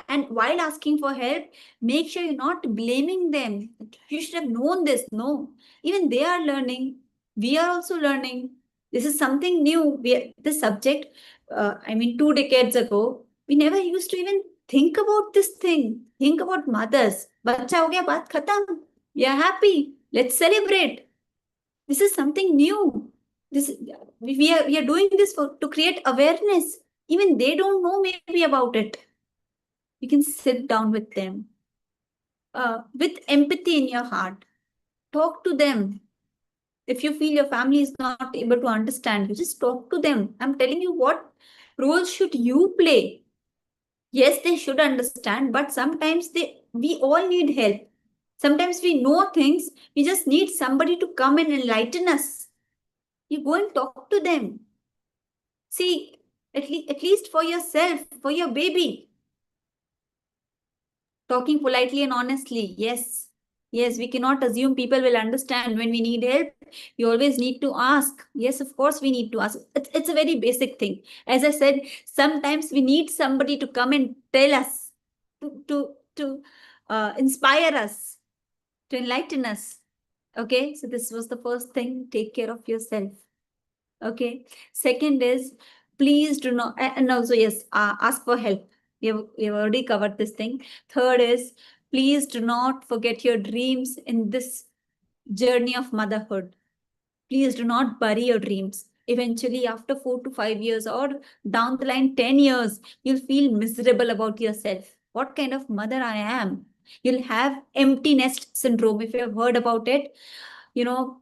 And while asking for help, make sure you're not blaming them. You should have known this. No, even they are learning. We are also learning. This is something new. This subject, 2 decades ago, we never used to even think about this thing. Think about mothers. Bacha ho gaya, baat khatam. We are happy. Let's celebrate. This is something new. We are doing this to create awareness. Even they don't know maybe about it. You can sit down with them with empathy in your heart. Talk to them. If you feel your family is not able to understand you, just talk to them. I'm telling you, what role should you play? Yes, they should understand, but sometimes we all need help. Sometimes we know things, we just need somebody to come and enlighten us. You go and talk to them. See, at least for yourself, for your baby. Talking politely and honestly, yes. Yes, we cannot assume people will understand when we need help. You always need to ask. Yes, of course, we need to ask. It's a very basic thing. As I said, sometimes we need somebody to come and tell us, to inspire us, to enlighten us. Okay, so this was the first thing. Take care of yourself. Okay. Second is, please do not, and also, yes, ask for help. You've already covered this thing. Third is, please do not forget your dreams in this journey of motherhood. Please do not bury your dreams. Eventually, after 4 to 5 years or down the line, 10 years, you'll feel miserable about yourself. What kind of mother I am? You'll have empty nest syndrome if you have heard about it. You know,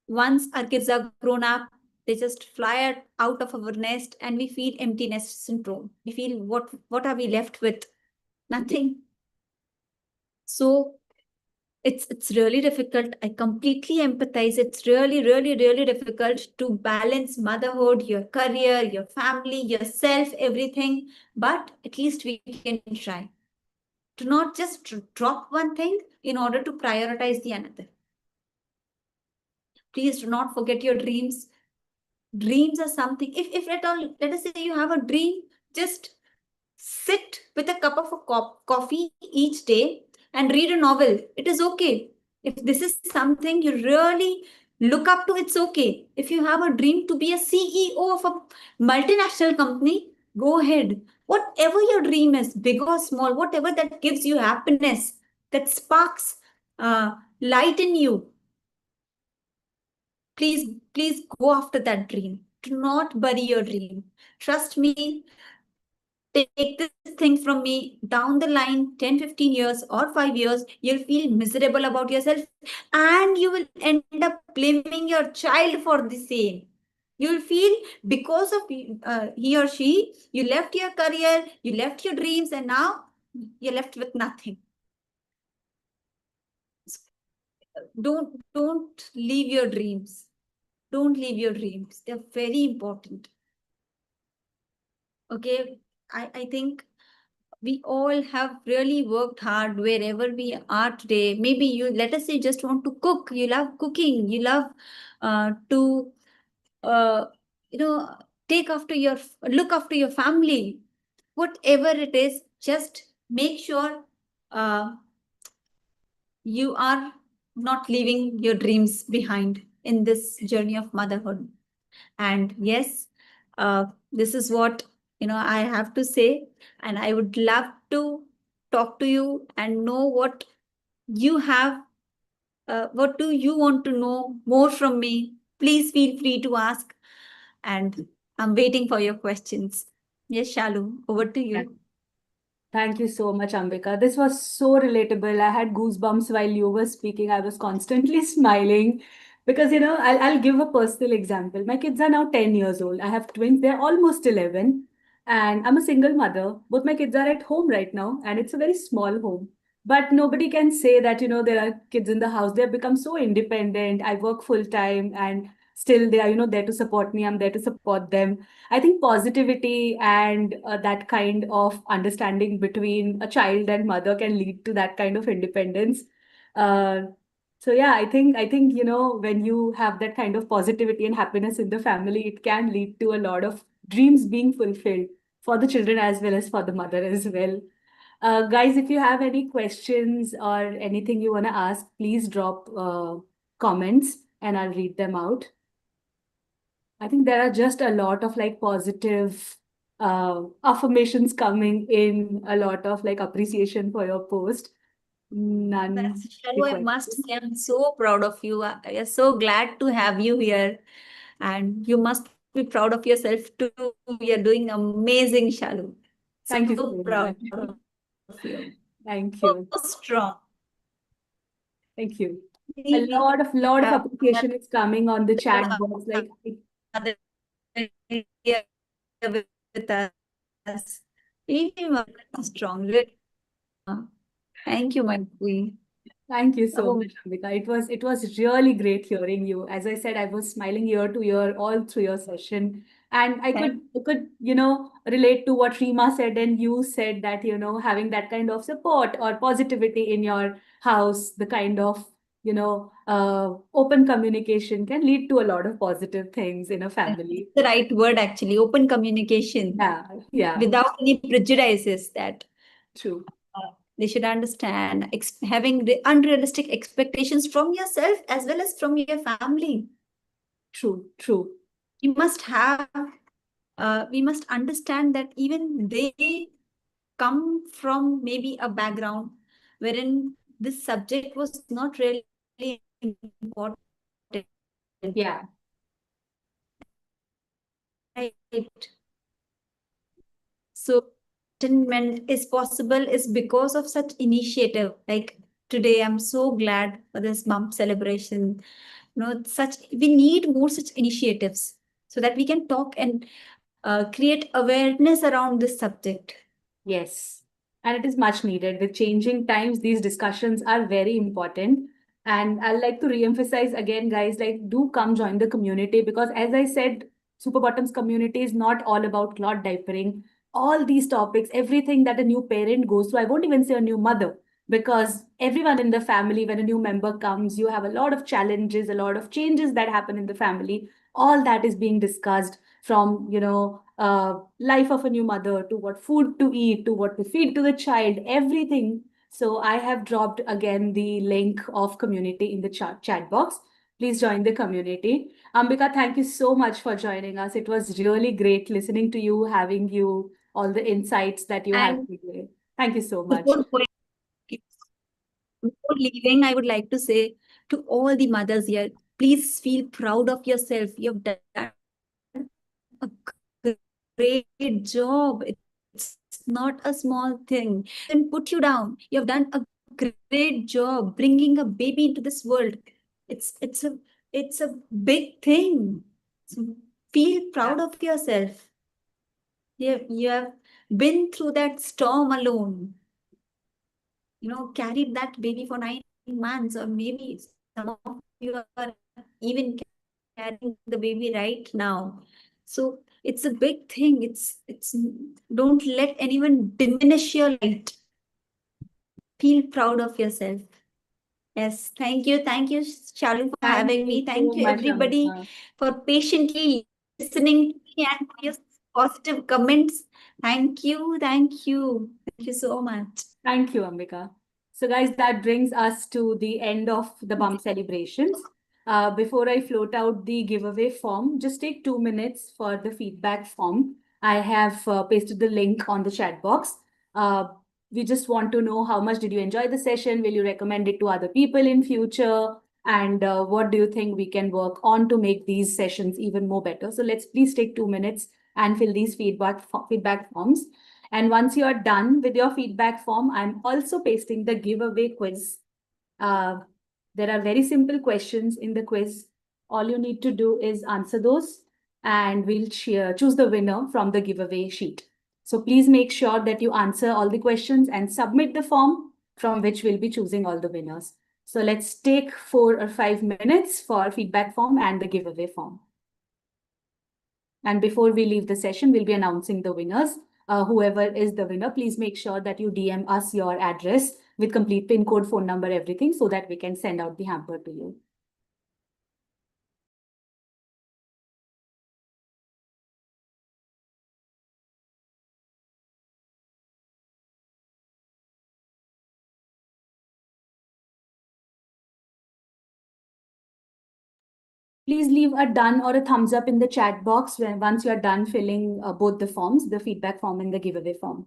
once our kids are grown up, they just fly out of our nest and we feel empty nest syndrome. We feel, what are we left with? Nothing. So it's really difficult. I completely empathize. It's really, really, really difficult to balance motherhood, your career, your family, yourself, everything. But at least we can try. Do not just drop one thing in order to prioritize the another. Please do not forget your dreams. Dreams are something, if at all, let us say you have a dream, just sit with a cup of coffee each day and read a novel. It is okay. If this is something you really look up to, it's okay. If you have a dream to be a CEO of a multinational company, go ahead. Whatever your dream is, big or small, whatever that gives you happiness, that sparks light in you, please go after that dream. Do not bury your dream. Trust me, take this thing from me, down the line, 10, 15 years or 5 years, you'll feel miserable about yourself and you will end up blaming your child for the same. You'll feel because of he or she, you left your career, you left your dreams, and now you're left with nothing. Don't leave your dreams. Don't leave your dreams. They're very important. Okay, I think we all have really worked hard wherever we are today. Maybe you, let us say, you just want to cook. You love cooking. You love to, uh, you know, look after your family. Whatever it is, just make sure you are not leaving your dreams behind in this journey of motherhood. And yes, this is what I have to say, and I would love to talk to you and know what you have. What do you want to know more from me? Please feel free to ask, and I'm waiting for your questions. Yes, Shalu, over to you. Thank you so much, Ambika. This was so relatable. I had goosebumps while you were speaking. I was constantly smiling because, I'll give a personal example. My kids are now 10 years old. I have twins. They're almost 11. And I'm a single mother. Both my kids are at home right now, and it's a very small home. But nobody can say that, there are kids in the house. They've become so independent. I work full time and still they are, there to support me. I'm there to support them. I think positivity and that kind of understanding between a child and mother can lead to that kind of independence. Uh, so yeah, I think when you have that kind of positivity and happiness in the family, it can lead to a lot of dreams being fulfilled for the children as well as for the mother as well. Guys, if you have any questions or anything you want to ask, please drop comments and I'll read them out. I think there are just a lot of like positive affirmations coming in, a lot of like appreciation for your post. None. That's Shalu, I must say, I'm so proud of you. I am so glad to have you here. And you must be proud of yourself too. You're doing amazing, Shalu. Thank you So so proud much. of you. Thank So you. strong. Thank you. A We lot of have appreciation is coming on the chat box. Like another here with us. Even strong. Thank you, my queen. Thank you so Oh, much, Ambika. It was really great hearing you. As I said, I was smiling ear to ear all through your session. And thank I could, relate to what Rima said, and you said that, having that kind of support or positivity in your house, the kind of, open communication can lead to a lot of positive things in a That's family. the right word, actually. Open communication Yeah, yeah, without any prejudices that true, they should understand, having unrealistic expectations from yourself as well as from your family. true. You must have, we must understand that even they come from maybe a background wherein this subject was not really important. Yeah. Right. So enlightenment is possible is because of such initiative. Like today, I'm so glad for this mom celebration. Such we need more such initiatives so that we can talk and create awareness around this subject. Yes, and it is much needed. With changing times, these discussions are very important. And I'd like to re-emphasize again, guys, like do come join the community because as I said, Super Bottoms community is not all about cloth diapering. All these topics, everything that a new parent goes through, I won't even say a new mother, because everyone in the family, when a new member comes, you have a lot of challenges, a lot of changes that happen in the family. All that is being discussed from life of a new mother to what food to eat to what to feed to the child, everything. So I have dropped again the link of community in the chat box. Please join the community. Ambika, thank you so much for joining us. It was really great listening to you, having you, all the insights that you had And today. Thank you so much. before going, before leaving, I would like to say to all the mothers here, please feel proud of yourself. You've done a great job. It's not a small thing. And put you down. You've done a great job bringing a baby into this world. It's a big thing. So feel proud of yourself. You have been through that storm alone. Carried that baby for 9 months, or maybe some of you are even carrying the baby right now. So it's a big thing. It's don't let anyone diminish your light. Feel proud of yourself. Yes, thank you, Shalu, for Thank having you me. Thank so you, much, everybody, Ambika. for patiently listening to me and for your positive comments. Thank you so much. Thank you, Ambika. So, guys, that brings us to the end of the bump celebrations. Before I float out the giveaway form, just take 2 minutes for the feedback form. I have pasted the link on the chat box. Uh, we just want to know how much did you enjoy the session? Will you recommend it to other people in future? And what do you think we can work on to make these sessions even more better? So let's please take 2 minutes and fill these feedback forms. And once you're done with your feedback form, I'm also pasting the giveaway quiz. Uh, there are very simple questions in the quiz. All you need to do is answer those, and we'll choose the winner from the giveaway sheet. So please make sure that you answer all the questions and submit the form from which we'll be choosing all the winners. So let's take 4 or 5 minutes for feedback form and the giveaway form. And before we leave the session, we'll be announcing the winners. Whoever is the winner, please make sure that you DM us your address with complete PIN code, phone number, everything, so that we can send out the hamper to you. Please leave a done or a thumbs up in the chat box once you are done filling both the forms, the feedback form and the giveaway form.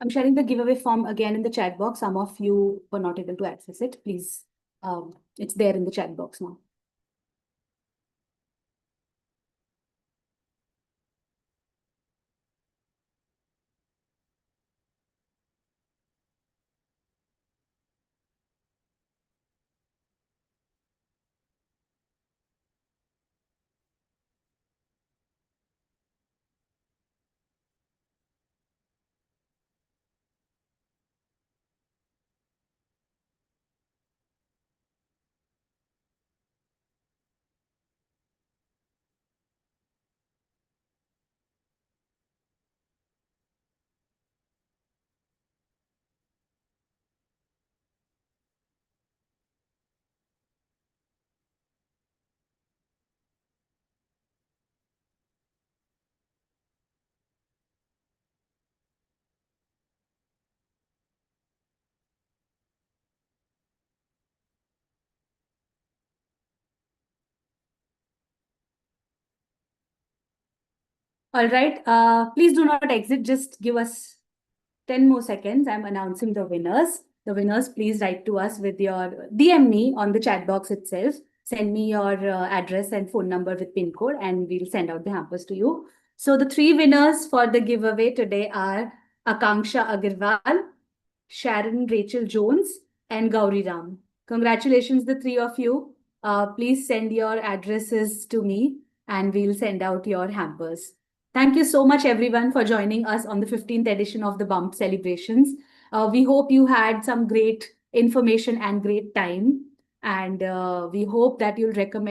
I'm sharing the giveaway form again in the chat box. Some of you were not able to access it. Please, it's there in the chat box now. All right, please do not exit. Just give us 10 more seconds. I'm announcing the winners. The winners, please write to us with your DM me on the chat box itself. Send me your address and phone number with PIN code, and we'll send out the hampers to you. So the 3 winners for the giveaway today are Akanksha Agarwal, Sharon Rachel Jones, and Gauri Ram. Congratulations, the 3 of you. Please send your addresses to me, and we'll send out your hampers. Thank you so much, everyone, for joining us on the 15th edition of the Bump Celebrations. We hope you had some great information and great time. And we hope that you'll recommend